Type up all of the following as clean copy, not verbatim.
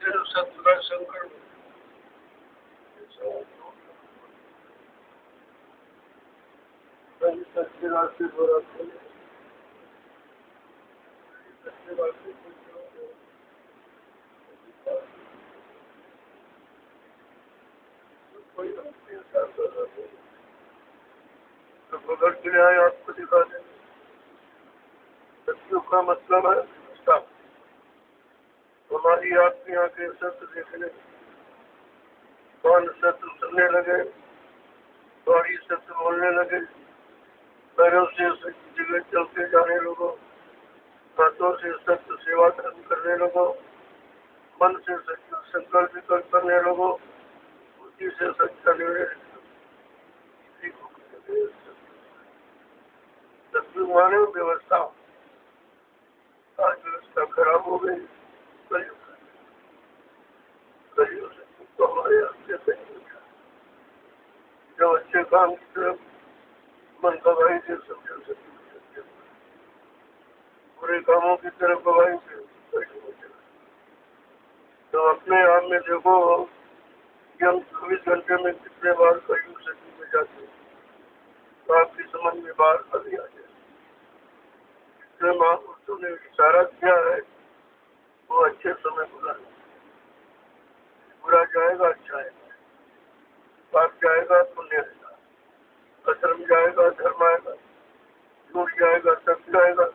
से सत्य का संकट सच्चे रास्ते पर आते हैं, सच्चे रास्ते कोई तो बगल के लिए आए आपको दिखा दें। सत्य का मतलब है साफ। हमारी आपकी आंखें सत्य देखने, कान सत्य सुनने लगे, गाड़ी सत्य बोलने लगे, पैरों से सच्ची जगह चलते जाने लगो, हाथों से सत्य सेवा धर्म करने लगो, मन से सत्य संकल्प करने लगो, बुद्धि से सच्चा निर्णय। सत्य माने व्यवस्था, आज व्यवस्था खराब हो गई। कलयुग से तो हमारे आपसे जब अच्छे काम की तरफ मन गवाही से समझा सकते, बुरे कामों की तरफ गवाही से तो अपने आप में देखो कि हम 24 घंटे में कितने बार कलयुग शक्ति में जाते हैं, तो आपकी समझ में बात अभी आ जाए। इसलिए महापुरुषों ने इशारा किया है वो अच्छे समय बुरा है, बुरा जाएगा अच्छा आएगा, पाप जाएगा पुण्य आएगा, अधर्म जाएगा धर्म आएगा, झूठ जाएगा सत्य आएगा,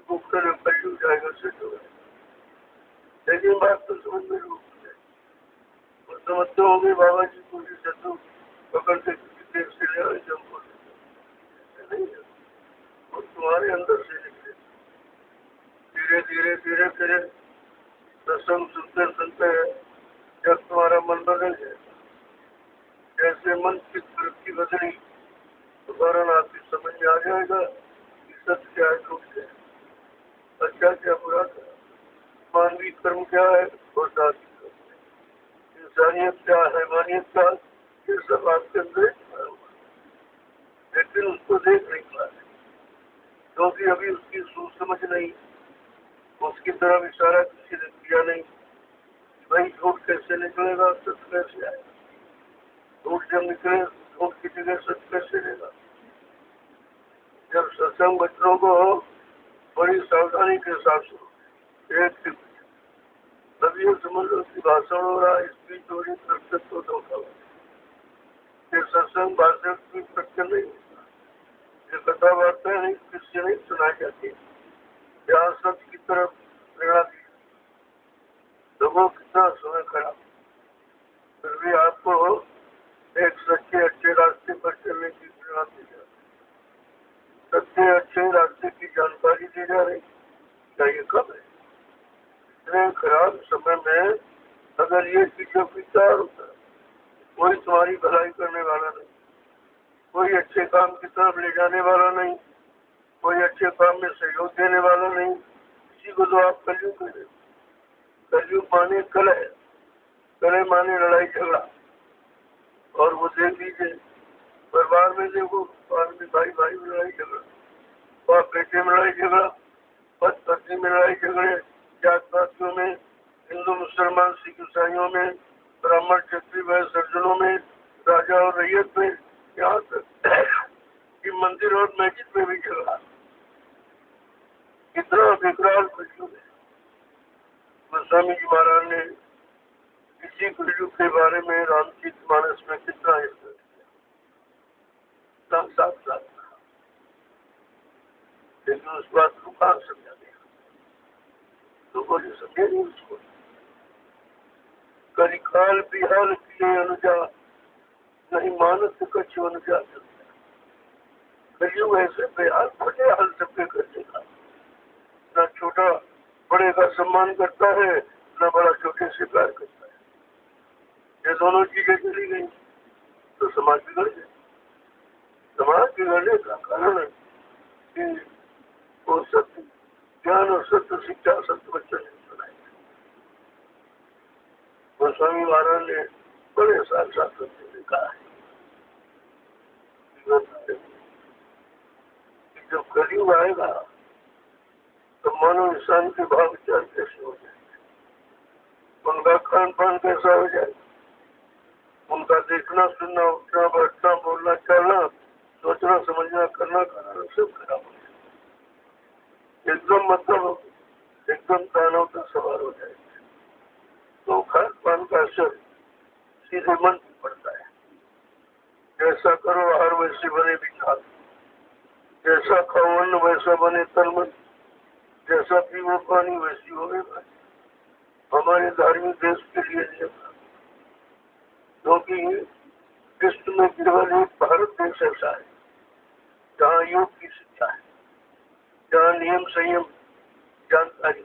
गुप्त कलयुग जाएगा सिद्ध हो जाएगा। लेकिन बात तो समझ में रूप है, और समझते होंगे बाबा जी पूरी सत्तू पकड़ के किसी देश से ले आए जब नहीं है, वो तुम्हारे अंदर से निकले। धीरे धीरे धीरे धीरे सत्संग सुनते सुनते जब तुम्हारा मन बदल जाए, जैसे मन की वृत्ति बदली तो कारण आपकी समझ में आ जाएगा कि सत्य क्या है झूठ क्या है, अच्छा क्या बुरा क्या, मानवीय कर्म क्या है और जाति कर्म, इंसानियत क्या है मानियत क्या, ये सब आपके अंदर, लेकिन उसको देख नहीं पा रहे क्योंकि अभी उसकी सोच समझ नहीं, उसकी तरफ इशारा किसी ने किया नहीं। भाई झूठ कैसे निकलेगा सत्य कैसे आएगा, झूठ जब निकले झूठ की जगह सत्य कैसे लेगा। जब सत्संग बच्चों को बड़ी सावधानी के साथ सुनो, एक तभी ये समझ लो कि भाषण हो रहा है, स्पीच हो रही, प्रत्यक्ष तो धोखा हो, ये सत्संग भाषण की प्रत्यक्ष नहीं, ये कथा वार्ता नहीं, किससे नहीं सुनाई जाती, यहाँ सत्य की तरफ प्रेरणा दी, लोगों कितना समय खराब, फिर भी आपको एक सच्चे अच्छे रास्ते पर चलने की प्रेरणा दी जा रही, सच्चे अच्छे रास्ते की जानकारी दी जा रही। क्या ये कब है? इतने खराब समय में अगर ये चीजों विचार होता है, कोई तुम्हारी भलाई करने वाला नहीं, कोई अच्छे काम की तरफ ले जाने वाला नहीं, कोई अच्छे काम में सहयोग देने वाला नहीं, इसी को तो आप कलयुग कहते। कलयुग माने कलह, कलह माने लड़ाई झगड़ा, और वो देख लीजिए परिवार में देखो, परिवार में भाई भाई में लड़ाई झगड़ा, बाप बेटे में लड़ाई झगड़ा, पति पत्नी में लड़ाई झगड़े, जात पातियों में, हिंदू मुसलमान सिख ईसाइयों में, ब्राह्मण क्षत्रिय वैश्य सज्जनों में, राजा और रैयत में, यहाँ तक कि मंदिर और मस्जिद में भी झगड़ा। कितना विकराल कलयुग है। गोस्वामी जी महाराज ने इसी कलयुग के बारे में रामचरितमानस में कितना साफ साफ, लेकिन उस बात को कहाँ समझा दिया, लोगों ने समझे नहीं उसको। कलिकाल बिहाल किए अनुजा नहीं मानस कच्छ अनुजा, कलयुग ऐसे बेहाल बड़े हाल सबके कर देगा, न छोटा बड़े का सम्मान करता है, न बड़ा छोटे से प्यार करता है। ये दोनों चीजें चली गई तो समाज बिगड़ गया। समाज बिगड़ने का कारण है कि वो सत्य ज्ञान और सत्य शिक्षा सत्य बच्चों ने सुनाई। गोस्वामी महाराज ने बड़े साल साथ लिखा है कि जब कलयुग आएगा तो मानव इंसान के भाव विचार कैसे हो जाएंगे, खान पान कैसा हो जाए, उनका देखना सुनना उठना बैठना बोलना चलना सोचना समझना करना खाना सब खराब हो जाए, एकदम मतलब एकदम तनाव का सवाल हो जाए। तो खान पान का असर सीधे मन पर पड़ता है। जैसा करो आहार वैसे बने विचार, जैसा खाओ अन्न वैसा बने तन मन, जैसा पीवो पानी वैसी हो गए। हमारे धार्मिक देश के लिए नियम, क्योंकि विश्व में केवल एक भारत देश ऐसा है जहाँ योग की शिक्षा है, जहाँ नियम संयम जानकारी,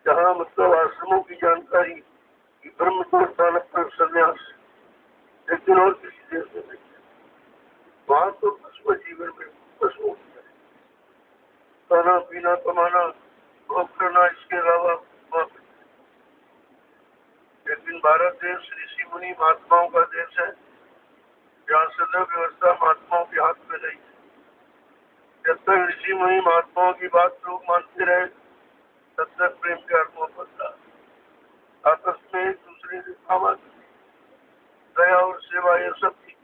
जहाँ मतलब आश्रमों की जानकारी, ब्रह्मचर्य पालन पर संन्यास, लेकिन और किसी देश में नहीं है। वहाँ तो पशु जीवन में पशुओं की है, खाना पीना कमाना भोग करना, इसके अलावा वहाँ। लेकिन भारत देश ऋषि मुनि महात्माओं का देश है, जहाँ सदैव व्यवस्था महात्माओं के हाथ में नहीं है। जब तक ऋषि मुनि महात्माओं की बात लोग मानते रहे तब तक प्रेम के आत्मा बनता, आपस में एक दूसरे के काम दया और सेवा ये सब थी।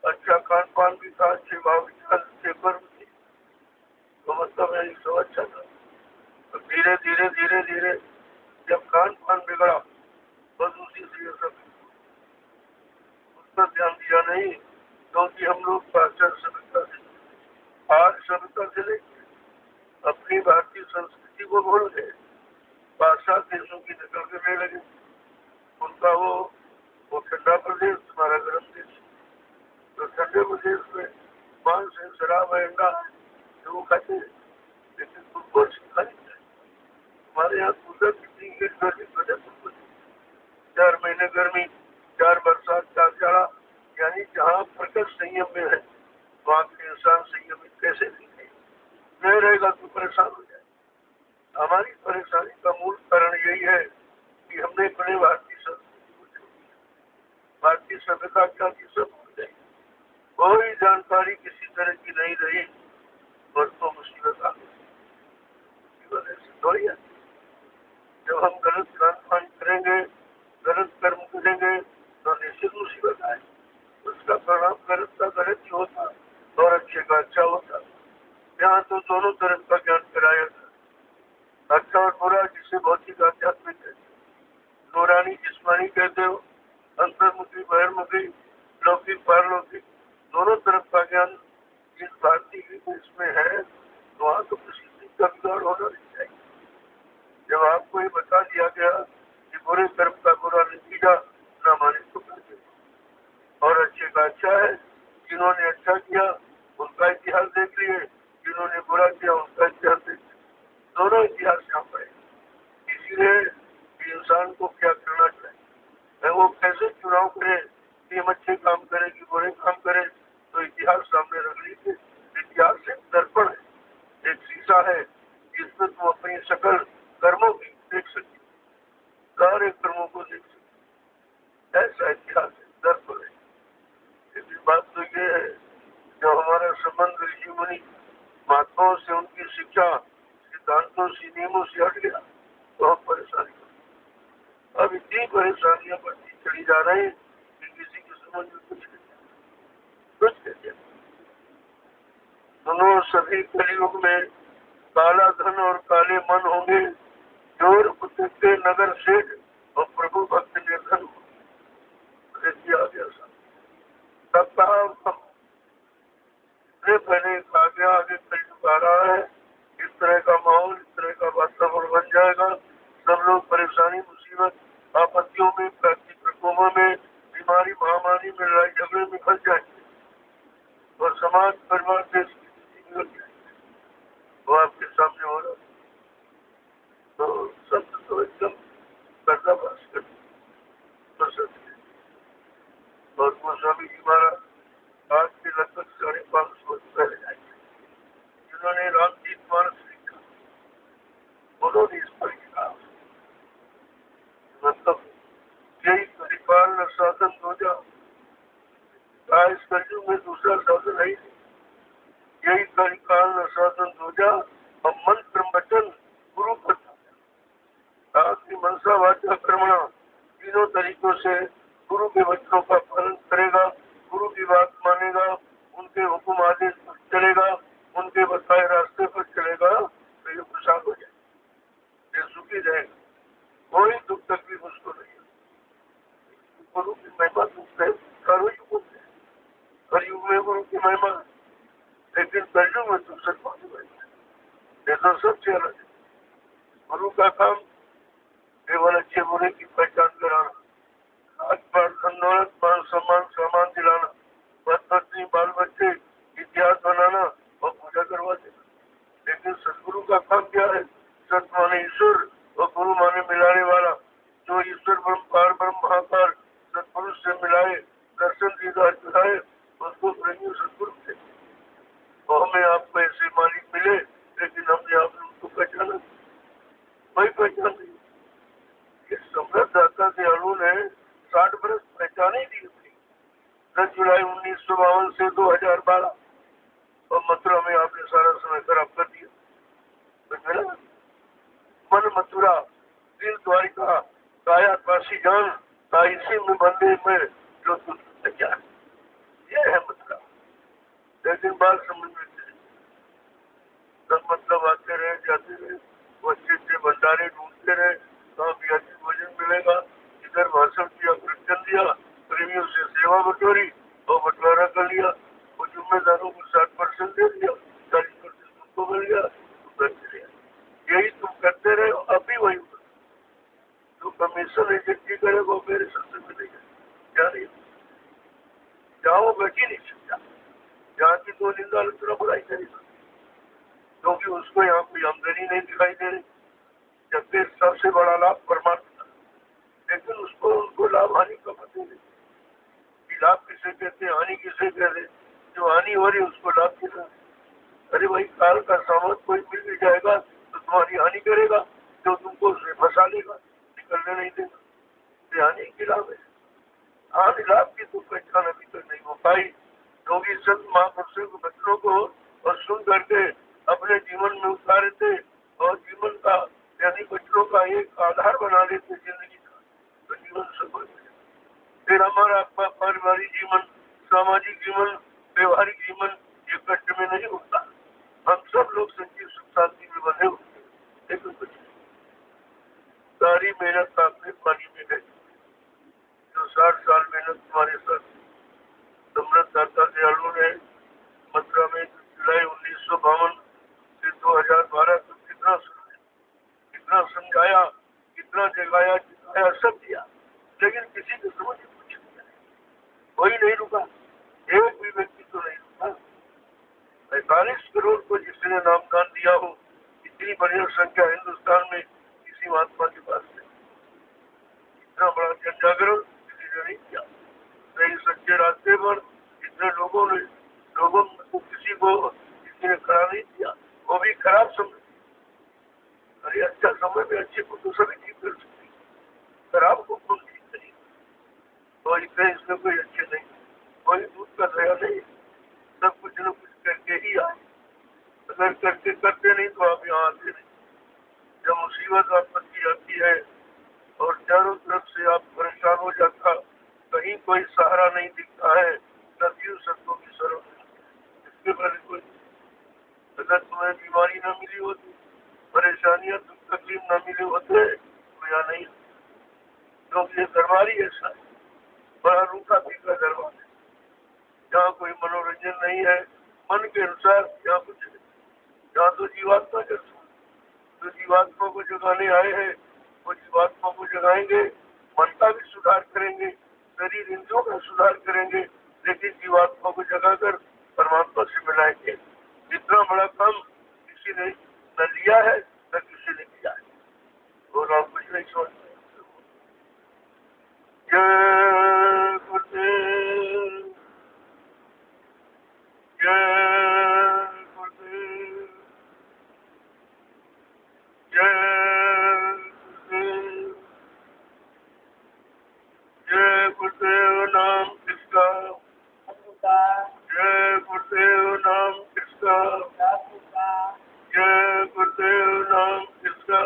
अच्छा खान पान भी था, अच्छे भाव विचार, अच्छे कर्म थे, तो मतलब है सब अच्छा था। तो धीरे धीरे धीरे धीरे जब खान पान बिगड़ा बस उसी से सब उस पर ध्यान दिया नहीं, क्योंकि हम लोग पाश्चात्य सभ्यता से आज सभ्यता से लेकर अपनी भारतीय संस्कृति को भूल गए, पाश्चात्य देशों की नकल करने लगे। उनका वो ठंडा प्रदेश, हमारा गर्म देश। तो ठंडे प्रदेश में मांस है, शराब है, अंडा है, वो खाते हैं, लेकिन उनको खाते हैं। हमारे यहाँ कूलर कितनी गर्मी बने, 4 महीने गर्मी, 4 बरसात, 4 जाड़ा, यानी जहाँ प्रकट संयम में है वहाँ के इंसान संयमित कैसे नहीं रहेगा तो परेशान हो जाए। हमारी परेशानी का मूल कारण यही है कि हमने अपने भारतीय संस्कृति को छोड़ दिया, भारतीय सभ्यता क्या की सब भूल गई, कोई जानकारी किसी तरह की नहीं रही, और तो मुसीबत आ गई। थोड़ी है, जब हम गलत खान पान करेंगे, गलत कर्म करेंगे तो निश्चित मुसीबत आए। उसका परिणाम गलत का गलत ही होता और अच्छे का अच्छा होता। यहाँ तो दोनों तरफ का ज्ञान कराया था, अच्छा और बुरा, जिसे भौतिक आध्यात्मिक कहते हो, नूरानी जिस्मानी कहते हो, अंतर्मुखी बहिर्मुखी, लौकिक पारलौकिक, दोनों तरफ का ज्ञान जिस भारतीय देश में है तो वहाँ तो किसी चीज का बिगाड़ होना नहीं चाहिए। जब आपको ये बता दिया गया कि बुरे कर्म का बुरा नतीजा न माने तो करते, और अच्छे का अच्छा है, जिन्होंने अच्छा किया उनका इतिहास देख लिए, जिन्होंने बुरा किया उनका इतिहास देख लिया, दोनों इतिहास यहाँ पड़े। इसीलिए इंसान को क्या करना चाहिए, वो कैसे चुनाव करे कि हम अच्छे काम करें कि बुरे काम करें, तो इतिहास सामने रख लीजिए। इतिहास एक दर्पण है, एक शीशा है, जिसमें तुम अपनी सकल कर्मों की देख सकते, सारे कर्मों को देख सकते, ऐसा इतिहास दर्पण है। लेकिन बात तो ये है, जो हमारा संबंध ऋषि मुनि महात्माओं से, उनकी शिक्षा सिद्धांतों से नियमों से हट गया, बहुत परेशानी। अब इतनी परेशानियां बढ़ती चली जा रही कि किसी की समझ में कुछ नहीं। सुनो सभी कलयुग में काला धन और काले मन होंगे, चोर कुत्ते के नगर सेठ और प्रभु भक्त निर्धन किया गया। सब कहा पहले कहा गया, आगे कलयुग आ रहा है, इस तरह का माहौल, इस तरह का वातावरण बन जाएगा, सब लोग परेशानी मुसीबत आपत्तियों में, प्राकृतिक प्रकोपों में, बीमारी महामारी में, लड़ाई झगड़े में फंस जाएंगे और समाज परिवार देश की स्थिति बिगड़ जाएगी। वो आपके सामने हो रहा, तो सब तो एकदम पर्दाफाश कर और गोस्वामी जी महाराज आज के लगभग 550 वर्ष पहले आएंगे, जिन्होंने रामचरित मानस लिखा, उन्होंने इस पर लिखा, मतलब यही परिपालन साधन हो जाओ, इस कलयुग में दूसरा साधन है, यही परिपालन साधन हो जा, और मंत्र वचन गुरु पर कि मनसा वाचा कर्मणा तीनों तरीकों से गुरु के वचनों का पालन करेगा, गुरु की बात मानेगा, उनके हुक्म आदेश पर चलेगा, उनके बताए रास्ते पर चलेगा, तो ये खुशहाल हो जाए, ये सुखी रहेगा, कोई दुख तकलीफ उसको नहीं है। गुरु की महिमा दुख है, चारों युगों में, हर युग में गुरु की महिमा, लेकिन कलयुग में तो सच बात है, ये तो सबसे अलग है। गुरु का काम केवल अच्छे बुरे की पहचान कराना, आज पर धन दौलत मान सम्मान सामान दिलाना, पत्नी बाल बच्चे इतिहास बनाना और पूजा करवा देना। लेकिन सदगुरु का काम क्या है? सत माने ईश्वर और गुरु माने मिलाने वाला, जो ईश्वर ब्रह्म पार ब्रह्म महाकार सदपुरुष से मिलाए, दर्शन दीदार दिलाए, उसको प्रेमी सदगुरु थे। और हमें आपको ऐसे मालिक मिले, लेकिन हमने आप लोग को पहचाना, कोई पहचान नहीं। इस समृद्ध दाता दयालु ने 60 बरस पहचाने दी थी, 10 जुलाई 1952 से 2012, और मथुरा में आपने सारा समय खराब कर दिया। तो मन मथुरा दिल द्वारिका काया काशी जान काशी में बंदे में जो तुझ तैयार, ये है मथुरा। लेकिन बात समझ में सब मतलब आते रहे जाते रहे, वो अच्छे अच्छे भंडारे ढूंढते रहे, कहाँ भी अच्छी भोजन मिलेगा, इधर भाषण किया, प्रवचन दिया, प्रेमियों से सेवा बटोरी और बंटवारा कर लिया, वो जिम्मेदारों को 60% दे दिया, 40% तुमको मिल गया, तुम करते रहे। यही तुम करते रहे, अब भी वही जो कमीशन एजेंसी करे वो मेरे सबसे मिलेगा, क्या नहीं जाओ बैठी नहीं सकता, जहाँ की दो निंदा आलोचना बुराई करेगा, क्योंकि उसको यहाँ कोई आमदनी नहीं दिखाई दे रही, जबकि सबसे बड़ा लाभ परमात्मा, लेकिन उसको उनको लाभ हानि का पता नहीं कि लाभ किसे कहते, हानि किसे कहते। जो हानि हो रही उसको लाभ किसे? अरे भाई, काल का सामान कोई मिल भी जाएगा तो तुम्हारी हानि करेगा, जो तुमको फंसा लेगा, निकलने नहीं देगा, ये हानि की लाभ है। हानि लाभ की तो पहचान अभी तक नहीं हो पाई, क्योंकि संत महापुरुषों के बच्चों को और सुन करके अपने जीवन में उतारे थे, और जीवन का यानी बच्चों का एक आधार बना लेते जिंदगी का, तो जीवन सफल है। फिर हमारा पारिवारिक जीवन, सामाजिक जीवन, व्यवहारिक जीवन ये कष्ट में नहीं होता। हम सब लोग सच्ची सुख शांति में बने होते, लेकिन कुछ सारी मेहनत आपने पानी में गई। जो 60 साल मेहनत तुम्हारे साथ समृद्ध दाता दयालु ने मथुरा में जुलाई 1952 से 2012 तक कितना समझाया, कितना जगाया जिताया, सब दिया, लेकिन किसी को समझ कुछ नहीं आया, कोई नहीं रुका, एक भी व्यक्ति तो नहीं रुका। 45 करोड़ को जिसने नामदान दिया हो, इतनी बड़ी संख्या हिंदुस्तान में किसी महात्मा के पास नहीं, इतना बड़ा जन जागरण किसी ने नहीं किया। सही सच्चे रास्ते पर इतने लोगों को किसी ने खड़ा नहीं किया, वो भी खराब समय। अरे अच्छा समय में अच्छे को तो सभी ठीक कर सकती, खराब को कौन ठीक करेगी? तो इसमें कोई अच्छे नहीं, कोई दूध का दया नहीं, सब कुछ न कुछ करके ही आए। अगर करते नहीं तो आप यहाँ आते नहीं। जब मुसीबत आपत्ति आती है और चारों तरफ से आप परेशान हो जाता, कहीं कोई सहारा नहीं दिखता है, नदियों सत्यों की शरण इसके पहले कोई। अगर तुम्हें बीमारी न मिली होती, परेशानियां दुख तकलीफ न मिले होते तो यहाँ नहीं, क्योंकि ये दरबार ही ऐसा है, बड़ा रूखा फीका दरबार है, जहाँ कोई मनोरंजन नहीं है, मन के अनुसार यहाँ कुछ नहीं। यहाँ तो जीवात्मा जो जीवात्मा को जगाने आए हैं वो जीवात्मा को जगाएंगे, मन का भी सुधार करेंगे, शरीर इंद्रियों का सुधार करेंगे, लेकिन जीवात्मा को जगाकर परमात्मा से मिलाएंगे। इतना बड़ा काम किसी ने न लिया है न किसी ने किया है, और आप कुछ नहीं समझते। जय गुरुदेव, जय गुरुदेव, जय गुरुदेव, जय गुरुदेव नाम किसका, जय गुरुदेव नाम किसका, जय गुरुदेव नाम किसका,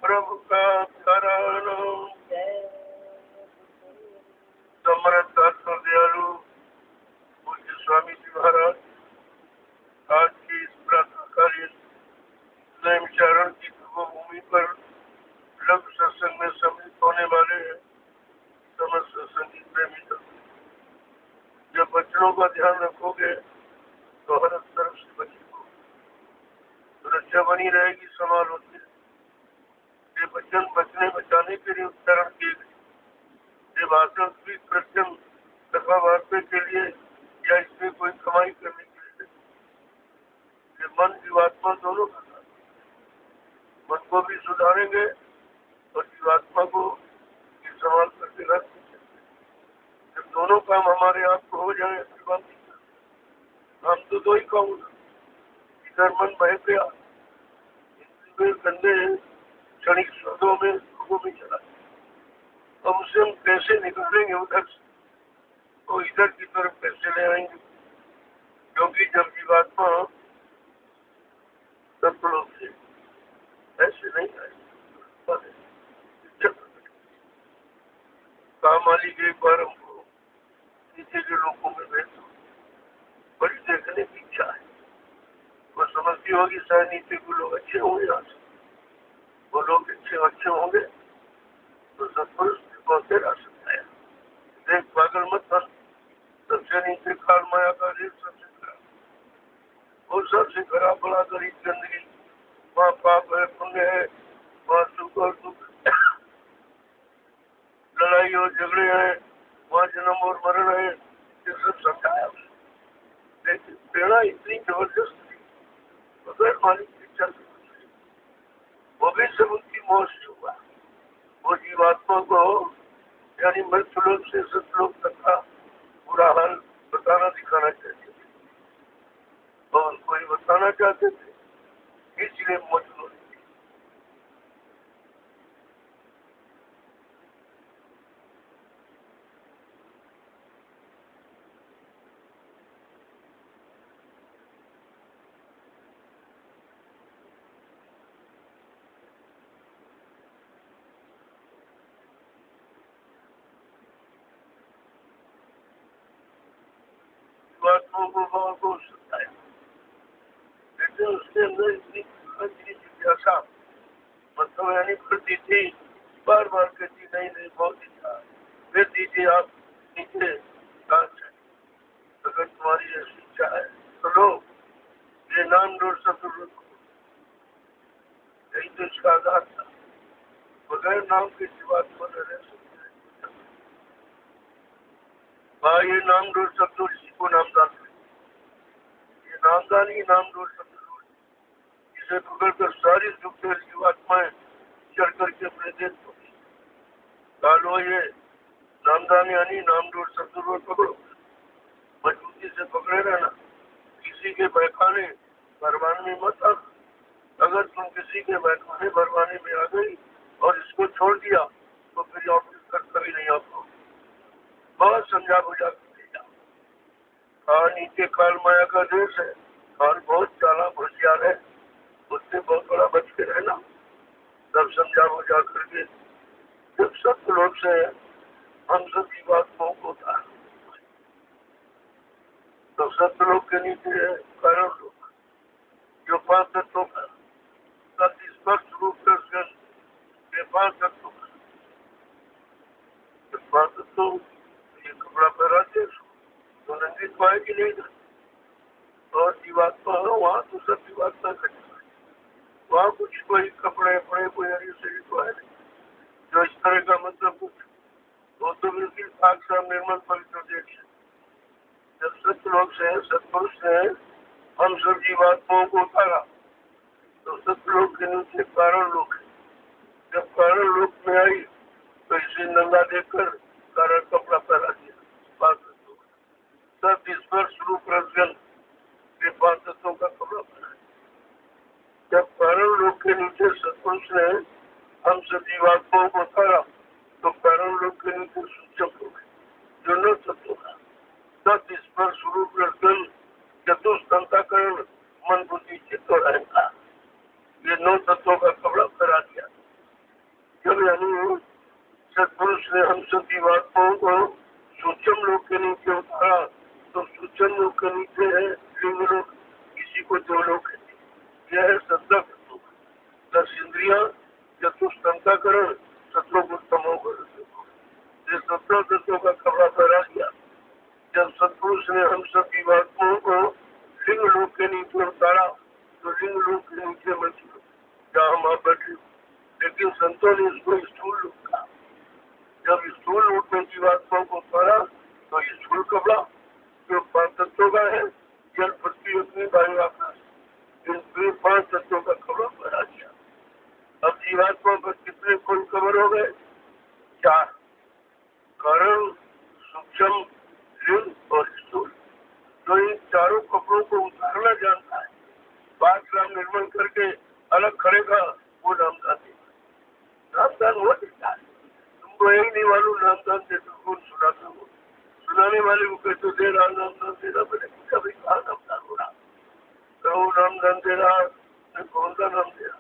प्रभु का साक्षात्काराणां समर्थ आत्मा दयालु पूज्य स्वामी जी महाराज आज की इस प्रातःकालीन स्वयं चरण की भूमि पर लघु सत्संग में सम्मिलित होने वाले समस्त संगीत प्रेमी जब बच्चों का ध्यान रखोगे तो हर तरफ से बच्चों को रक्षा बनी रहेगी, संभाल होती है। ये वचन बचने बचाने के लिए उच्चारण किए गए। ये भाषण भी कृत्रिम कथा वार्ता के लिए या इसमें कोई कमाई करने के लिए, ये मन जीवात्मा दोनों का साथ, मन को भी सुधारेंगे और जीवात्मा को संभाल करके रख। जब दोनों काम हमारे आप को हो जाए, हम तो दो ही कहूँगा, इधर मन बह गया, गंदे क्षणिक शब्दों में लोगों में चला, अब उसे हम कैसे निकालेंगे उधर से, तो इधर की तरफ कैसे ले आएंगे? क्योंकि जब जीवात्मा सत्लोक से ऐसे नहीं आए, काम वाली के एक बार हमको नीचे के लोगों में भेज दो, बड़ी देखने की इच्छा है। वो समझती होगी शायद नीचे के लोग अच्छे होंगे, यहाँ से वो लोग अच्छे होंगे तो सत्पुरुष पहुंचे जा सकता है। देख पागल मत बन, सबसे नीचे काल माया का रेत सबसे खराब, वो सबसे खराब बड़ा गरीब गंदगी, वहाँ पाप है पुण्य है, वहाँ सुख और दुख, लड़ाई और झगड़े हैं, वहाँ जन्म और मरण है, ये सब समझाया। लेकिन प्रेरणा इतनी जबरदस्त थी, बगैर मालिक की इच्छा से वो भी सब उनकी मौत से हुआ। वो जीवात्मा को यानी मृत्युलोक से सतलोक तक का बुरा हाल बताना दिखाना चाहते थे और उनको ही बताना चाहते थे, इसलिए मजबूर थी। जीवात्मा को भाव को सकता है, लेकिन उसके अंदर इतनी जिज्ञासा मतलब यानी करती थी, बार बार कहती नहीं बहुत इच्छा, फिर दीजिए आप नीचे अगर तुम्हारी ऐसी इच्छा है तो लो, ये नाम डोर सतुर, यही तो इसका आधार था। बगैर नाम के जीवात्मा न रह सकते हैं। ये नाम डोर सतुर, इसी को नामदान, ये नामदान ही नाम डोर सतुर, इसे पकड़कर सारी दुख जीवात्माएं चढ़ करके अपने देश पहुंची। कालो ये नामदान यानी नाम डोर सतुर पकड़ो, मजबूती से पकड़े रहना, किसी के बहकाने भरवाने में मत आ। अगर तुम किसी के बहकाने भरवाने में आ गई और इसको छोड़ दिया तो फिर ऑफिस कर कभी नहीं आ पाओ। बहुत समझा बुझा कर नीचे काल माया का देश है और बहुत चाला होशियार है, उससे बहुत बड़ा बच के रहना। सब समझा बुझा करके जब सत्य लोग से हम सब जीवात्माओं को था, तो सत्य लोग के नीचे है कारण लोग, जो 5 तत्वों का स्पष्ट रूप दर्शन, ये 5 तत्वों का 5 तत्व, ये कपड़ा पहराते तो नंगी पाएगी नहीं था। और जीवात्मा हो वहाँ तो सब जीवात्मा करता है, वहाँ कुछ कोई कपड़े पड़े कोई हरी शरीर तो है नहीं, जो इस तरह का मतलब कुछ वो तो बिल्कुल पाक साफ निर्मल पवित्र देश है। जब सत्य लोग से सत्पुरुष ने हम सब जीवात्माओं को उतारा तो सत्य लोग के नीचे कारण लोग है। जब कारण लोग में आई तो इसे नंगा देखकर कारण कपड़ा पहना दिया। 5 तत्वों का सब स्पर्श रूप रसगन के 5 तत्वों का कपड़ा पहना। जब कारण लोग के नीचे सत्पुरुष ने हम सब जीवात्माओं को उतारा तो कारण लोग के नीचे सूचक हो गए, जो 9 तत्वों का सब स्पर्श रूप रसगन चतुष्टंताकरण मन बुद्धि चित्त और अहंकार, ये 9 तत्वों का कपड़ा करा दिया। मतलब यानी सत्पुरुष ने हम सब जीवात्माओं को सूक्ष्म लोक के नीचे उतारा, तो सूक्ष्म लोक के नीचे है लिंग लोक, इसी को देवलोक कहते हैं। यह है 17 तत्वों, 10 इंद्रिया, चतुष्टंकाकरण, 17 उत्तमों को, ये 17 तत्वों का कपड़ा पहरा दिया। जब सत्पुरुष ने हम सब जीवात्माओं को लिंग लोक के नीचे उतारा, तो लिंग लोक के नीचे मत जहाँ हम आप बैठे, लेकिन संतों ने इसको स्थूल लोक कहा। जब स्थूल लोक में जीवात्माओं को उतारा, तो ये स्थूल कपड़ा जो 5 तत्वों का है, जल, पृथ्वी, अग्नि, वायु, आकाश, इन 5 तत्वों का कपड़ा पहरा दिया। अब जीवात्मा पर कितने कुल कवर हो गए? 4, कारण, सूक्ष्म, लिंग और स्थूल। तो इन चारों कपड़ों को उतारना जानता है, बात राम निर्मल करके अलग करेगा, वो नामदान देगा। नामदान वो देता है, तुमको यही नहीं मालूम नामदान देता कौन, सुनाता हो, सुनाने वाले को कहते दे रहा नामदान दे रहा, मैंने कभी कहा नामदान हो रहा, तो नामदान दे रहा, कौन सा नाम दे रहा?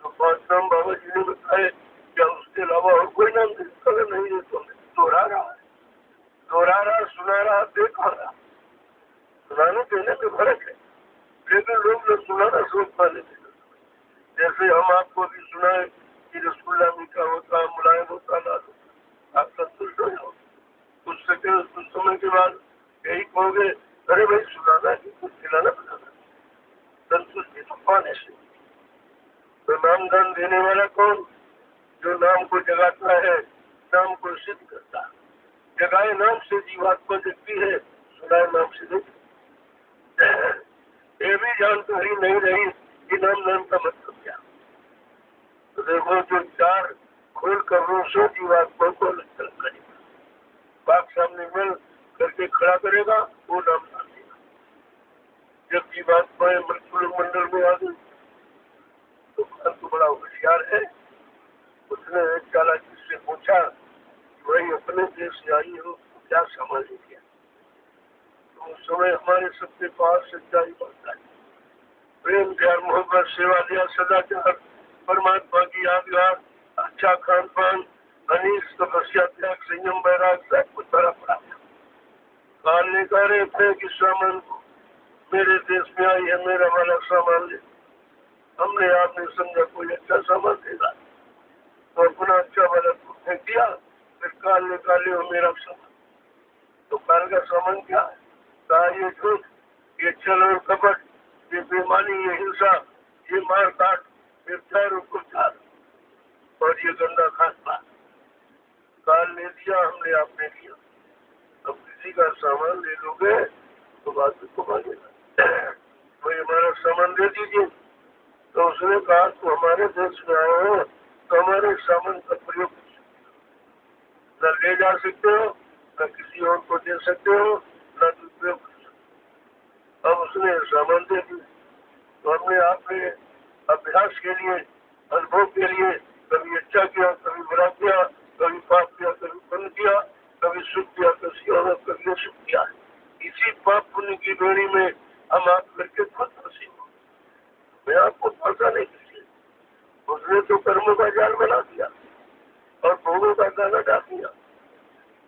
तो 5 नाम बाबा जी ने बताए, क्या उसके अलावा और कोई नाम दे? नहीं दे, तो दोहरा रहा, सुना रहा, देखा रहा। सुनाने देने में फर्क है, लेकिन लोग न सुनाना सोच पा लेते। जैसे हम आपको भी सुनाए कि रसगुल्ला मीठा होता, मुलायम होता, लाल होता, आप संतुष्ट हो जाओ। कुछ समय के बाद यही कहोगे, अरे भाई सुनाना कि कुछ खिलाना बनाना, संतुष्टि तो कौन ऐसे? तो नामदान देने वाला कौन? जो नाम को जगाता है, नाम को सिद्ध करता है। जगाए नाम से जीवात्मा जगती है, सुनाए नाम से नहीं। ये भी जानकारी नहीं रही कि नाम का मतलब क्या। तो देखो, जो 4 खोल कर सो जीवात्मा को अलग अलग करेगा, बात सामने मिल करके खड़ा करेगा, वो नाम देगा। जब जीवात्माएं मृत्यु मंडल में आ गई, तो बड़ा होशियार है, उसने चालाकी से पूछा, वही अपने देश से आई हो, क्या समझ लिया? तो उस समय हमारे सबके पास सच्चाई बढ़ता है, प्रेम, प्यार, मोहब्बत, सेवा दिया, सदाचार, परमात्मा की याद, अच्छा खान पान, अनिष्ट, तपस्या, त्याग, संयम, वैराग, सब कुछ भरा पड़ा था। काल ने कह रहे थे कि सामान मेरे देश में आई है, मेरा वाला सामान ले। हमने आपने समझा कोई अच्छा सामान देगा, तो अपना अच्छा वाला फेंक दिया। फिर काल ने कहा ले मेरा सामान। तो काल का सामान क्या है? कहा ये झूठ, ये छल और कपट, ये बेईमानी, ये हिंसा, ये मार काट, व्यभिचार और कुचार, और ये गंदा खान पान। काल ने दिया, हमने आपने दिया। अब किसी का सामान ले लोगे तो बात को मांगेगा, वही हमारा सामान दे दीजिए। तो उसने कहा तो हमारे देश में आए हो, तो हमारे सामान का प्रयोग न ले जा सकते हो, न किसी और को दे सकते हो, न दुरुपयोग कर सकते हो। अब उसने सामान दे दिया, तो हमने आपने अभ्यास के लिए, अनुभव के लिए कभी अच्छा किया, कभी बुरा किया, कभी पाप किया, कभी पुण्य किया, कभी सुख किया, कभी अशुभ किया। इसी पाप पुण्य की बेड़ी में हम आप करके खुद फंसे हो। मैं आपको फंसा नहीं किसी, उसने तो कर्मों का जाल बना दिया और भोगों का दाना डाल दिया।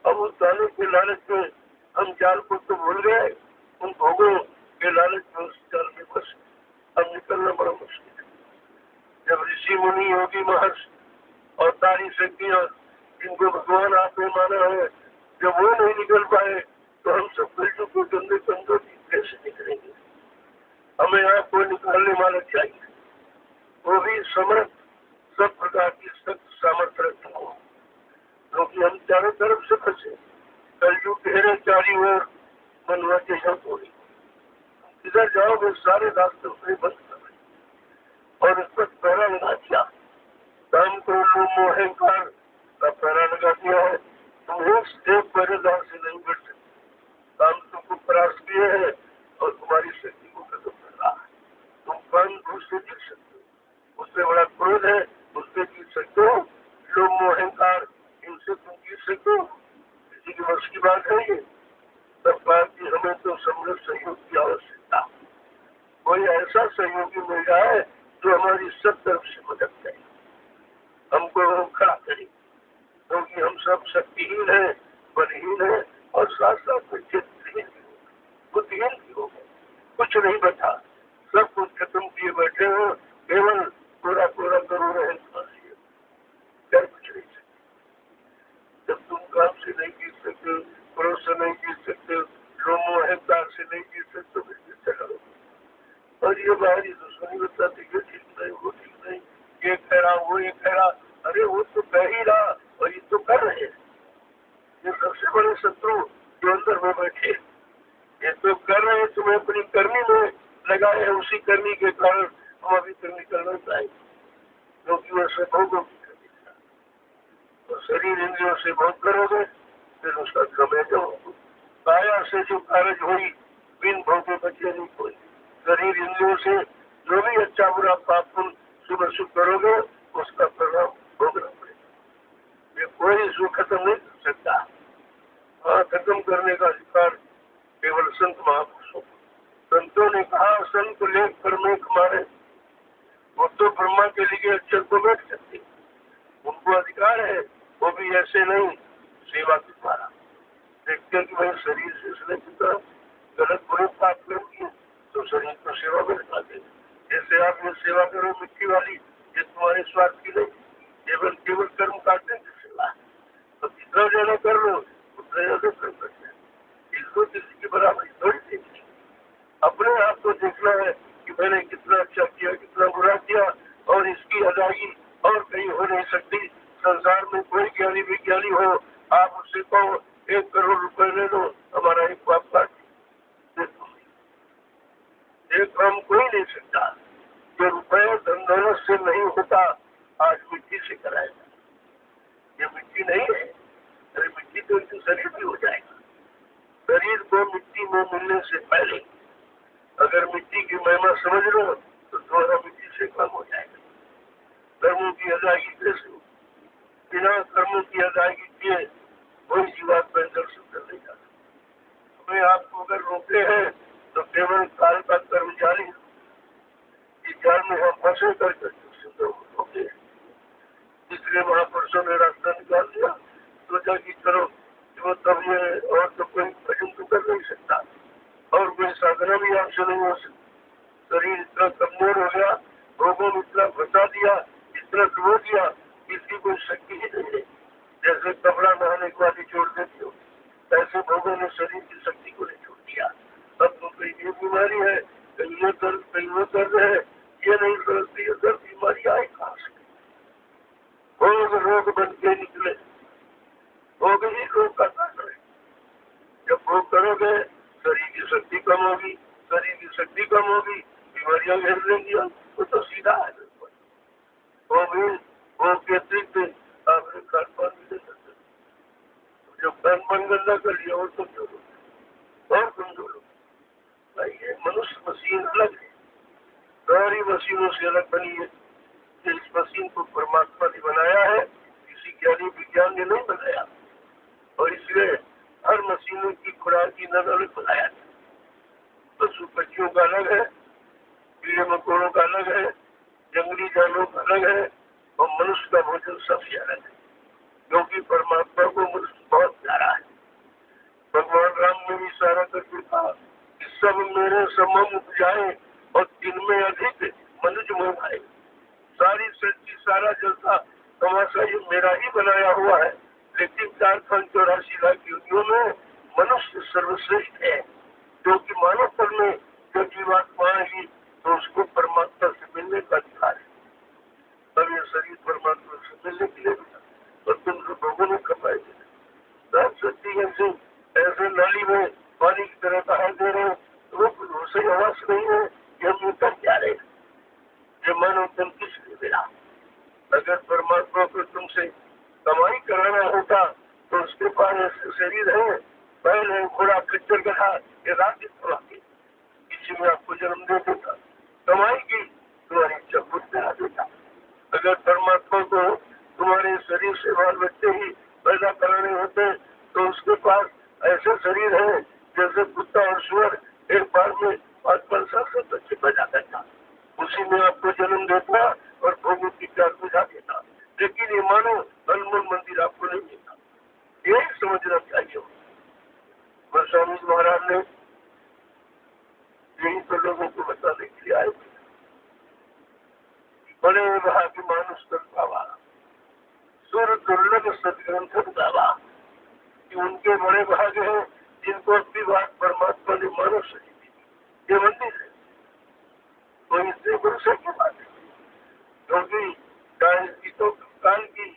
अब उस दाने के लालच में हम जाल को तो भूल गए, उन भोगों के लालच में उस जाल में फंस, अब निकलना बड़ा मुश्किल है। जब ऋषि मुनि, योगी, महर्षि और तारी शक्तियां, जिनको भगवान आपने माना है, जब वो नहीं निकल पाए, तो हम सब कलयुग को गंदे कंधों की कैसे निकलेंगे? हमें आपको निकालने वाला चाहिए, वो भी समर्थ, सब प्रकार की सख्त सामर्थ्य रखता हो, क्योंकि हम चारों तरफ से फंसे। कलयुग घेरे चारी ओर, मनवा के शब्द हो रही, इधर जाओगे सारे रास्ते उसने बंद कर रहे और इस पर पहरा लगा दिया। काम को मोह अहंकार का पहरा लगा दिया है। तुम एक पहरेदार से नहीं बढ़ सकते, काम तुमको परास्त किए है और तुम्हारी शक्ति को खत्म कर रहा है। तुम काम घूस से जीत सकते हो, उससे बड़ा क्रोध है, उससे जीत सकते हो। लोग मोह अहंकार, इनसे तुम जीत सकते हो, किसी की वश की बात है ये। तब बात की हमें तो समृद्ध सहयोग की आवश्यकता, कोई ऐसा सहयोगी मिल जाए जो हमारी सब तरफ से मदद करे। हमको सब शक्तिहीन है, बलहीन है और साथ साथ में चित्तहीन, बुद्धिहीन भी हो गए। कुछ नहीं बचा, सब कुछ खत्म किए बैठे हो, केवल पूरा पूरा करो रहे कर कुछ नहीं सकते। जब तुम काम से नहीं जीत सकते, क्रोध से नहीं जीत सकते, रोमो अहंकार से नहीं जीत सकते, फिर किससे करोगे? और ये बाहरी दुश्मनी बताती है ठीक नहीं, वो ठीक नहीं, ये कह रहा वो ये कह रहा, अरे वो तो कह ही रहा और ये तो कर रहे हैं। ये सबसे बड़े शत्रु जो अंदर में बैठे, ये तो कर रहे हैं, तुम्हें अपनी करनी में लगाए हैं, उसी करनी के कारण हम अभी करनी करना चाहिए, क्योंकि वह स्वभोगों की करनी था। तो शरीर इंद्रियों से भोग करोगे, फिर उसका समय जो काया से जो कार्य हुई, बिन भोगे बचे नहीं कोई। शरीर इंद्रियों से जो भी अच्छा बुरा पाप पुण्य शुभ अशुभ करोगे, उसका प्रभाव भोगना पड़ेगा। ये कोई सुख खत्म नहीं कर सकता। हाँ, खत्म करने का अधिकार केवल संत महापुरुषों। संतों ने कहा संत लेख परमेख मारे, वो तो ब्रह्मा के लिए अक्षर को बैठ सकते, उनको अधिकार है, वो भी ऐसे नहीं, सेवा के द्वारा देखते हैं कि भाई शरीर से इसने कितना गलत बुरे पाप कर दिए, तो शरीर को सेवा में लगा दे। जैसे आप ये सेवा करो मिट्टी वाली, ये तुम्हारे स्वार्थ की नहीं, केवल केवल कर्म काटने की सेवा। तो जितना ज्यादा कर लो उतना ज्यादा कर सकते हैं, इसको किसी की बराबरी थोड़ी देखनी। अपने आप को देखना है कि मैंने कितना अच्छा किया, कितना बुरा किया, और इसकी अदायगी और कहीं हो नहीं सकती। संसार में कोई ज्ञानी विज्ञानी हो, आप उससे कहो 1 करोड़ रुपए ले लो, हमारा एक पाप काट एक काम कोई नहीं सकता। जो रुपए धन दौलत से नहीं होता, आज मिट्टी से कराएगा। ये मिट्टी नहीं है, अरे मिट्टी तो इनकी शरीर भी हो जाएगा। शरीर को मिट्टी में मिलने से पहले अगर मिट्टी की महिमा समझ लो तो तुम्हारा मिट्टी से कम हो जाएगा। कर्मों की अदायगी कैसे हो? बिना कर्मों की अदायगी किए कोई जीवात्मा दर्शन कर नहीं जाता। हमें आपको अगर रोके हैं तो केवल काल का कर्म जाली, इस जाल में हम फंसे करके रोके। इसलिए महापुरुषों ने रास्ता निकाल दिया, सोचा कि चलो जो तब ये और तो कोई भजन तो कर नहीं सकता और कोई साधना भी आपसे नहीं हो सकती। शरीर इतना कमजोर हो गया, भोगों में इतना फंसा दिया, इतना डुबो दिया, इसकी कोई शक्ति ही नहीं है। जैसे कपड़ा नहाने के बाद ही छोड़ देती हो, ऐसे भोगों ने शरीर की शक्ति को नहीं छोड़ दिया। अब तो कहीं ये बीमारी है, कहीं ये दर्द, कहीं वो दर्द है, ये नहीं समझती ये दर्द बीमारी आए कहाँ से? रोग बन के निकले, भोग ही रोग का कारण है। जब भोग करोगे शरीर की शक्ति कम होगी, शरीर की शक्ति कम होगी, बीमारियां घेर लेंगी, वो तो सीधा है। वो भी भोग के अतिरिक्त आपने खान पान भी दे सकते, जब खान पान गंदा कर लिया और कमजोर हो और कमजोर हो। ये मनुष्य मशीन अलग है, सारी मशीनों से अलग बनी है। इस मशीन को परमात्मा ने बनाया है, किसी ज्ञानी विज्ञान ने नहीं बनाया, और इसलिए हर मशीनों की खुराक की नजर अलग बनाया है। पशु पक्षियों का अलग है, कीड़े मकोड़ों का अलग है, जंगली जानवरों का अलग है, और मनुष्य का भोजन सबसे अलग है, क्योंकि परमात्मा को मनुष्य बहुत प्यारा है। भगवान राम ने भी इशारा करके कहा कि सब मेरे समम उपजाए और जिनमें अधिक मनुज मोह आए। सारी सृष्टि सारा जलता तमाशा ये मेरा ही बनाया हुआ है, लेकिन 484 लाख योनियों में मनुष्य सर्वश्रेष्ठ है, क्योंकि मानव तल में जो जीवात्मा है तो उसको परमात्मा से मिलने का अधिकार है। तब ये शरीर परमात्मा से मिलने के लिए और तुम लोगों ने खपाए सच्ची ऐसे नाली में पानी की तरह बहा दे रहे, तो वो सही आवाज नहीं है कि हम कर क्या रहे, ये मानव तन किस लिए मिला। अगर परमात्मा को तुमसे कमाई कराना होता तो उसके पास ऐसे शरीर है, बैल है, घोड़ा, खच्चर, गधा, ये राज्य थोड़ा के किसी में आपको जन्म दे देता, कमाई की तुम्हारी इच्छा खुद करा देता। अगर परमात्मा को तुम्हारे शरीर से बाल बच्चे ही पैदा कराने होते तो उसके पास ऐसे शरीर है जैसे कुत्ता और सुअर एक बार में 5-5 साल से बच्चे पैदा करता, उसी में आपको जन्म देता और भोगों की प्यार बुझा देता। लेकिन ये मानो अनमोल मंदिर आपको नहीं देता, दुर्लभ सदग्रंथ बतावा कि उनके बड़े भाग हैं जिनको अपनी बात परमात्मा ने मानव शरीर दी। ये मंदिर है, तो इससे भरोसा की बात है, क्योंकि तो काल की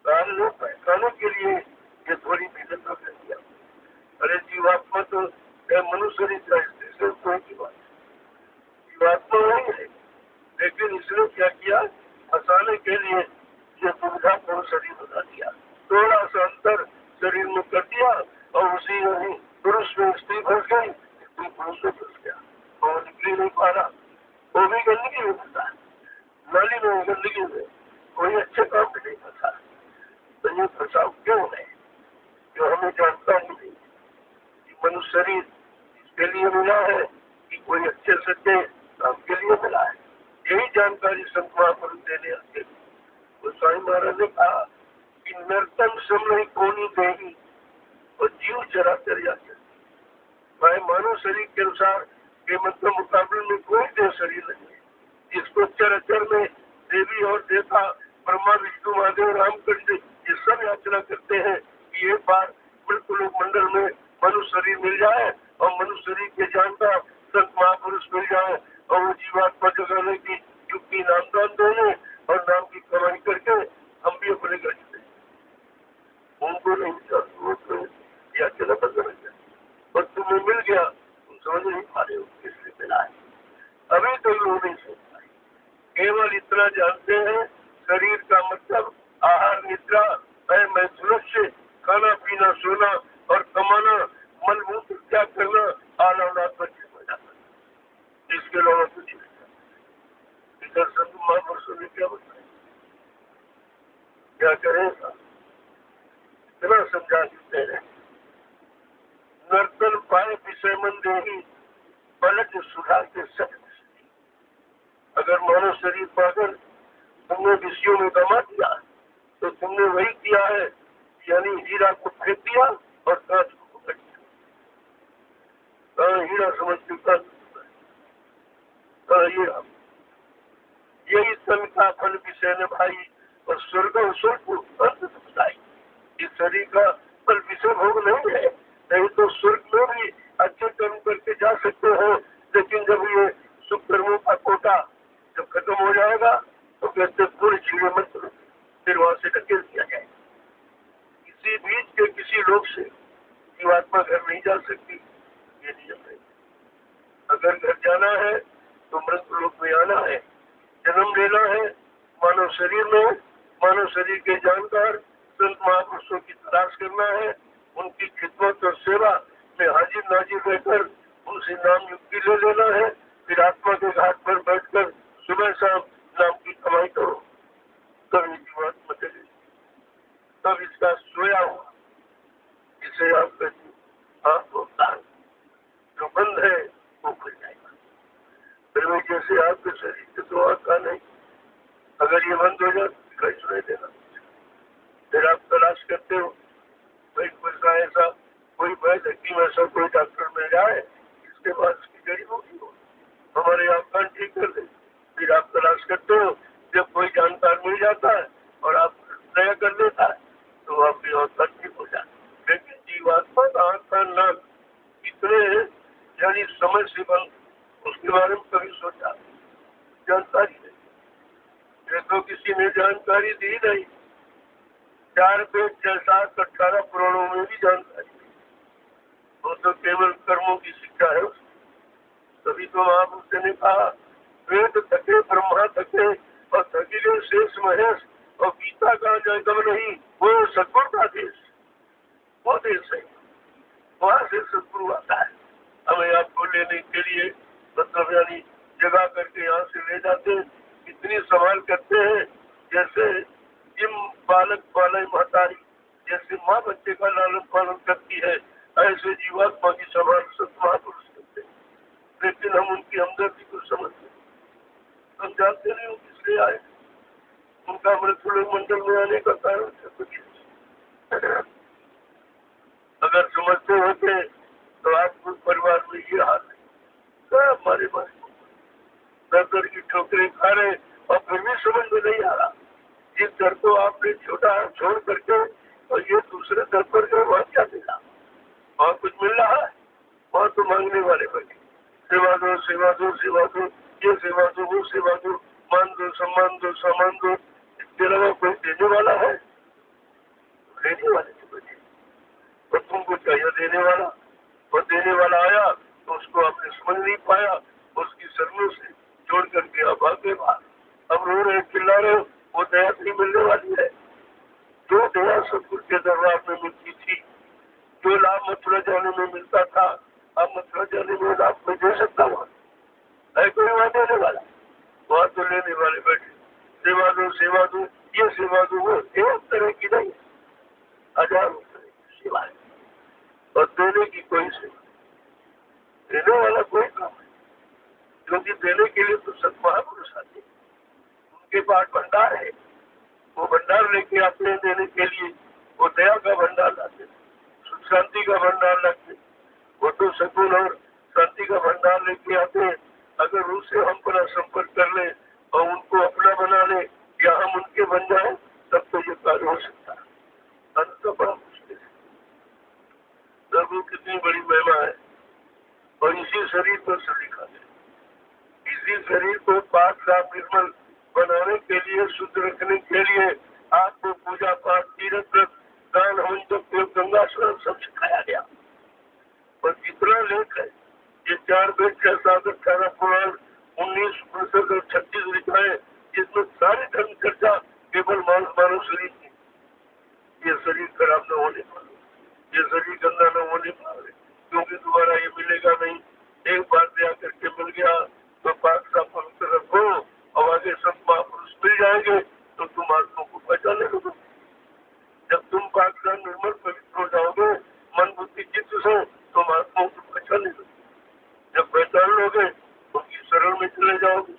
काल ने पहचाने के लिए ये थोड़ी मेहनत कर दिया। अरे जीवात्मा तो मनुष्य शरीर कोई की बात है, जीवात्मा नहीं है, लेकिन इसने क्या किया, फंसाने के लिए ये दुविधापूर्ण शरीर बना दिया, थोड़ा सा अंतर शरीर में कर दिया और उसी में पुरुष में स्त्री फंस गई, स्त्री पुरुष में फंस गया और निकली नहीं पा रहा। वो भी गंदगी में फंसा, नाली में गंदगी में, कोई अच्छे काम में नहीं फंसा। तो ये फंसाव क्यों है, जो हमें जानता ही नहीं कि मनुष्य शरीर इसके लिए मिला है कि कोई अच्छे सच्चे काम के लिए मिला है। यही जानकारी संत महापुरुष देने आते। तो स्वामी महाराज ने कहा कि नर्तन श्रम नहीं कोनी देगी और जीव चरा कर जाते। भाई मानव शरीर के अनुसार के मतलब मुकाबले में कोई देव शरीर नहीं है। इसको चर में देवी और देवता ब्रह्मा विष्णु महादेव रामकृष्ण ये सब याचना करते हैं कि एक बार मृत्युलोक मंडल में मनुष्य शरीर मिल जाए और मनुष्य शरीर के जानता संत महापुरुष मिल जाए और वो जीवात्मा जगाने की युक्ति नामदान देने और नाम की कमाई करके हम भी अपने घर चले। उनको नहीं याचना बंद कर गया और तुम्हें मिल गया, तुम समझ नहीं पा रहे हो किसलिए मिला है। अभी तो लोग नहीं सोच पाए, केवल इतना जानते हैं शरीर का मतलब आहार निद्रा है, मैं सुरक्षित खाना पीना सोना और कमाना मलमूत्र त्याग करना आल औलाद बच्चे हो जाता। इसके अलावा कुछ नहीं। इधर संत महापुरुषों ने क्या बताया, क्या करेगा, इतना समझा देते हैं। नर्तन पाए विषय मन देही पलट सुधार के सत्य। अगर मानव शरीर पाकर तुमने विषयों में दमा दिया तो तुमने वही किया है, यानी हीरा को फेंक दिया और कांच को पकड़ दिया। हीरा समझ चुका हीरा, यही तन का फल विषय ने भाई और स्वर्ग और स्वर्ग अंत बताई। इस शरीर का फल विषय भोग नहीं है, नहीं तो स्वर्ग में भी अच्छे कर्म करके जा सकते हो, लेकिन जब ये सुख कर्मों का कोटा जब खत्म हो जाएगा तो कहते पूरे छीड़े मत करो, फिर वहां से धकेल दिया जाए। किसी बीच के किसी लोग से जीवात्मा घर नहीं जा सकती, ये नियम है। अगर घर जाना है तो मृत्यु लोक में आना है, जन्म लेना है मानव शरीर में, मानव शरीर के जानकार संत महापुरुषों की तलाश करना है, उनकी खिदमत और सेवा में हाजिर नाजिर रहकर उनसे नाम युक्ति ले लेना है, फिर आत्मा के घाट पर बैठकर सुबह शाम नाम की कमाई करो, तब ये जीवात्मा चलेगी, तब इसका सोया हुआ जिसे आप कहते आपको जो बंद है वो खुल जाएगा। फिर भी जैसे आपके शरीर से तो आता नहीं, अगर ये बंद हो जाए दिखाई सुनाई देना, फिर आप तलाश करते हो भाई कोई ऐसा कोई वैद्य हकीम ऐसा कोई डॉक्टर मिल जाए जिसके पास इसकी जड़ी बूटी हो, हमारे आप कान ठीक कर दे। फिर आप तलाश करते हो, जब कोई जानकार मिल जाता है और आप दया कर देता है तो आपकी अवस्था ठीक हो जाती है। लेकिन जीवात्मा का आत्मा नाम इतने यानी समय से बंद, उसके बारे में कभी सोचा जानकारी नहीं, तो किसी ने जानकारी दी नहीं। 4 पेट 7 18 पुराणों में भी जानकारी नहीं, वो तो केवल कर्मों की शिक्षा है उसकी। तभी तो महापुरुष ने कहा वेद थके ब्रह्मा थके और थकीले शेष महेश और गीता का जयगम नहीं, वो सद्गुरु का देश, वो देश है, वहां से सद्गुरु आता है। हमें आपको लेने के लिए मतलब यानी जगा करके यहाँ से ले जाते, इतनी संभाल करते हैं जैसे जिम बालक पालन महतारी, जैसे माँ बच्चे का लालन पालन करती है, ऐसे जीवात्मा की संभाल संत महापुरुष करते हैं। लेकिन हम उनकी हमदर्दी को समझते, हम जानते नहीं वो किसलिए आए, उनका मृत्युलोक मंडल में आने का कारण कुछ। अगर समझते होते तो आपको परिवार में ये हाल है, सब हमारे पास दर की ठोकरें खा रहे और फिर भी समझ में नहीं आ रहा। जिस दर को आपने छोड़ा छोड़ करके और ये दूसरे दर पर गए, वहाँ क्या मिला? वहाँ कुछ मिल रहा है? वहाँ तो मांगने वाले बने, सेवा दो सेवा दो सेवा दो, ये सेवा दो वो सेवा दो, मान दो सम्मान दो सामान दो, इसके अलावा कोई देने वाला है? देने वाले तो बने, और तुमको चाहिए देने वाला, और देने वाला आया तो उसको आपने समझ नहीं पाया, उसकी शरणों से जोड़ करके आप आगे बाहर अब रो रहे चिल्ला रहे, वो दया नहीं मिलने वाली है। जो दया सतगुरु के दरबार में मिलती थी, जो लाभ मथुरा जाने में मिलता था, अब मथुरा जाने में लाभ कोई दे सकता हुआ है? कोई वहां देने वाला? वहां तो लेने वाले बैठे, सेवा दो ये सेवा दो वो, एक तरह की नहीं, हजारों तरह की सेवा है, और देने की कोई सेवा, देने वाला कोई काम है। क्योंकि देने के लिए तो सत महापुरुष आते, उनके पास भंडार है, वो भंडार लेके आते हैं देने के लिए, वो दया का भंडार लाते, सुख शांति का भंडार लाते, वो तो सुकून और शांति का भंडार लेके आते हैं। अगर उनसे हम अपना संपर्क कर ले और उनको अपना बना ले या हम उनके बन जाए, तब तो ये कार्य हो सकता है। अंत तो बड़ा मुश्किल है। प्रभु कितनी बड़ी महिमा है, और इसी शरीर पर से लिखा है, इसी शरीर को पाक साफ निर्मल बनाने के लिए, शुद्ध रखने के लिए आपको पूजा पाठ तीर्थ दान होम तो गंगा स्नान सब सिखाया गया। और जितना लेख है, ये 4 वेद 6 शास्त्र 18 पुराण 19 उपनिषद और 36 लिखाएं, जिसमें सारी धर्म चर्चा केवल मानव शरीर की, ये शरीर खराब न होने पाए, ये शरीर गंदा न होने पाए, क्योंकि दोबारा ये मिलेगा नहीं। एक बार दया करके मिल गया तो पाक साफ पवित्र रखो, और आगे सब महापुरुष मिल जाएंगे तो तुम आत्मा को पहचाने लगो। जब तुम पाक साफ निर्मल पवित्र हो जाओगे मन बुद्धि चित्त से, तुम आत्मा को पहचाने लगो। जब पहचान लोगे उनकी शरण में चले जाओगे,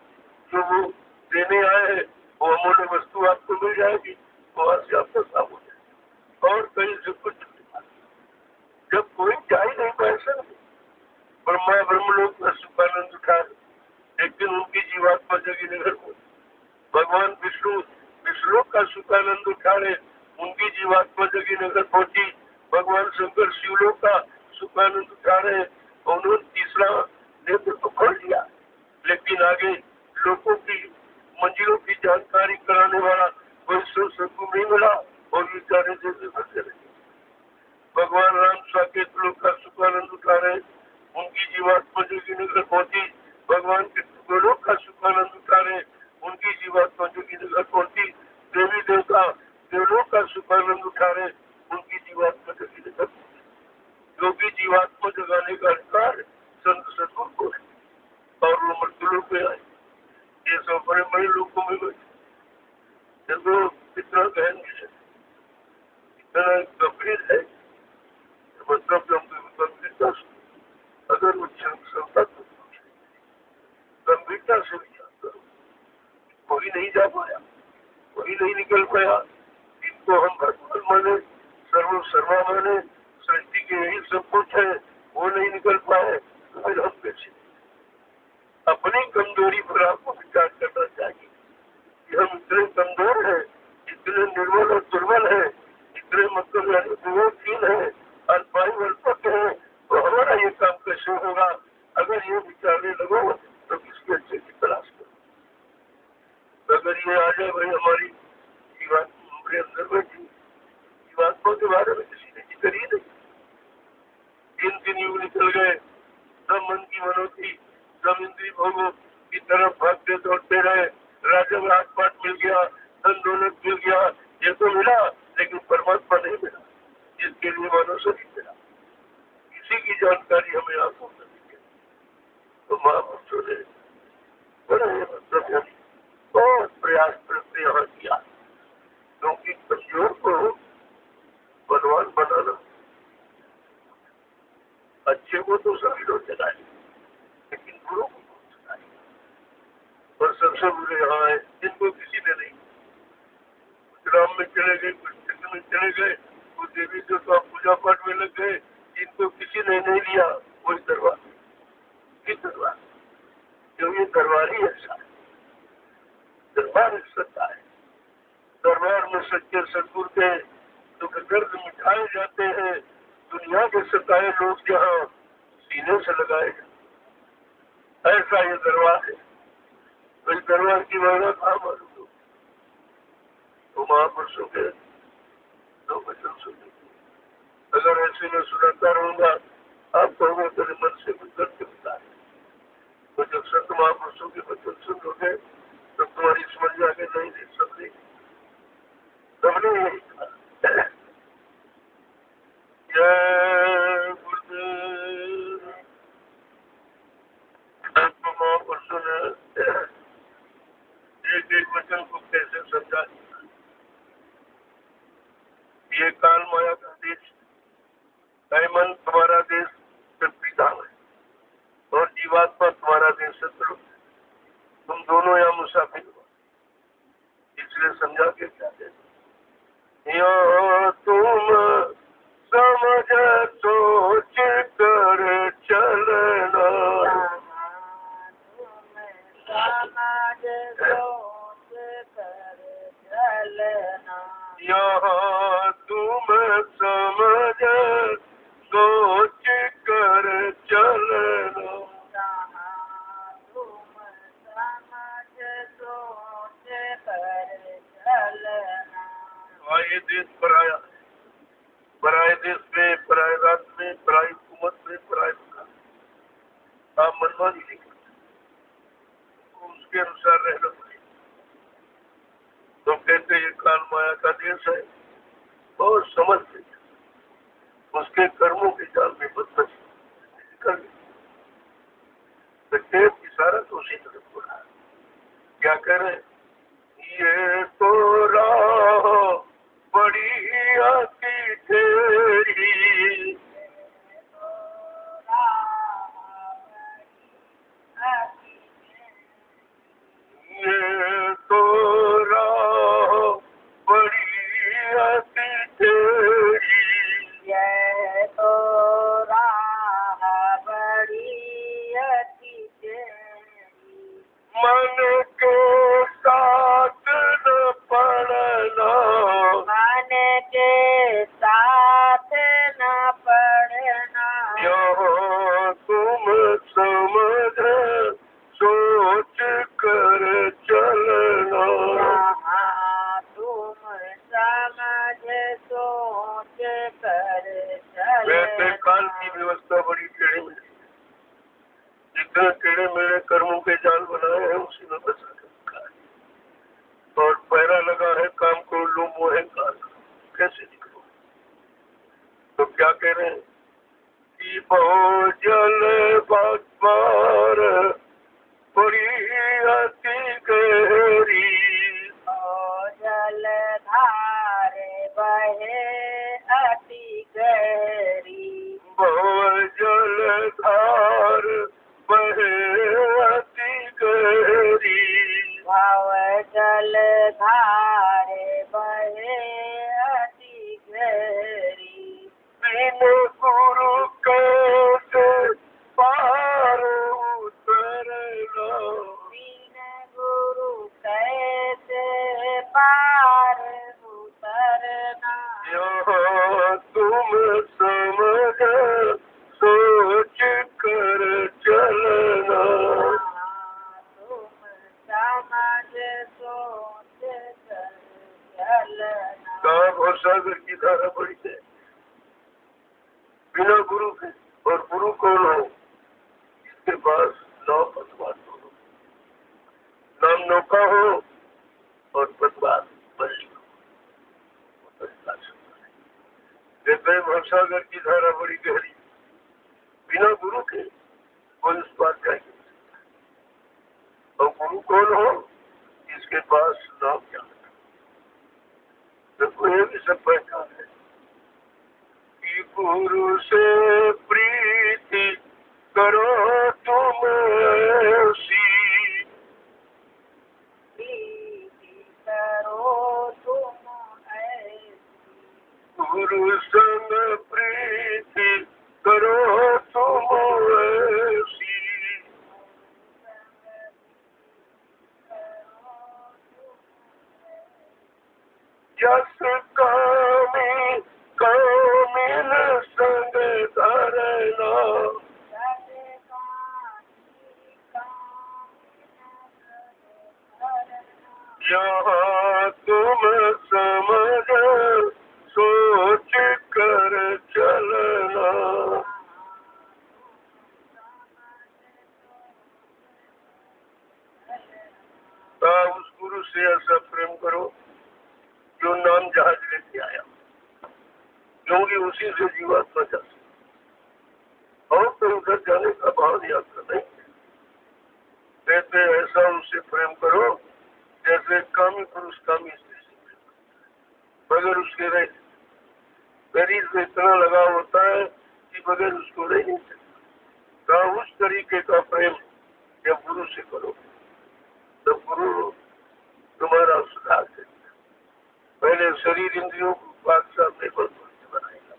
जो वो देने आए हैं वो अमूल्य वस्तु आपको मिल जाएगी, वहां से आपका साफ हो जाएगा, और कहीं से कुछ जब कोई जा ही नहीं पैसा, ब्रह्मा ब्रह्मलोक में सुखानंद उठा, लेकिन उनकी जीवात्मा जगी नगर को, भगवान विष्णु विष्णुलोक का सुखानंद उठा रहे, उनकी जीवात्मा जगी नगर पहुंची, भगवान शंकर शिवलोक का सुखानंद उठा रहे, उन्होंने तीसरा नेत्र तो खोल दिया, लेकिन आगे लोगों की मंजिलों की जानकारी कराने वाला कोई सत्संग नहीं मिला, और विचारे जैसे बचे रहे। भगवान राम साकेत लोक का सुखानंद उठा रहे, उनकी जीवात्मा जोगी नगर पहुंची, भगवान के गोलोक का सुखानंद उठा रहे, उनकी जीवात्मा जोगी नगर पहुंची, देवी देवता देवलोक का सुखानंद उठा रहे, उनकी जीवात्मा जोगी नगर पहुंची। योगी जीवात्मा जगाने का अधिकार संत सतगुरु को है, और वो मृत्युलोक में आए, ये सब बड़े बड़े लोगों में बैठे। देखो कितना गहन विषय, इतना गंभीर है, मतलब गंभीरता से अगर वो क्षमता तो गंभीरता से विचार करो, कोई नहीं जा पाया, कोई नहीं निकल पाया, इनको हम भगवान माने, सर्वा माने, सृष्टि के यही सब कुछ है, वो नहीं निकल पाए, तो फिर हम कैसे? अपनी कमजोरी पर आपको विचार करना चाहिए कि हम इतने कमजोर हैं, इतने निर्बल और दुर्बल हैं, इतने मतलब विवेकहीन है, अल्पायु अल्पज्ञ है, तो हमारा ये काम कैसे होगा? अगर ये विचारने लगो तो किसकी अच्छे की तलाश करो। अगर ये आ जाए भाई हमारी जीवात्मा हमारे अंदर बैठी, जीवात्मा के बारे में किसी ने जिक्र ही नहीं। 3 युग निकल गए, सब मन की मनोती, सब इंद्रिय भोगों की तरफ भागते दौड़ते रहे, राजव राजपाट मिल गया, धन दौलत मिल गया, ये तो मिला, लेकिन परमात्मा नहीं मिला, जिसके लिए मानव शरीर मिला। इसी की जानकारी हमें आपको करनी है। तो महापुरुषों ने बड़े मतलब बहुत प्रयास करते यहाँ किया, क्योंकि कमजोर को बलवान बनाना, अच्छे को तो सभी लोग चलाए, लेकिन बुरों को कौन चलाए? और सबसे बुरे यहाँ है जिनको किसी ने नहीं, कुछ राम में चले गए, कुछ कृष्ण में चले गए, कुछ देवी देवता पूजा पाठ में लग गए, जिनको किसी ने नहीं लिया, वही दरबार, किस दरबार? क्यों ये दरबार ही ऐसा है, दरबार सत्ता है, तो के सतगुरु के दुख दर्द मिटाए जाते हैं। दुनिया के सताए लोग जहाँ सीने से लगाए जाते, ऐसा ये दरबार है। तो इस दरबार की महिमा कहाँ मालूम? तो महापुरुषों के दो वचन सुने। अगर ऐसे में सुनाता रहूंगा, आप कहोगे तेरे मन से गुजर के बता। तो जब संत महापुरुषों के वचन सुनोगे तब तुम्हारी समझ में आगे नहीं दे सकते। सबने यही कहा, जय गुरुदेव। संत महापुरुषों ने एक एक वचन को कैसे समझा। ये काल माया का देश, मन तुम्हारा देश पिताम है और जीवात्मा तुम्हारा देश शत्रु। तुम दोनों यहाँ मुसाफिर हो, इसलिए समझा के क्या देते। यो तुम समझ सोच कर चलना, यहाँ तुम समझ सोच कर चलना, ये देश पराया, पराए देश में, पराए रात में, पराई हुकूमत में, पराए दुकान। आप मनमानी नहीं करते, उसके अनुसार रहना पड़ेगा। तो कहते ये काल माया का देश है और समझते उसके कर्मों के जाल में मत कर सकते। इशारा तो उसी तरफ हो रहा है। क्या करें? ये तो राह बड़ी आती तेरी, ये तो राह बड़ी आती तेरी, ये तो राह बड़ी आती तेरी, मन के साथ न पड़ना, मन के साथ न पड़ना, यहाँ तुम समझ सोच कर चलना, यहाँ तुम समझ सोच कर वैसे चलना। काल की व्यवस्था बड़ी टेढ़ी मेढ़ी, जितने टेढ़े मेढ़े कर्मों के जाल बनाए हैं उसी में बचा के रखा है। और पैरा लगा है काम को लो मोहे काल, कैसे निकलो? तो क्या कह रहे हैं कि बहु जल बार बड़ी अति गहरी, जलधार बहे अति गहरी, बहु जलधार बहे अति गहरी, भव जलधार बहे अति गहरी, बिन गुरु कैसे पार उतरना, बिन गुरु कैसे पार उतरना, यहाँ तुम समझ सोच कर चलना, तुम समझ सोच कर चलना। कहाँ भवसागर की धारा बड़ी है बिना गुरु के। और गुरु कौन हो? इसके पास नाव पतवार दोनों, नाम नौका हो और पतवार बल्ली हो। कहते भवसागर की धारा बड़ी गहरी, बिना गुरु के कोई उस बात का ही। और गुरु कौन हो? इसके पास नाम क्या है? देखो ये भी सब पहचान है कि गुरु से प्रीति करो तुम ऐसी, प्रीति करो तुम ऐसी, गुरु संग प्रीति करो तुम ऐसी, जस कामी कामिन संग धरना यहाँ तुम समझ सोच कर चलना। उस गुरु से ऐसा प्रेम करो जो नाम जहाज लेके आया, क्योंकि उसी से जीवात्मा जा सकती और तो उधर जाने का भाव यात्रा नहीं। कहते ऐसा उससे प्रेम करो जैसे कामी पुरुष कामी स्त्री से प्रेम करता है, बगैर उसके रह शरीर से इतना लगाव होता है कि बगैर उसको रह नहीं सकता। उस तरीके का प्रेम जब गुरु से करो तो गुरु तुम्हारा सुधार करेगा। पहले शरीर इंद्रियों को पाक साफ बल बनाएगा,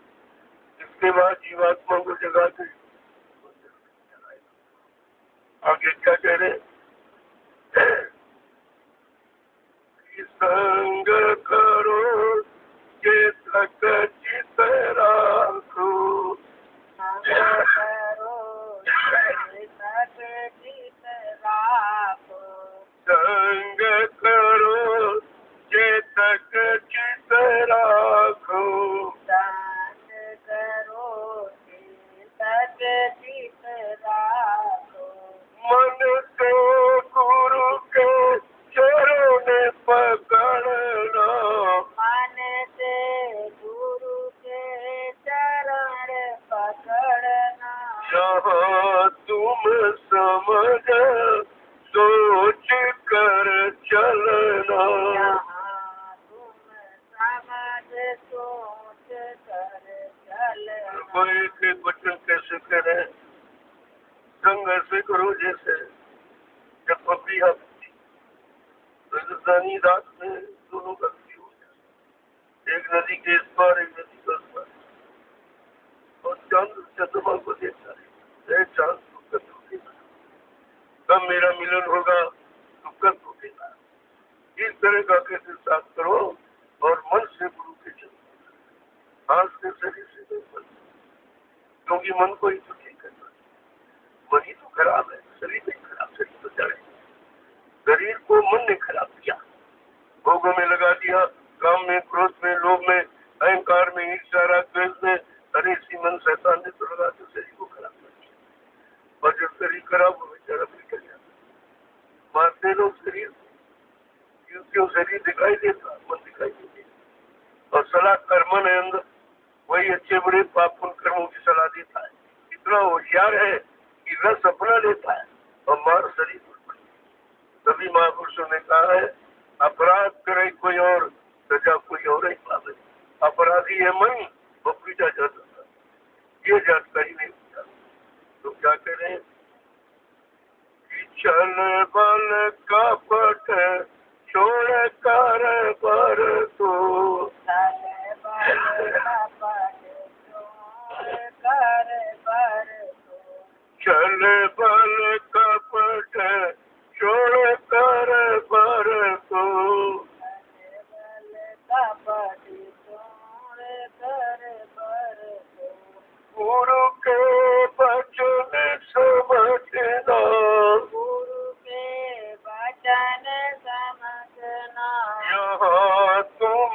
इसके बाद जीवात्मा को जगा के आगे क्या कह रहे, संग करो के तक चित राखो, संग करो के तक चित राखो, मन से गुरु के चरण पकड़ना, मन से गुरु के चरण पकड़ना, यहाँ तुम समझ सोच कर चलना। यहाँ तुम समझ सोच कर चलना। कोई के वचन कैसे करें, संग ऐसे करो जैसे जब पपिया राजस्थानी रात में दोनों गलती हो जाए, एक नदी के इस पार एक नदी के उस पार, और चांद चंद्रमा को देखता है, चांद दुखद टूटेगा, कब मेरा मिलन होगा दुखद टूटेगा। इस तरह का कैसे साथ करो और मन से गुरु के चलो, हाथ से शरीर से नहीं बनता, क्योंकि मन को ही तो ठीक करना, मन ही तो खराब है, शरीर नहीं खराब, शरीर तो जड़ है। शरीर को मन ने खराब किया, भोगों में लगा दिया, काम में, क्रोध में, लोभ में, अहंकार में, ईर्ष्या राग द्वेष में, अरे इसी मन शैतान ने तो लगा तो शरीर को खराब कर दिया। और जब शरीर खराब हो बेचारा बिगड़ जाता, मारते लोग शरीर, क्यों शरीर दिखाई देता, मन दिखाई नहीं देता। और सलाह कर्मन है अंदर, वही अच्छे बुरे पाप पुण्य कर्मों की सलाह देता है। इतना होशियार है कि रस अपना लेता है और मार शरीर पर। तभी महापुरुषों ने कहा है, अपराध करे कोई और सजा कोई और ही पावे। अपराधी है मन, वो पीटा जाता था, ये जानकारी नहीं होता। तो क्या करें, चल बल कपट छोड़ कर पर तो, चल बल कपट छोड़ कर पर तो, गुरु के वचन समझना, गुरु के वचन समझना, यहाँ तुम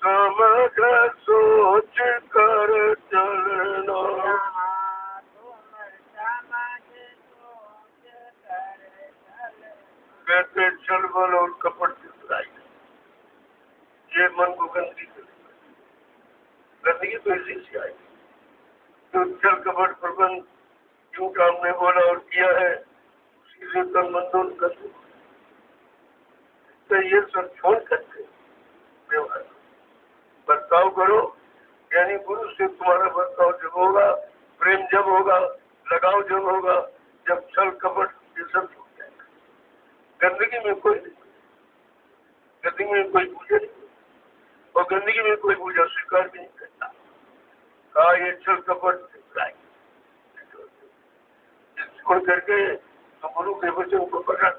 समझ सोच कर चलना। यहाँ तुम समझ सोच कर चलना। कहते चल बल और कपट की बुराई, ये मन को गंदगी करेगा। गंदगी तो इसी से आई, जो चल कपट प्रबंध जो काम ने बोला और किया है उसी से तन मन दोनों कर। तो ये सब छोड़ करके व्यवहार बर्ताव करो, यानी गुरु से तुम्हारा बर्ताव जब होगा, प्रेम जब होगा, लगाव जब होगा, जब छल कपट ये सब छूट जाएगा। गंदगी में कोई नहीं, गंदगी में कोई पूजा नहीं, और गंदगी में कोई पूजा स्वीकार भी नहीं करता। कहा ये छल कपट छोड़ करके तो गुरु के वचन को पकड़,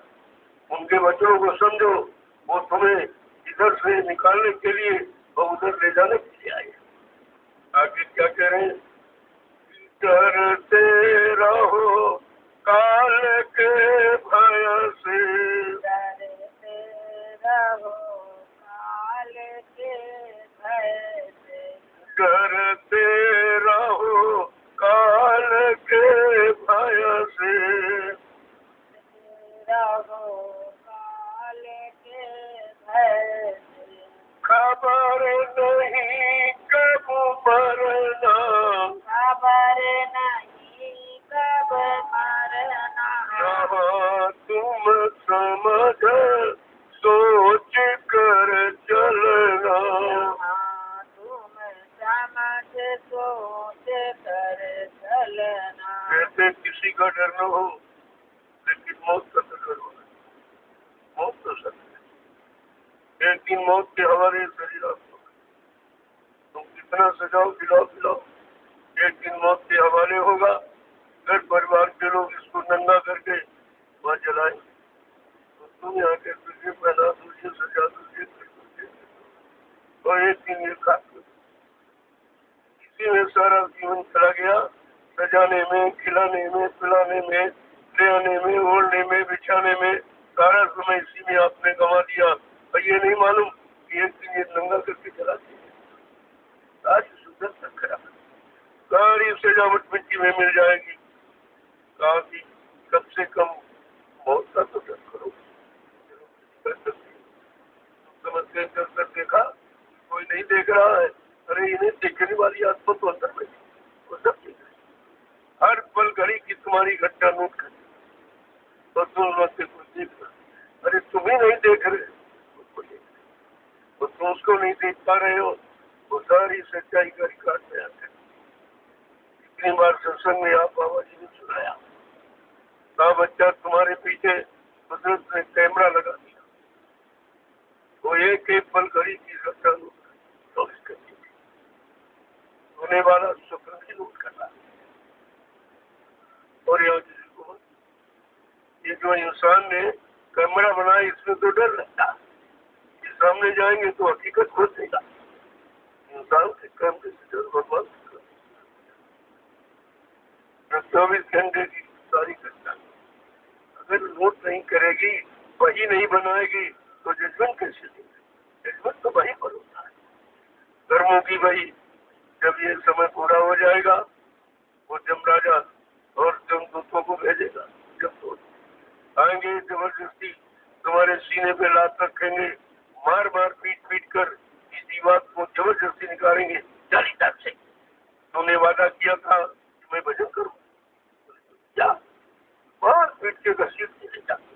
उनके वचनों को समझो, वो तुम्हें इधर से निकालने के लिए और जाने के लिए आए। आगे क्या कह रहे हैं? डरते रहो काल के भय से, डरते रहो काल के भय से, डरते रहो काल के भय से, रहो काल के भय से, खबर नहीं कब मरना, खबर नहीं कब मरना, यहाँ तुम समझ सोच कर चलना। यहाँ तुम समझ सोच कर चलना। कहते किसी का डर न हो, लेकिन मौत का तो डर होना। मौत तो सत्य है, एक दिन मौत के हवाले शरीर आपको, तुम कितना सजाओ खिलाओ पिलाओ, एक दिन मौत के हवाले होगा। घर परिवार के लोग इसको नंगा करके वहाँ जलाए, तो तुम यहाँ के तुझे पहना, तुझे सजा, तुझे और एक दिन ये खा, इसी में सारा जीवन चला गया। सजाने में, खिलाने में, पिलाने में, ले आने में, ओढ़ने में, बिछाने में, सारा समय इसी में आपने गंवा दिया। और ये नहीं मालूम कि एक दिन ये नंगा करके चला दिया। आज सुंदर तक खराब, सारी सजावट मिट्टी में मिल जाएगी। कहा कि कम से कम मौत का तो डर करो। समझते कर देखा, कोई नहीं देख रहा है, अरे इन्हें देखने वाली आत्मा तो अंदर में, वो सब देख रहे। हर पल घड़ी की तुम्हारी घटना नोट कर, और तुम लोग से कुछ देख रहे, अरे तुम ही नहीं देख रहे, उसको देख रहे, और तुम उसको नहीं देख पा रहे हो। वो सारी सच्चाई का रिकॉर्ड में आते। इतनी बार सत्संग में आप बाबा जी ने सुनाया, कहा बच्चा तुम्हारे पीछे कुदरत ने कैमरा लगा दिया, वो एक एक पल घड़ी की घटना नोट करती थी, होने वाला स्वप्न भी नोट करना। और ये जो इंसान ने कैमरा बनाया, इसमें तो डर लगता है, ये सामने जाएंगे तो हकीकत खो देगा। इंसान के कैमरे से डर भगवान 24 घंटे की सारी घटना अगर नोट नहीं करेगी, वही नहीं बनाएगी, तो जजमेंट कैसे देगी? जजमेंट तो वही पर होता है, कर्मों की वही। जब ये समय पूरा हो जाएगा, वो जमराजा और जमदूतों को भेजेगा। जब तो आएंगे जबरदस्ती तुम्हारे सीने पे लात रखेंगे, मार मार पीट पीट कर इसी बात को जबरदस्ती निकालेंगे। जाली ताक से तुमने वादा किया था कि मैं भजन करूं, क्या मार पीट के घसीट के जाते।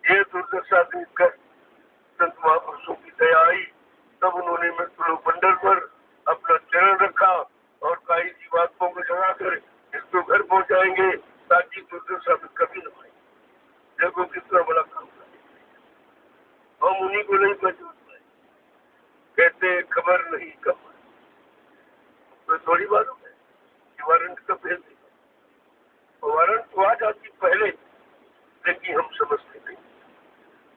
ये दुर्दशा देखकर संत महापुरुषों की दया आई, तब उन्होंने मृत्युलोक मंडल पर अपना चरण रखा और काई जीवात्माओं को जगाकर इसको घर पहुंचाएंगे, ताकि दुर्दशा में कभी न आए। देखो कितना बड़ा काम कर, हम उन्हीं को नहीं बच पाए। कहते खबर नहीं कब, तो थोड़ी मालूम है कि वारंट कब भेज देगा। वारंट तो आ जाती पहले, लेकिन हम समझते नहीं।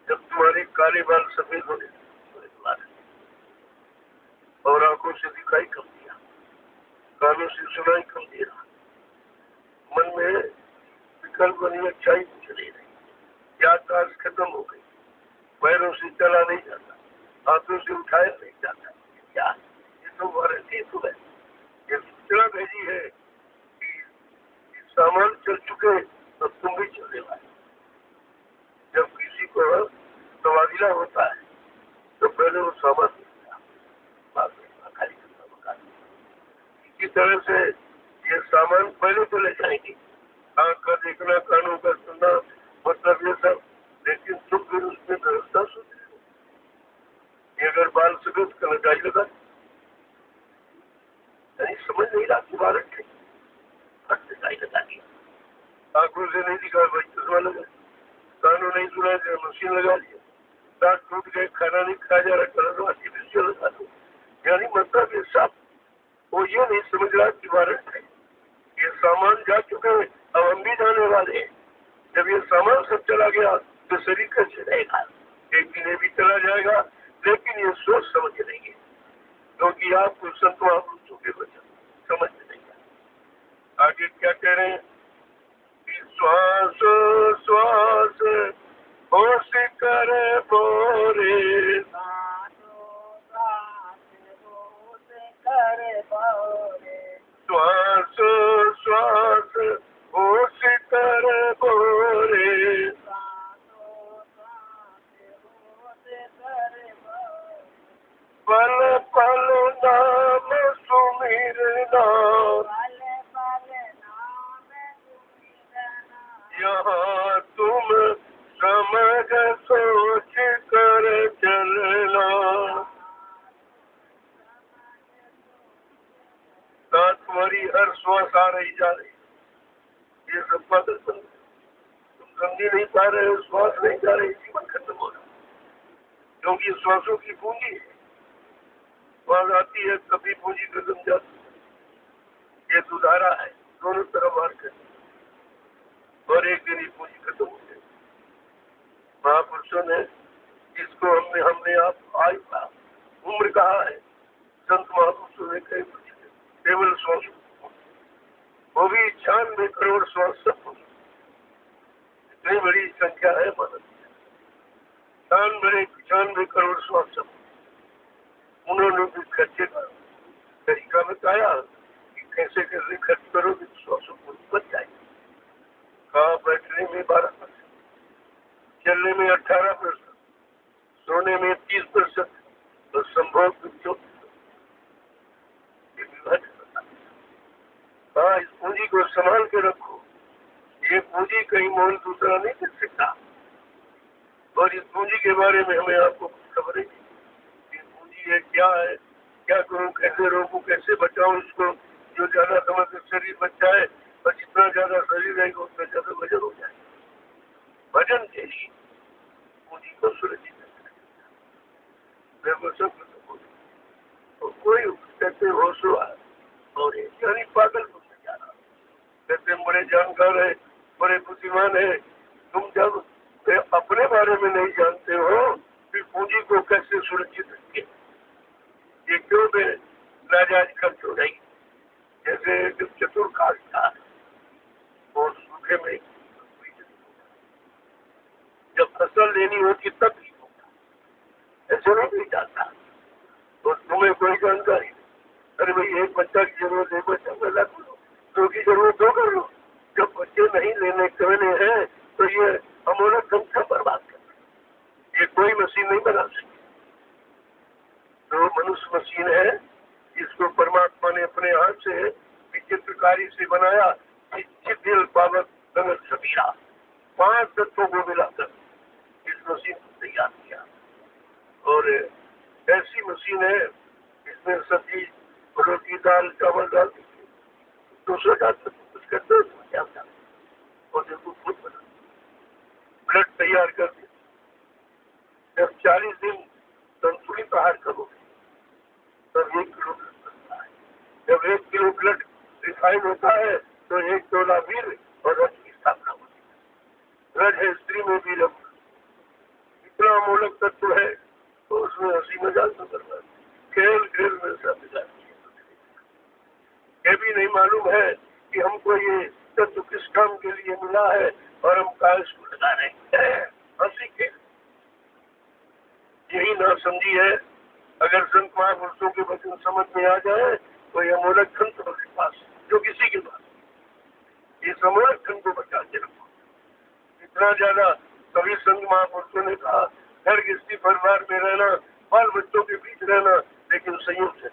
जब तुम्हारे काले बाल सफेद होने और आंखों से दिखाई कम दिया, कानों से सुनाई कम दिया, मन में विकल्प बनी अच्छाई चली रही, याददाश्त खत्म हो गई, पैरों से चला नहीं जाता, हाथों से उठाया नहीं जाता, क्या ये तो वारंटी तो है। ये सूचना भेजी है कि सामान चल चुके तो तुम भी चलने वाले। जब किसी को तबादला होता है तो पहले वो सामान खाली करता। इसी तरह से ये सामान पहले तो ले जाएंगे, आँख का देखना, कानों का सुनना, मतलब ये सब, लेकिन तुम फिर उसमें व्यवस्था सोच रहे हो। ये अगर बाल सफेद का लगाई लगा, नहीं समझ नहीं रहा कि वारंट है, लगाई लगा दिया, आंखों से नहीं दिखा भाई चश्मा लगा, कानों नहीं सुना दिया मशीन लगा दिया, दांत टूट गए, खाना नहीं खाया जा रहा, कलर आर्टिफिशियल लगा दो। यानी मतलब ये सब वो ये नहीं समझ रहा कि वारंट है, ये सामान जा चुके हैं, अब हम भी जाने वाले हैं। जब ये सामान सब चला गया तो शरीर कैसे रहेगा? एक दिन ये भी चला जाएगा, लेकिन ये सोच समझ लेंगे क्योंकि आपको संत महापुरुषों के वचन समझ में नहीं आए। आगे क्या कह रहे हैं कि श्वास श्वास होश करे बोरे, साधो साथ होश करे बोरे, श्वास श्वास होश करे बोरे, साधो साथ होश करे बोरे, पल पल नाम सुमिरना, पल पल नाम सुमिरना, यहाँ तुम समझ सोच कर चलना। साथ तुम्हारी हर श्वास आ रही जा रही, ये सब बातें तुम समझ नहीं पा रहे हो, श्वास नहीं जा रही, जीवन खत्म हो रहा, क्योंकि श्वासों की पूंजी है, श्वास आती है कभी पूंजी खत्म जाती है। ये सुधारा है, दोनों तरफ मार कर, और एक दिन ही पूंजी खत्म हो गई। महापुरुषों ने इसको हमने आप आयु उम्र कहा है, संत महापुरुषों ने कई केवल श्वास, वो भी 96 करोड़ श्वास सब, इतनी बड़ी संख्या है मदद, 96 करोड़ श्वास सब। उन्होंने भी खर्चे का तरीका बताया कि कैसे कैसे खर्च करोगे तो श्वासों को बच जाएगी। कहा बैठने में 12%, चलने में 18%, सोने में 30% और संभोग में 24%। हाँ, इस पूंजी को संभाल के रखो, ये पूंजी कहीं मोल दूसरा नहीं कर सकता। और इस पूंजी के बारे में हमें आपको खबर है कि पूंजी है क्या है, क्या करूं, कैसे रोकूं, कैसे बचाऊं इसको। जो ज्यादा समय तक शरीर बच जाए और जितना ज्यादा शरीर रहेगा उतना ज्यादा वजन हो जाए। वजन के लिए पूंजी को सुरक्षित रखना सब तो कोई कहते होश हुआ और यानी पागल को जाना, कहते बड़े जानकार है, बड़े बुद्धिमान है। तुम जब अपने बारे में नहीं जानते हो फिर पूंजी को कैसे सुरक्षित रखें, ये क्यों में नाजायज खर्च हो जाएगी। जैसे जब चतुर काट था और सूखे में जब फसल लेनी होती तब ही होता, ऐसे नहीं जाता। और तुम्हें कोई जानकारी, अरे भाई एक बच्चा की जरूरत है, बच्चा पैदा करो, दो की जरूरत दो कर लो। जब बच्चे नहीं लेने करने हैं तो ये अमूलक धन का बर्बाद करना, ये कोई मशीन नहीं बना सकती। तो मनुष्य मशीन है, इसको परमात्मा ने अपने हाथ से चित्रकारी से बनाया, दिल पावक नगर सबीरा, 5 तत्वों को मिलाकर इस मशीन को तैयार किया। और ऐसी मशीन है इसमें सब्जी, रोटी, दाल, चावल डाल दूसरे का कुछ करते क्या और देखो खुद बना ब्लड तैयार कर दिया। जब 40 दिन संतुलित आहार करोगे तब 1 किलो ब्लड बनता है। जब 1 किलो ब्लड रिफाइन होता है तो 1 तोला वीर और रज की स्थापना होती है। रज है स्त्री में भी रख, इतना अमूलक तत्व है तो उसमें हंसी मजाक तो करना, खेल खेल में सब मिला। ये भी नहीं मालूम है कि हमको ये तत्व किस काम के लिए मिला है और हम का इसको लगा रहे हैं हंसी के। यही ना समझी है। अगर संत महापुरुषों के वचन समझ में आ जाए तो यह अमूलक धन तुम्हारे पास, जो किसी के पास, इस अमूलक धन को बचा के रखो। इतना ज्यादा कभी संत महापुरुषों ने कहा घर गृहस्थी परिवार में रहना, बाल बच्चों के बीच रहना, लेकिन संयम से,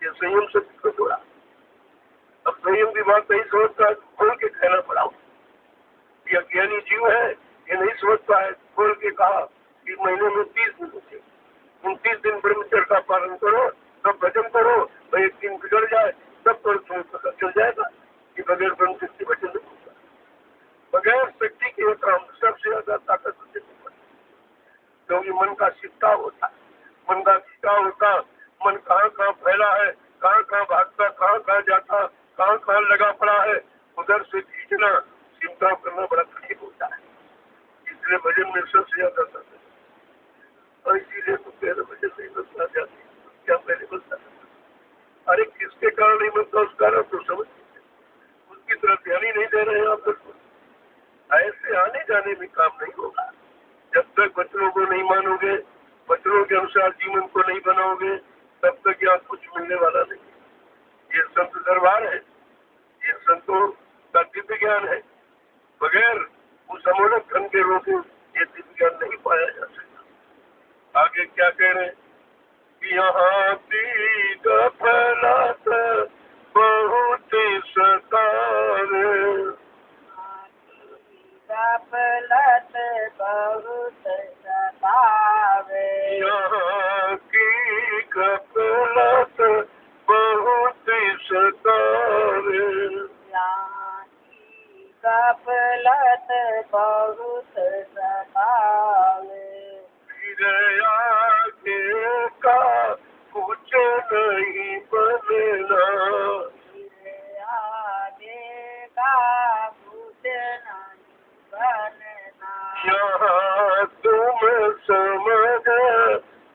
ये संयम से किसको जोड़ा। अब संयम की बात नहीं सोचता, खोल के कहना पड़ा। ये अज्ञानी जीव है, ये नहीं सोचता है। खोल के कहा कि महीने में 30 दिन होते, उन 30 दिन ब्रह्मचर्य का पालन करो, तब भजन करो, तो एक दिन बिगड़ जाए तब तो तुम्हें पता चल जाएगा कि बगैर ब्रह्मचर्य के भजन नहीं होता। बगैर शक्ति के काम सबसे ज्यादा ताकत होती है, क्योंकि मन का छिपटाव होता, मन का छिपटाव होता, मन कहाँ कहाँ फैला है, कहाँ कहाँ भागता, कहाँ कहाँ जाता, कहाँ कहाँ लगा पड़ा है, उधर से खींचना, चिंता करना बड़ा कठिन होता है। इसलिए भजन में सबसे ज्यादा ताकत, और इसीलिए तो पहले भजन नहीं बचना चाहती, क्या पहले बचता कारण नहीं बनता उस कारण तो समझ उसकी तरफ ध्यान ही नहीं दे रहे हैं आप बिल्कुल। ऐसे आने जाने में काम नहीं होगा। जब तक वचनों को नहीं मानोगे, वचनों के अनुसार जीवन को नहीं बनाओगे, तब तक यहाँ कुछ मिलने वाला नहीं। ये संत दरबार है, ये संतों का दिव्य ज्ञान है। बगैर उस अमोलक धन के रोके ये दिव्य ज्ञान नहीं पाया जा सकता। आगे क्या कह रहे हैं कि यहाँ की गफलत बहुत सतावे, गफलत बहुत सतावे, यहाँ की गफलत बहुत सतावे, यहाँ की गफलत बहुत सतावे, फिर आगे का कुछ नहीं बनना, फिर आगे का कुछ नहीं बनना, यहाँ तुम समझ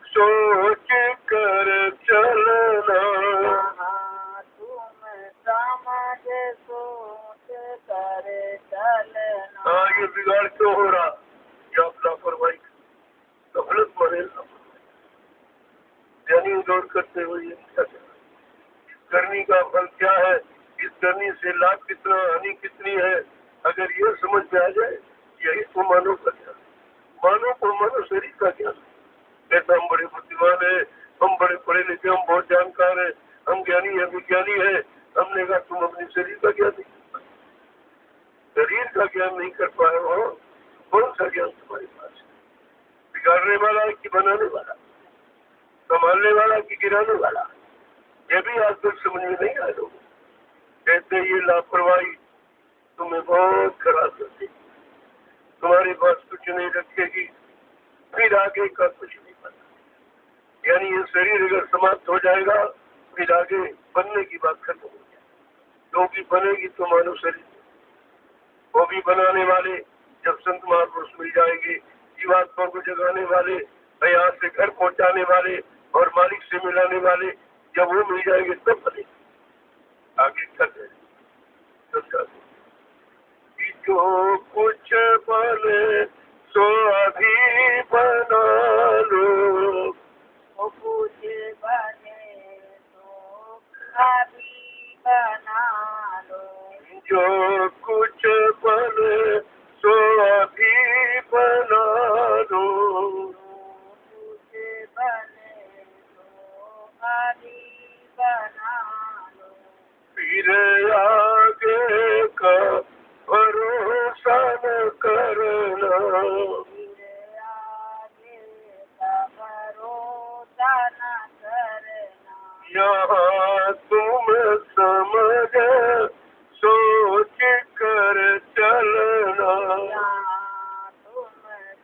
सोच कर चलना, यहाँ तुम समझ सोच कर चलना। हाँ ये बिगाड़ क्यों हो रहा? ये आप लापरवाही गफलत माने ज्ञानी दौड़ करते हुए ये क्या कहना? इस करनी का फल क्या है, इस करनी से लाभ कितना, हानि कितनी है, अगर ये समझ में आ जाए, यही तो मानव का ज्ञान। मानव को मानव शरीर का ज्ञान। कहता हम बड़े बुद्धिमान है, हम बड़े पढ़े लिखे, हम बहुत जानकार है, हम ज्ञानी है, विज्ञानी है। हमने कहा तुम अपने शरीर का ज्ञान नहीं कर पाए, शरीर का ज्ञान नहीं कर पाए हो, कौन सा ज्ञान तुम्हारे पास है? बिगाड़ने वाला कि बनाने वाला, संभालने वाला कि गिराने वाला, ये भी आज तक समझ में नहीं आए लोग। कहते ये लापरवाही तुम्हें बहुत खराब करती, तुम्हारे पास कुछ नहीं रखेगी, फिर आगे का कुछ नहीं पता। यानी ये शरीर अगर समाप्त हो जाएगा, फिर आगे बनने की बात खत्म हो जाए। जो भी बनेगी तो मानव शरीर, वो भी बनाने वाले जब संत महापुरुष मिल जाएंगे, जीवात्मा को जगाने वाले, यहाँ से घर पहुंचाने वाले और मालिक से मिलाने वाले, जब वो मिल जाएंगे तब बने। आगे चलते जो कुछ बने सो अभी बना लो, वो कुछ बने तो अभी बना लो, जो कुछ बने सो अभी बना लो, कुछ बने तो अभी बना लो, फिर आगे का भरोसा न करना, फिर आगे का भरोसा न करना, यहाँ तुम समझ सोच कर चलना, यहाँ तुम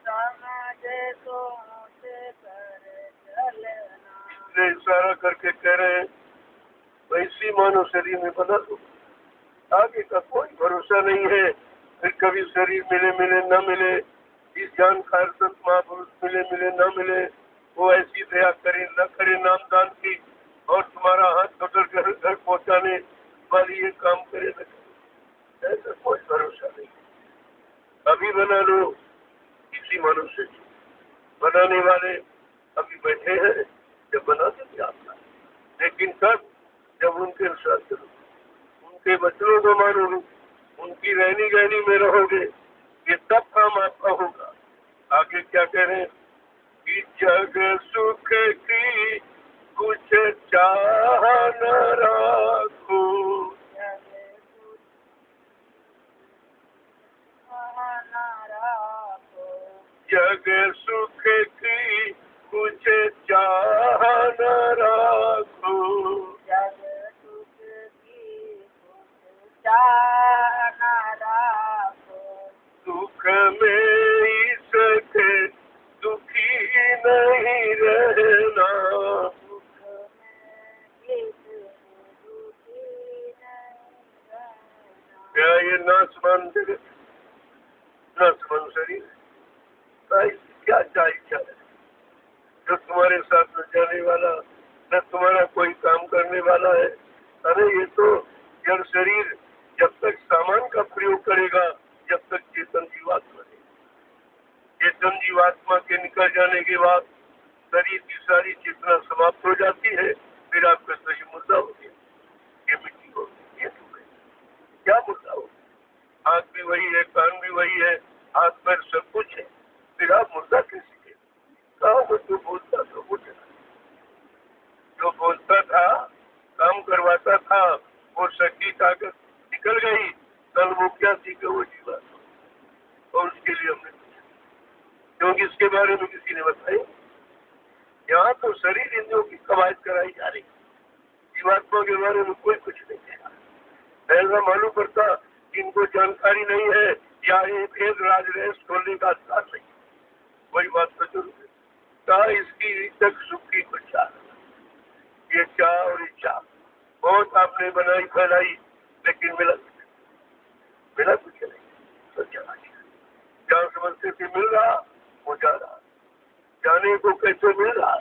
समझ सोच कर चलना। इशारा करके कह रहे हैं वैसी मानव शरीर में बना दो, आगे का कोई भरोसा नहीं है। फिर कभी शरीर मिले मिले न मिले, इस जानकार संत महापुरुष मिले मिले न मिले, वो ऐसी दया करे न करे नामदान की, और तुम्हारा हाथ पकड़ कर घर पहुंचाने वाली ये काम करे न करे, ऐसा कोई भरोसा नहीं। अभी बना लो इसी मानव शरीर, बनाने वाले अभी बैठे हैं, जब बना देंगे आपका, लेकिन तब जब उनके अनुसार चलो, उनके वचनों को मानोगे, उनकी रहनी गहनी में रहोगे, ये तब काम आपका होगा। आगे क्या कह रहे हैं कि जग सुख की कुछ चाह न राखो, जग सुख की कुछ चाह न राखो, जग सुख की कुछ चाह न राखो, दुख में इसके दुखी नहीं रहना, दुख में इसके दुखी नहीं रहना। क्या ये नासमान जगत, नासमान शरीर, क्या चाहिए जो तुम्हारे साथ न जाने वाला, न तुम्हारा कोई काम करने वाला है, अरे ये तो जड़ शरीर जब तक सामान का प्रयोग करेगा, जब तक चेतन जीवात्मा नहीं। चेतन जीवात्मा के निकल जाने के बाद शरीर की सारी चेतना समाप्त हो जाती है, फिर आपका शरीर मुर्दा हो गया, ये मिट्टी हो गई, ये तो है। क्या मुर्दा हो? आँख भी वही है, कान भी वही है, हाथ पैर सब कुछ है, फिर आप मुर्दा कैसे के? कहा वो जो बोलता था वो चला, जो बोलता था काम करवाता था, वो शक्ति ताकत निकल गई, कल वो क्या सीखे वो जीवा, और उसके लिए हमने पूछा, क्योंकि इसके बारे में किसी ने बताया। यहाँ तो शरीर इंद्रियों की कवायद कराई जा रही, जीवात्मा के बारे में कोई कुछ नहीं कह। ऐसा मालूम पड़ता कि इनको जानकारी नहीं है या एक भेद राज रहस्य खोलने का अधिकार नहीं, वही बात तो जरूर है। कहा इसकी तक सुख की कुछ चाह, ये चाह और इच्छा बहुत आपने बनाई फैलाई, लेकिन मिला कुछ नहीं, तो चला गया। जहाँ समझते थे मिल रहा वो जा रहा, जाने को कैसे मिल रहा,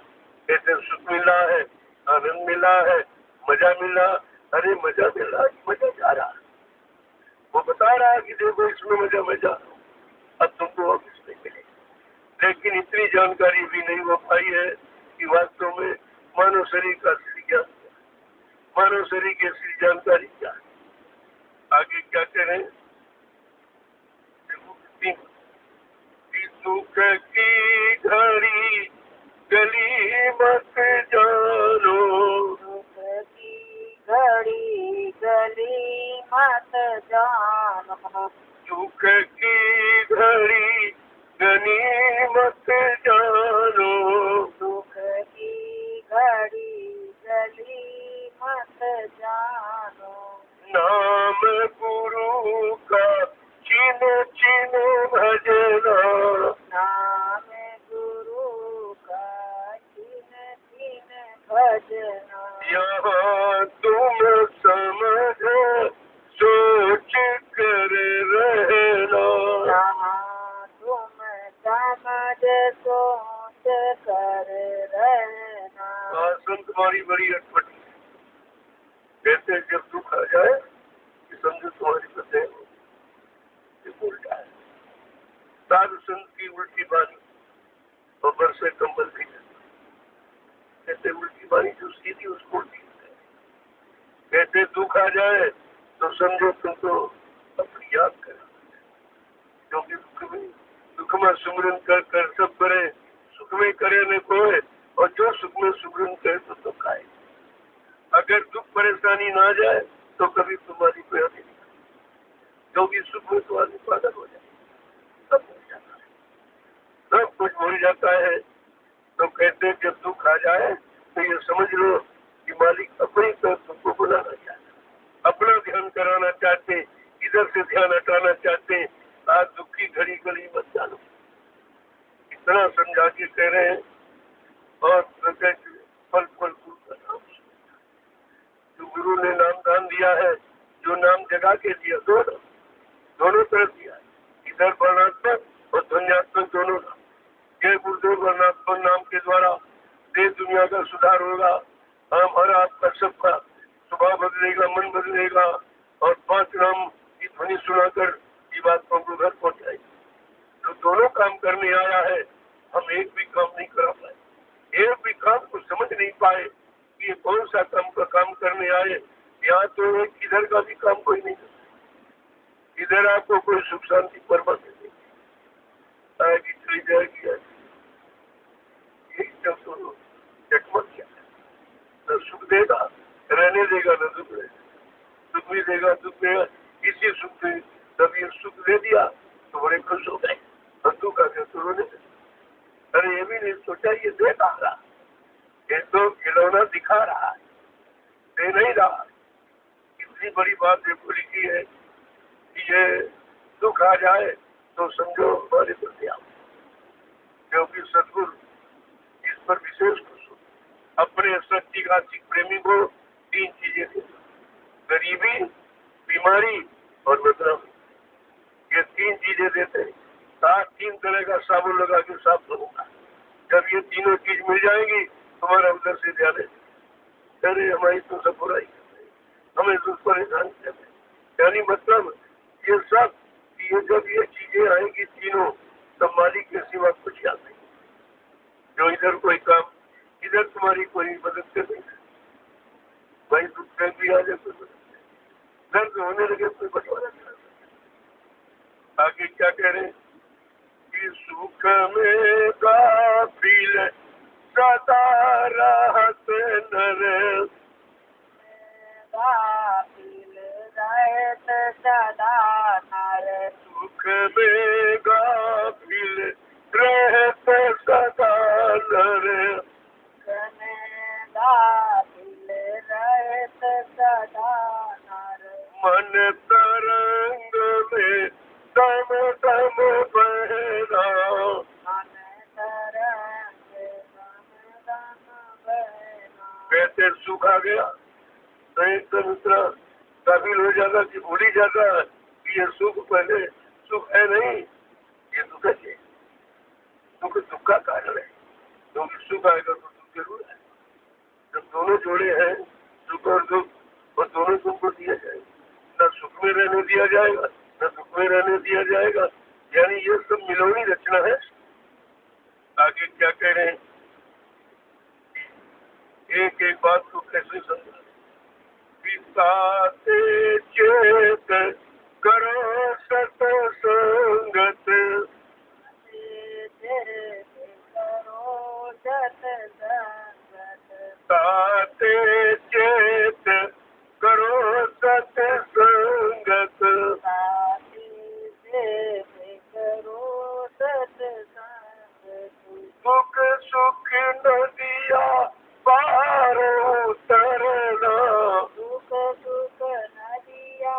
कैसे सुख मिल रहा है, आनंद मिल रहा है, मजा मिल रहा। अरे मजा मिल रहा, मजा जा रहा, वो बता रहा है कि देखो इसमें मजा मैं जा रहा हूँ, अब तुमको और कुछ नहीं मिले। लेकिन इतनी जानकारी भी नहीं हो पाई है कि वास्तव में मानव शरीर का असली ज्ञान, मानव शरीर की असली जानकारी क्या है। आगे क्या करें, दुख की घड़ी गली मत जानो, दुख की घड़ी गली मत जानो, दुख की घड़ी गली मत जानो, दुख की घड़ी गली मत जानो, नाम गुरु का चिन चिन भजना, नाम गुरु का चिन चिन भजना, यहाँ तुम समझ सोच कर रहना, यहाँ तुम समझ सोच कर रहना। संत तुम्हारी बड़ी अटपटी कहते जब दुख आ जाए कि समझो तुम्हारी बतें उल्टा है। साधु संत की उल्टी बानी और बरसे कंबल भी कहते उल्टी बानी जो सीधी उसको उल्टी कहते दुख आ जाए तो समझो तुम तो अपनी याद करो, क्योंकि दुख में सुमरन कर सब करे, सुख में करे न कोई, और जो सुख में सुमरन करे तो दुख आए। अगर दुख परेशानी ना जाए तो कभी तुम्हारी कोई नहीं, क्योंकि सुख में तो आदमी पागल हो जाए, सब भूल जाता है, सब कुछ भूल जाता है। तो कहते जब दुख आ जाए तो ये समझ लो कि मालिक अपनी तरफ तुमको बुलाना चाहते, अपना ध्यान कराना चाहते, इधर से ध्यान हटाना चाहते। आज दुख की घड़ी गली मत जानो, इतना समझा के कह रहे हैं। और फल फल गुरु का नाम, जो गुरु ने नाम दान दिया है, जो नाम जगा के दिया, दोनों तरफ दिया है, इधर वर्णात्मक और ध्वन्यात्मक दोनों नाम। जय गुरुदेव वर्णात्मक नाम के द्वारा देश दुनिया का सुधार होगा, हमारा आपका सबका स्वभाव बदलेगा, मन बदलेगा, और 5 नाम की ध्वनि सुनाकर जीवात्मा को घर पहुंचाएगी। जो दोनों काम करने आया है, हम एक भी काम नहीं करा पाए, एक भी काम को समझ नहीं पाए कि ये कौन सा काम करने आए। यहाँ तो एक इधर का भी काम कोई नहीं करता, इधर आपको कोई सुख शांति परवाह नहीं आएगी, चली जाएगी, यही सब दोनों चटमट क्या है, न सुख देगा रहने देगा, न दुख देगा, सुख भी देगा दुख देगा। इसी सुख से जब ये सुख दे दिया तो बड़े खुश हो गए, और दुख आ गया तो रोने लगे। अरे ये भी नहीं सोचा ये दे रहा, ये तो खिलौना दिखा रहा है, दे नहीं रहा। इतनी बड़ी बात ये बोली की है कि ये दुख आ जाए तो समझो हमारे प्रति आओ, क्योंकि सदगुरु इस पर विशेष खुश हो। अपने सच्ची आशिक प्रेमी को 3 चीजें दे, गरीबी, बीमारी और बदनामी, ये 3 चीजें देते हैं। 3 तरह का साबुन लगा के साफ होगा। जब ये तीनों चीज मिल जाएंगी तुम्हारा उधर से ध्यान है, अरे हमारी तो सब बुराई, हमें दुख परेशान करते। यानी मतलब ये सब, ये जब ये चीजें आएंगी तीनों, तब मालिक के सिवा कुछ याद नहीं। जो इधर कोई काम, इधर तुम्हारी कोई मदद कर नहीं, भाई दुख कहीं भी आ जाए कोई मदद, दर्द होने लगे कोई बटवारा नहीं। आगे क्या कह रहे हैं कि सुख में गाफिल सदा रहत नर, गाफिल रहत सदा नर, सुख में गाफिल रहत सदा नर, गाफिल रहत सदा नर, मन तरंग में दम दम बहना, मन तरंग दम दम बहना। कहते सुख आ गया तो एक दूसरा काबिल हो जाता कि भूल ही जाता कि ये सुख पहले सुख है नहीं, ये दुख है। दुख दुख का कारण है, क्योंकि सुख आएगा तो दुख जरूर है। जब दोनों जोड़े हैं सुख और दुख, और दोनों तुमको दिया जाएगा, न सुख में रहने दिया जाएगा न दुख में रहने दिया जाएगा। यानी ये सब मिलोनी रचना है। आगे क्या कह रहे हैं, एक एक बात को कैसे समझा, पिताते चेत करो सतसंगत, करो सत्संगत, ताते चेत करो सतसंगत, करो सत्संगत, दुख सुख नदिया पार उतरना, दुख सुख नदिया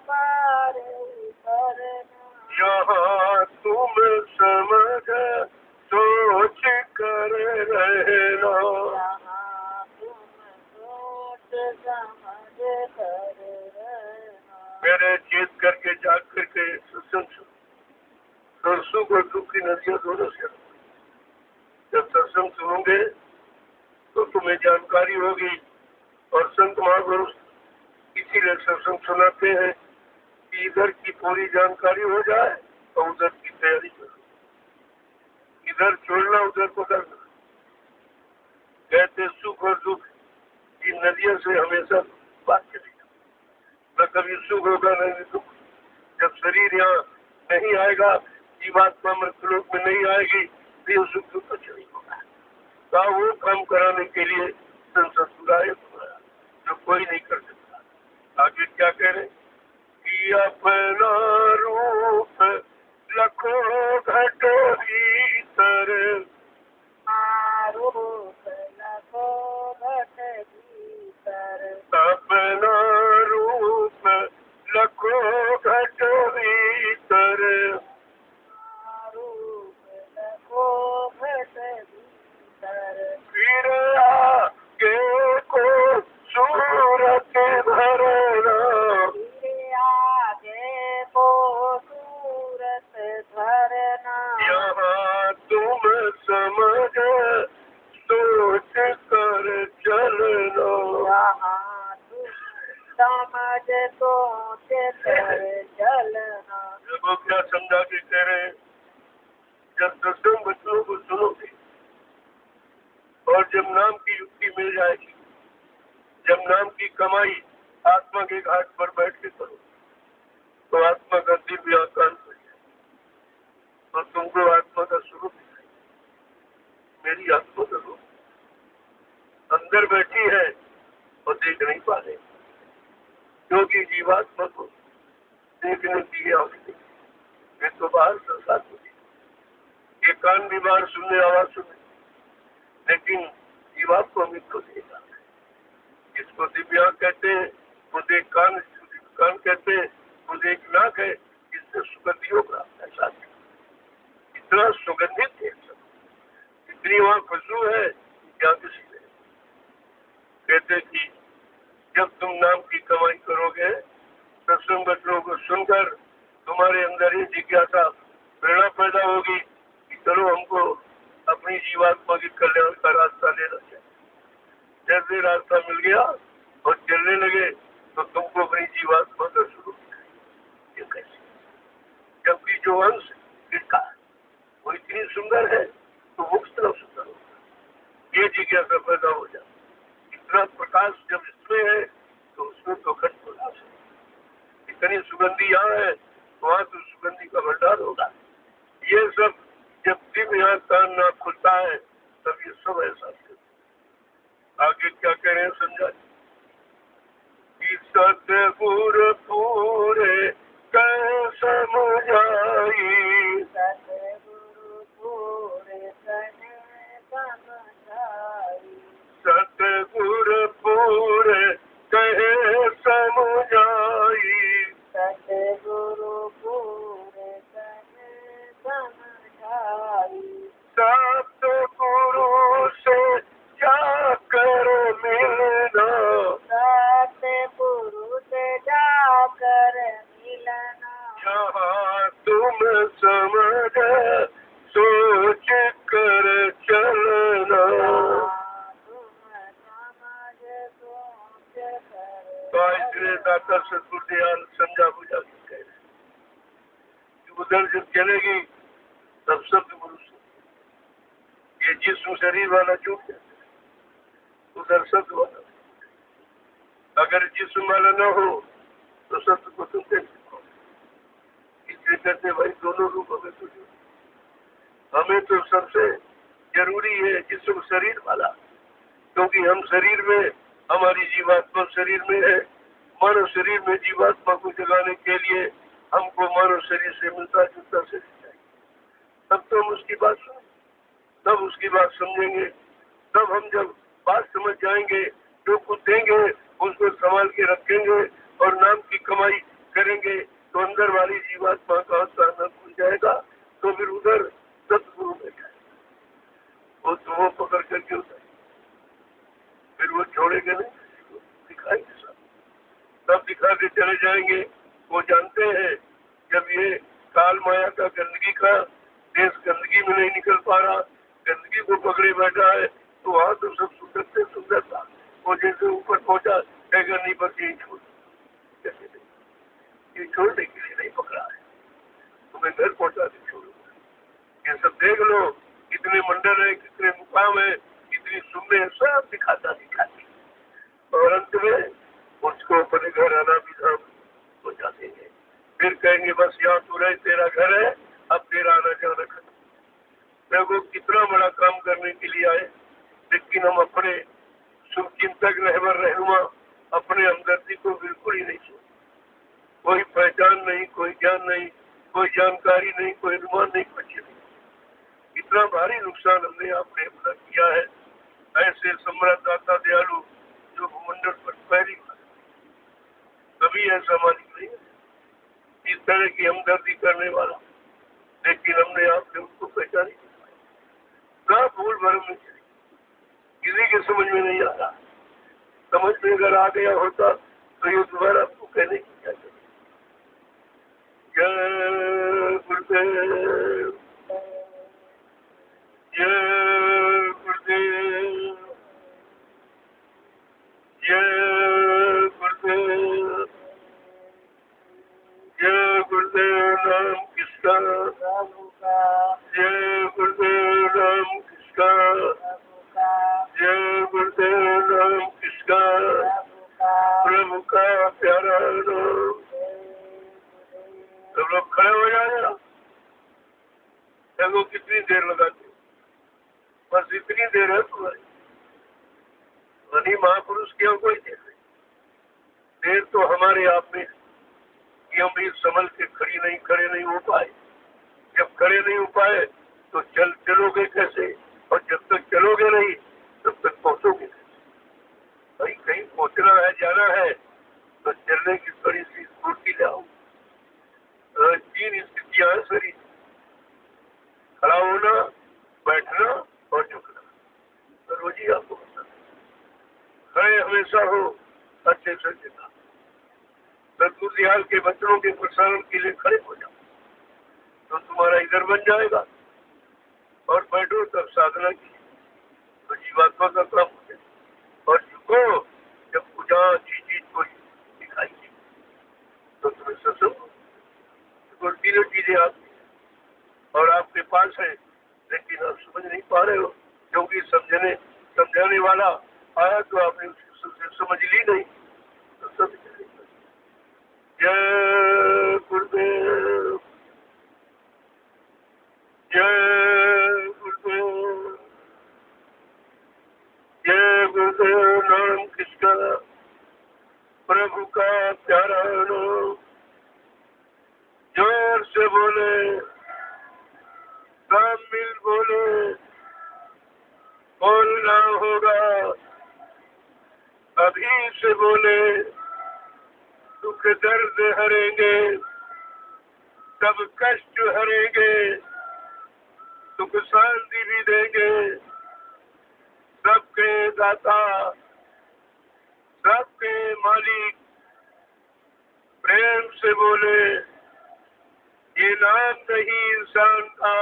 पार उतरना, यहाँ तुम समझ सोच कर रहना, यहाँ तुम सोच समझ कर रहना। मेरे चेत करके जाग करके सत्संग सुनो, और सुख और दुख की नदियां दोनों से। जब सत्संग सुनोगे तो तुम्हें जानकारी होगी, और संत महापुरुष इसीलिए सत्संग सुनाते हैं कि इधर की पूरी जानकारी हो जाए और उधर की तैयारी करो, इधर छोड़ना उधर पकड़ना। कहते सुख और दुख की नदियों से हमेशा बात करेगा, न कभी सुख होगा न दुख। जब शरीर यहाँ नहीं आएगा, जीवात्मा मृत्युलोक में नहीं आएगी, तो सुख दुख कुछ नहीं होगा। तो वो काम कराने के लिए संसद बुलाए, जो कोई नहीं कर सकता। आगे क्या कह रहे कि अपना रूप लखो घट भीतर, रूप लगो घट भीतर, अपना रूप लखो घट भीतर, रूप लगो घट भीतर, फिर आगे को सूरत भरना, फिर आगे को सूरत धरना, यहाँ तुम समझ सोच कर चलना, यहाँ तुम समझ सोच कर चलना। देखो क्या समझा के कह रहे हैं, जब सत्संग बच्चों को सुनोगे और जब नाम की युक्ति मिल जाएगी, जब नाम की कमाई आत्मा के घाट पर बैठ के करो, तो आत्मा का दिव्य आकांत हो जाए, तो तुमको आत्मा का स्वरूप दिखाई। मेरी आत्मा का रूप अंदर बैठी है और देख नहीं पा रहे, क्योंकि जीवात्मा को देखने की आंख नहीं, वे तो बाहर संसार को देखे, ये कान भी बाहर सुनने आवाज सुने, लेकिन जीवात्मा में तो देखा। इसको दिव्या कहते हैं, वो देख कान कहते हैं, वो देख नाक है, इससे सुगंधियों का ऐसा इतना सुगंधित है, इतनी वहाँ खुशबू है क्या किसी ने। कहते कि जब तुम नाम की कमाई करोगे, सत्संग बच्चों को सुनकर तुम्हारे अंदर ही जिज्ञासा प्रेरणा पैदा होगी कि चलो हमको अपनी जीवात्मा की कल्याण का रास्ता लेना चाहिए। जैसे रास्ता मिल गया और चलने लगे तो तुमको अपनी जीवात्मा का स्वरूप दिखाई। ये कैसे? जबकि जो अंश इसका वो इतनी सुंदर है तो वो कितना सुंदर होगा, ये जिज्ञासा पैदा हो जाए। इतना प्रकाश जब इसमें है तो उसमें तो घट प्रकाश है। इतनी सुगंधी यहाँ है वहाँ तो सुगंधी का भंडार होगा। ये सब जब दिव्य यहाँ कान नाक खुलता है तब ये सब एहसास करते। आगे क्या कह रहे हैं समझा? सतगुरु पूरे कह समझाई, सतगुरु पूरे कहे समझाई, सतगुरु पूरे कहे समझाई, सतगुरु पूरे कहे समझाई। सतगुरु से जाकर मिलना, सतगुरु से जाकर मिलना, जहाँ तुम समझ सोच कर चलना। तुम समझ सोच कर। तो इसलिए दाता सतगुरुदयाल समझा बुझा के कह रहे कि उधर जब चलेगी तब शब्द गुरु से ये जिस्म शरीर वाला छूट जाता है, उधर शब्द वाला। अगर जिस्म वाला न हो तो शब्द को तुम कैसे पाओ? इसलिए कहते भाई दोनों रूपों में तुझे हमें तो सबसे जरूरी है जिस्म शरीर वाला, क्योंकि हम शरीर में, हमारी जीवात्मा शरीर में है। मानव शरीर में जीवात्मा को जगाने के लिए हमको मानव शरीर से मिलता जुलता शरीर चाहिए। तब तो हम उसकी बात सुनें, तब उसकी बात समझेंगे, तब हम जब बात समझ जाएंगे जो कुछ देंगे उसको संभाल के रखेंगे और नाम की कमाई करेंगे तो अंदर वाली जीवात्मा का आनंद खुल जाएगा। तो फिर उधर सतगुरु में जाए वो तो पकड़ करके उतर, फिर वो छोड़ेंगे नहीं, दिखाएंगे सब, तब दिखा के चले जाएंगे। वो जानते हैं जब ये काल माया का गंदगी का देश गंदगी में नहीं निकल पा रहा, गंदगी को पकड़े बैठा है, तो वहाँ तो सब सुंदर से सुंदर था। वो जैसे ऊपर पहुंचा कहेगा नहीं बस यही छोड़, कैसे नहीं, ये छोड़ने के लिए नहीं पकड़ा है, तुम्हें घर पहुंचा के छोड़ूंगा। ये सब देख लो, कितने मंडल है, कितने मुकाम है, कितनी सुनने है, सब दिखाता दिखाती, और अंत में उसको अपने घर आना भी धाम हो जाते हैं। फिर कहेंगे बस यहाँ तू रहे, तेरा घर है, अब तेरा आना जाना खत्म। देखो कितना बड़ा काम करने के लिए आए, लेकिन हम अपने शुभ चिंतक रहबर रहनुमा अपने हमदर्दी को बिल्कुल ही नहीं सोचते। कोई पहचान नहीं, कोई ज्ञान नहीं, कोई जानकारी नहीं, कोई अनुमान नहीं, कुछ नहीं। इतना भारी नुकसान हमने आपने अपना किया है। ऐसे सम्राट दाता दयालु जो भूमंडल पर पहली बार, कभी ऐसा मालिक नहीं है इस तरह की हमदर्दी करने वाला, लेकिन हमने आपने उसको पहचानी ना, भूल भरम में चली, किसी के समझ में नहीं आता। समझ में अगर आ गया होता तो ये दोबारा आपको कहने की क्या जरूरत। जय गुरुदेव, जय गुरुदेव, जय गुरुदेव, जय गुरुदेव नाम किसका, जय गुरुदेव नाम किसका, जय गुरुदेव नाम किसका, प्रभु का प्यारा नाम। सब लोग खड़े हो जाएगा। देखो कितनी देर लगाते, बस इतनी देर है तुम्हारी। वही महापुरुष की कोई देर नहीं, देर तो हमारे आप में कि हम भी संभल के खड़े नहीं हो पाए। जब खड़े नहीं हो पाए तो चलोगे कैसे, और जब तक चलोगे नहीं तब तक पहुंचोगे कैसे। भाई कहीं पहुंचना है, जाना है तो चलने की थोड़ी सी स्फूर्ति लाओ। 3 स्थितियां हैं शरीर, खड़ा होना, बैठना और झुकना। रोज ही आपको पता खड़े हमेशा हो, अच्छे से जितना सतगुरु दयाल के बच्चों के प्रसारण के लिए खड़े हो जाओ तो तुम्हारा इधर बन जाएगा, और बैठो तब साधना की तो जीवात्मा का काम हो जाए। और झुको जब कुछ चीज को दिखाई कहने समझाने वाला आया तो आपने उसकी समझ ली नहीं, तो सब जय गुरुदेव, जय गुरुदेव, जय गुरुदेव। नाम किसका? प्रभु का प्यारा नाम। जोर से बोले, सब मिल बोले, बोलना होगा अभी से बोले। दुख दर्द हरेंगे, सब कष्ट हरेंगे, सुख शांति भी देंगे। सबके दाता, सबके मालिक, प्रेम से बोले। ये नाम नहीं इंसान का,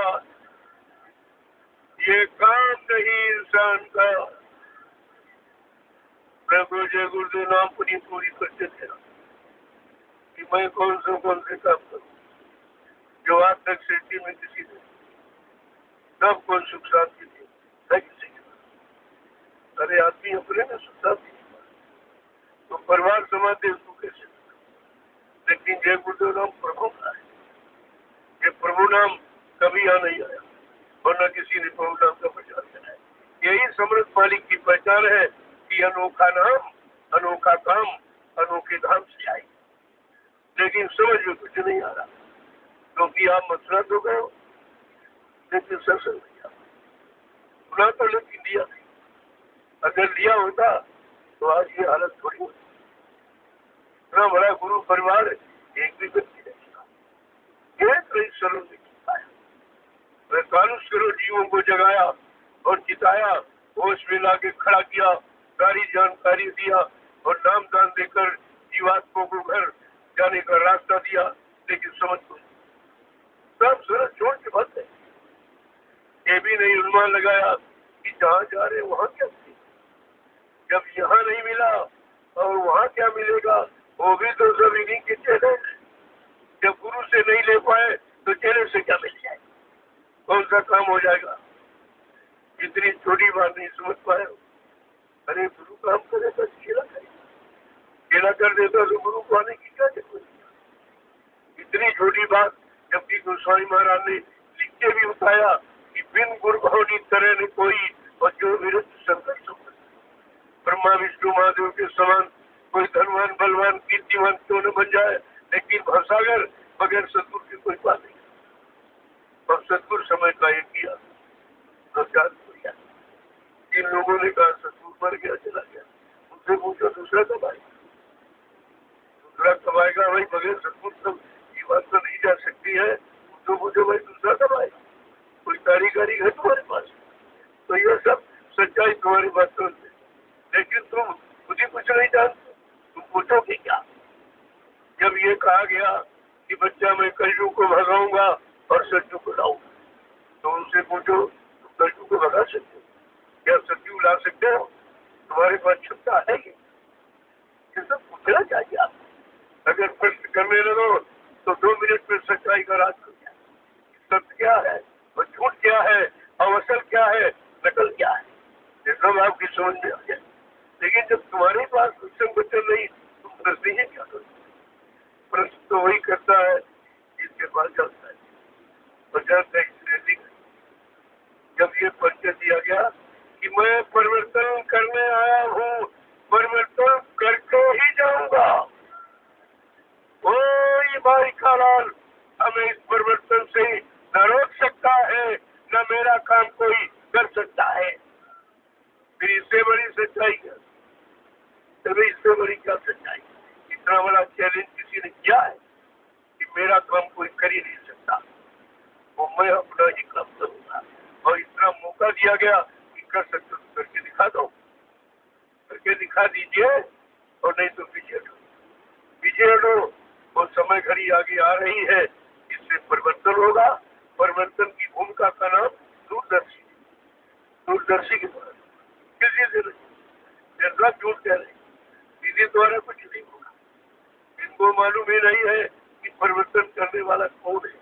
ये काम नहीं इंसान का। प्रभु जय गुरुदेव नाम पूरी पूरी करते थे कि मैं कौन से काम करूं जो आज तक सृष्टि में किसी ने सब कौन सुख शांति दी है किसी के। अरे आदमी अपने में सुख शांति तो परिवार समाज दे उसको कैसे। लेकिन जय गुरुदेव नाम प्रभु का है, ये प्रभु नाम कभी यहाँ नहीं आया और न किसी ने प्रभु नाम का प्रचार किया है। यही समृद्ध मालिक की पहचान है कि अनोखा नाम, अनोखा काम, अनोखे धाम से आई। लेकिन समझ में कुछ नहीं आ रहा क्योंकि आप मथुरा तो गए हो लेकिन सत्संग नहीं आ सुना तो, लेकिन लिया नहीं। अगर लिया होता तो आज ये हालत थोड़ी होती। इतना बड़ा गुरु परिवार एक भी व्यक्ति नहीं था, एक रही सलों ने जिताया। वह कानुष करो जीवों को जगाया और जिताया, होश में लाके खड़ा किया, सारी जानकारी दिया और नाम दान देकर जीवात्माओं को घर जाने का रास्ता दिया। लेकिन समझ को सब सूरज छोड़ के बंद है। ये भी नहीं अनुमान लगाया कि जहाँ जा रहे वहाँ क्या मिलेगा, जब यहाँ नहीं मिला और वहाँ क्या मिलेगा। वो भी तो सब इन्हीं के चेहरे हैं। जब गुरु से नहीं ले पाए तो चेहरे से क्या मिल जाए, कौन सा काम हो जाएगा। इतनी छोटी बात नहीं समझ पाए। अरे गुरु काम करेगा खेला करेगा, खेला कर देता तो गुरु को आने की क्या जरूरत। इतनी छोटी बात, जबकि गोस्वामी महाराज ने लिख के भी बताया कि बिन गुरु भावनी तरह ने कोई और जो विरुद्ध संघर्ष हो। ब्रह्मा विष्णु महादेव के समान कोई धनवान बलवान कीर्तिवान क्यों न बन जाए, लेकिन भवसागर बगैर सतगुरु की कोई बात नहीं। और सतगुरु समय का एक किया तो जान किया। जिन लोगों ने कहा सतगुरु मर गया चला गया, उनसे पूछो दूसरा कब आएगा, दूसरा कब आएगा। भाई बगैर सतगुरु सब ये बात तो नहीं जा सकती है। उनको पूछो भाई दूसरा कब आएगा, कोई कारीगरी है तुम्हारे पास। तो ये सब सच्चाई तुम्हारी बातों से, लेकिन तुम खुद ही कुछ नहीं जानते। तुम पूछोगे क्या। जब ये कहा गया कि बच्चा मैं कलयुग को भगाऊंगा और सत्युग को लाऊंगा, तो उनसे पूछो तुम कलयुग को भगा सकते हो क्या, सत्युग ला सकते हो, तुम्हारे पास क्षमता है ये सब पूछना चाहिए आप। अगर प्रश्न करने लगो तो 2 मिनट में सच्चाई का राज खुल जाए। सत्य क्या है और झूठ क्या है और असल क्या है, नकल क्या है, ये सब आपकी समझ में आ जाए। लेकिन जब तुम्हारे पास कुछ संगठन नहीं, तुम प्रश्न ही क्या करो। प्रश्न तो वही करता है जिसके पास जाता है और जाता है। जब ये परिचय दिया गया कि मैं परिवर्तन करने आया हूँ, परिवर्तन करके ही जाऊंगा, कोई बारिकालाल हमें इस परिवर्तन से न रोक सकता है, न मेरा काम कोई कर सकता है। फिर इससे बड़ी सच्चाई क्या, तभी इससे बड़ी क्या सच्चाई। इतना बड़ा चैलेंज किसी ने किया है कि मेरा काम कोई कर ही नहीं सकता, वो मैं अपना ही काम करूंगा। और इतना मौका दिया गया कि कर सकते तो करके दिखा दो, करके दिखा दीजिए और नहीं तो पीछे हटो, पीछे हटो। वो समय घड़ी आगे आ रही है, इससे परिवर्तन होगा। परिवर्तन की भूमिका का नाम दूरदर्शी, दूरदर्शी के द्वारा किसी से नहीं। जैसा झूठ कह रहे विधि द्वारा कुछ नहीं होगा। इनको मालूम ही नहीं है कि परिवर्तन करने वाला कौन है।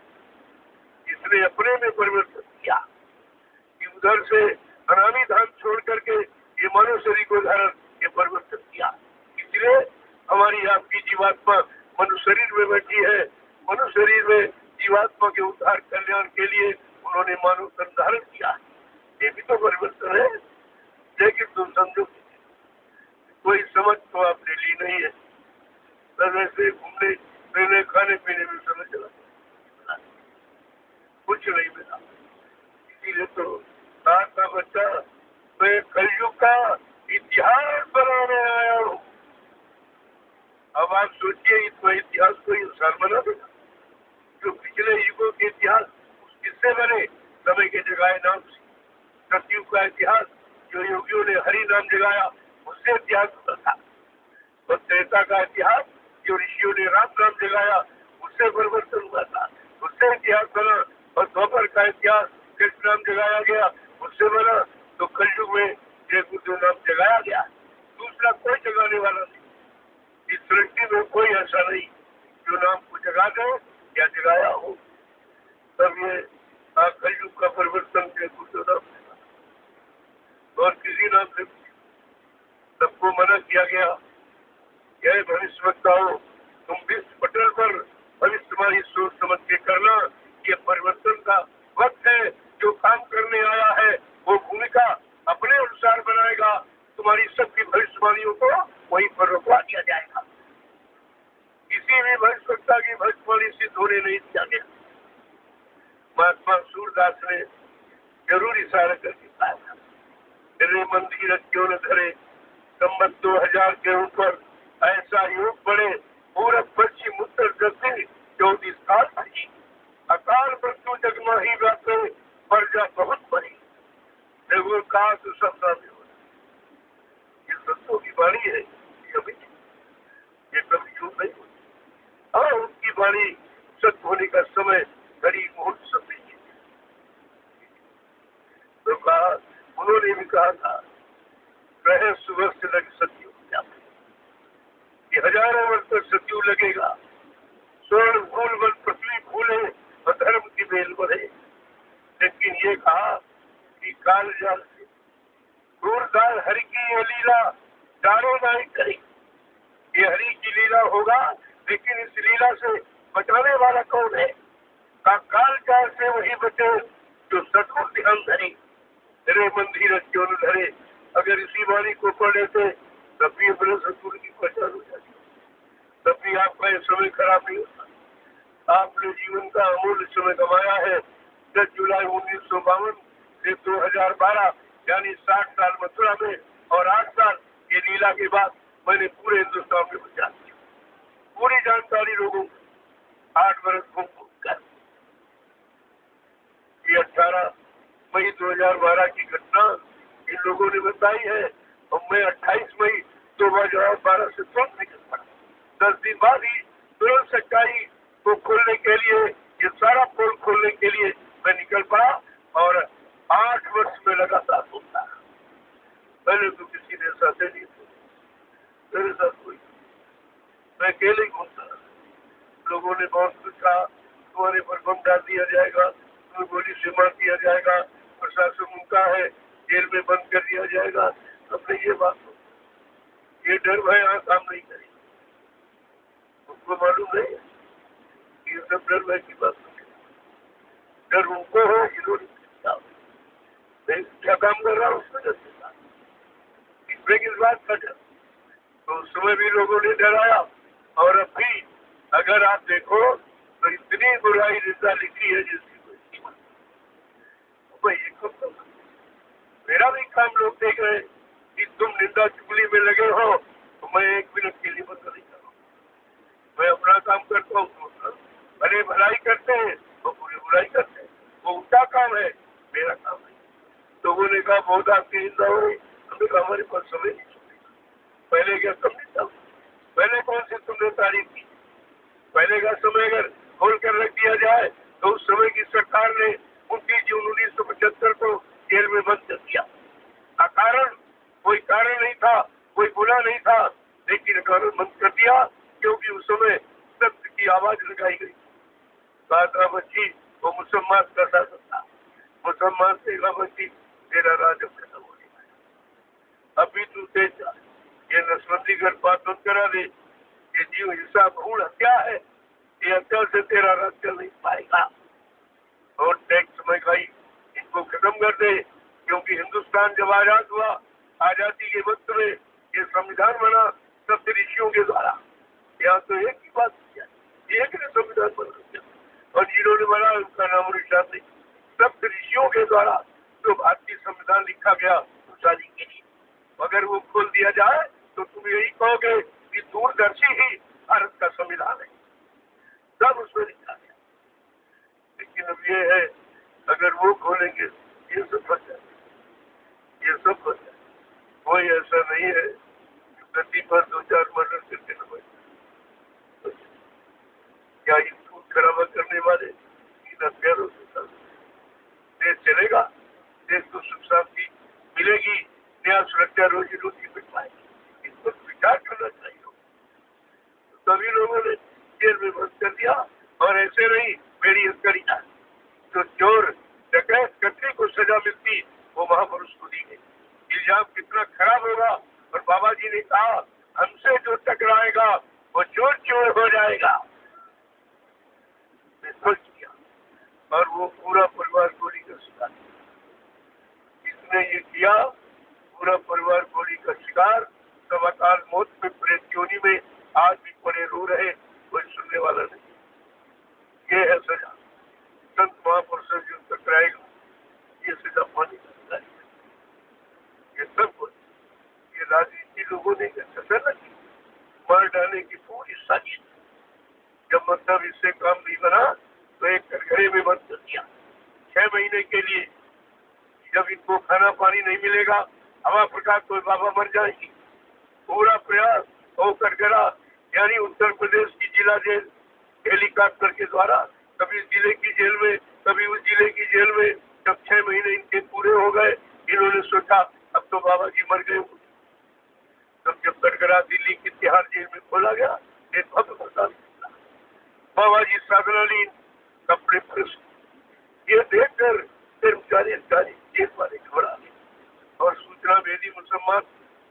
इसने अपने में परिवर्तन किया कि उधर से अनामी धाम छोड़ करके ये मानव शरीर को धारण ये परिवर्तन किया। इसलिए हमारी आपकी जीवात्मा मनुष्य शरीर में बैठी है। मनुष्य शरीर में जीवात्मा के उद्धार कल्याण के लिए उन्होंने मानव तन धारण किया। ये भी तो परिवर्तन है। लेकिन तुम समझो कोई समझ तो आपने ली नहीं है। तब ऐसे घूमने फिरने खाने पीने में समय चला, कुछ नहीं मिला। इसीलिए तो कहा था बच्चा मैं कलयुग का इतिहास बनाने आया हूँ। अब आप सोचिए इतना इतिहास कोई इंसान बना देगा? जो पिछले युगों के इतिहास उस किससे बने? समय के जगाए नाम से। सतयुग का इतिहास जो योगियों ने हरि नाम जगाया उससे इतिहास होता था। और त्रेता का इतिहास जो ऋषियों ने राम नाम जगाया उससे परिवर्तन हुआ था, उससे इतिहास बना। और द्वापर का इतिहास कृष्ण नाम जगाया गया उससे बना। तो कलयुग में जय गुरुदेव नाम जगाया गया। दूसरा कोई जगाने वाला नहीं। इस सृष्टि में कोई ऐसा नहीं जो नाम को जगा दे या जगाया हो। तब ये कलयुग का परिवर्तन जय गुरुदेव नाम और किसी नाम से सबको मना किया गया। यह भविष्यवक्ताओं तुम विश्व पटल पर भविष्यवाणी सोच समझ के करना। ये परिवर्तन का वक्त है। जो काम करने आया है वो भूमिका अपने अनुसार बनाएगा। तुम्हारी सबकी भविष्यवाणियों को वहीं पर रोकवा दिया जाएगा। किसी भी भविष्यवक्ता की भविष्यवाणी सिद्ध होने नहीं दिया गया। महात्मा सूरदास ने जरूर इशारा करके कहा था तेरे मंदिर क्यों न धरे संबत 2000 के ऊपर ऐसा योग बढ़े पूरब पश्चिम उत्तर दक्षिण 34 काल भरी अकाल मृत्यु जगमाही व्यापे प्रजा बहुत बड़ी देखो कहा तो सबका भी हो। ये संतों की वाणी है। ये कभी झूठ नहीं होती। और उनकी वाणी सत्य होने का समय घड़ी मुहूर्त सब नहीं। तो कहा उन्होंने भी कहा था ग्रह सुबह से लग सत्युग ये हजारों वर्ष तक सत्युग लगेगा। स्वर्ण भूल बल पृथ्वी भूले और धर्म की बेल बढ़े। लेकिन ये कहा कि काल जाल से क्रूरदार हरि की ये लीला डालो नहीं करी। ये हरि की लीला होगा लेकिन इस लीला से बचाने वाला कौन है? काल जाल से वही बचे जो सदगुण ध्यान धरे तेरे मंदिर क्यों न धरे। अगर इसी वाणी को पढ़ लेते तब भी अपने सदगुण की पहचान हो जाती। तब भी आपका ये समय खराब नहीं होता। आपने जीवन का अमूल्य समय गंवाया है। 10 जुलाई 1952 से 2012 यानी 60 साल मथुरा में और 8 साल ये लीला के बाद मैंने पूरे हिंदुस्तान में प्रचार किया। पूरी जानकारी लोगों को 8 वर्ष घूम कर ये 18 मई 2012 की घटना इन लोगों ने बताई है। और मैं 28 मई 2012 से तुरंत निकल पड़ा। 10 दिन बाद ही तुरंत सच्चाई को खोलने के लिए ये सारा पोल खोलने के लिए मैं निकल पड़ा। और 8 वर्ष में लगातार घूमता। पहले तो किसी ने साथ नहीं थे, मेरे साथ कोई, मैं अकेले घूमता। लोगों ने बहुत कुछ कहा तुम्हारे पर बम डाल दिया जाएगा, तुम्हें गोली से मार दिया जाएगा, प्रशासन उनका है, जेल में बंद कर दिया जाएगा। अपने ये बात हो, ये डर भय यहाँ काम नहीं करेगी। उनको मालूम नहीं ये सब डर भय की बात नहीं। डर उनको हो इन्होंने क्या काम कर रहा हूँ उसको डर देता। इसमें किस बात का डर? तो उस समय भी लोगों ने डराया। और अब भी अगर आप देखो तो इतनी बुराई निंदा लिखी है जिसकी कोई सीमा नहीं। मेरा भी काम लोग देख रहे हैं कि तुम निंदा चुगली में लगे हो तो मैं 1 मिनट के लिए बंद नहीं कर रहा हूँ। मैं अपना काम करता हूँ। भले भलाई करते हैं तो पूरी बुराई करते हैं। वो उनका काम है, मेरा काम है। लोगों ने कहा बहुत आपकी निंदा हो रही। हमने कहा हमारे पास समय नहीं चलेगा। पहले क्या कम निंदा, पहले कौन सी तुमने तारीफ की? पहले का समय अगर खोल कर रख दिया जाए तो उस समय की सरकार ने 29 जून 1975 को जेल में बंद कर दिया। कारण कोई कारण नहीं था, कोई गुनाह नहीं था, लेकिन कानून बंद कर दिया क्योंकि उस समय सत्य की आवाज लगाई गई। बच्ची वो मुसलमान का शासन था। मुसलमान से बच्ची तेरा राज अब खत्म हो गया। अभी तू तेज जा, ये नसबंदी घर बात बंद करा दे। ये जीव हिंसा भूल हत्या है, ये हत्या से तेरा राज चल नहीं पाएगा। और टैक्स महंगाई इनको खत्म कर दे, क्योंकि हिंदुस्तान जब आजाद हुआ, आजादी के वक्त में ये संविधान बना सब ऋषियों के द्वारा। यहाँ तो एक ही बात किया, एक ने संविधान बना दिया, और जिन्होंने बना उनका नाम निशान नहीं। सब ऋषियों के द्वारा जो भारतीय संविधान लिखा गया उसारी के लिए, अगर वो खोल दिया जाए तो तुम यही कहोगे कि दूरदर्शी ही भारत का संविधान है, सब उसमें लिखा गया। लेकिन अब ये है, अगर वो खोलेंगे ये सब फंस जाए, ये सब फंस जाए। कोई ऐसा नहीं है गति पर 2-4 मर्डर करके न बचे। क्या ये खून खराबा करने वाले इन हथियारों से देश चलेगा? देश को सुख शांति मिलेगी, न्याय सुरक्षा रोजी रोटी मिल पाएगी। इस पर विचार करना चाहिए। तो सभी लोगों ने जेल में बंद कर दिया, और ऐसे नहीं मेरी हथकड़ियां जो चोर डकैत कतरे को सजा मिलती वो महापुरुष को दी गई। इल्जाम कितना खराब होगा। और बाबा जी ने कहा हमसे जो टकराएगा वो चोर चोर हो जाएगा। सोच किया, और वो पूरा परिवार गोली का शिकार। इसने ये किया, पूरा परिवार गोली का शिकार। सब अकाल मौत में प्रेत योनि में आज भी पड़े रो रहे, कोई सुनने वाला नहीं। ये है सजा। संत महापुरुषों जो टकराएगा ये सजा पानी का। ये सब कुछ ये राजनीति लोगों ने सजा की, मार डालने की पूरी साजिश। जब मतलब इससे काम नहीं बना तो एक कटघरे में बंद कर दिया 6 महीने के लिए। जब इनको खाना पानी नहीं मिलेगा, हवा प्रकाश कोई बाबा मर जाएगी। पूरा प्रयास और कटघरा यानी उत्तर प्रदेश की जिला जेल हेलीकॉप्टर के द्वारा कभी जिले की जेल में, कभी उस जिले की जेल में। जब 6 महीने इनके पूरे हो गए, इन्होंने सोचा अब तो बाबा जी मर गए। तब जब कटघरा दिल्ली की तिहाड़ जेल में खोला गया, एक भव्य प्रसाद बाबा जी साधनालीन कपड़े प्रेस, ये देखकर कर्मचारी अधिकारी जेल वाले घबरा गए और सूचना भेजी मुसलमान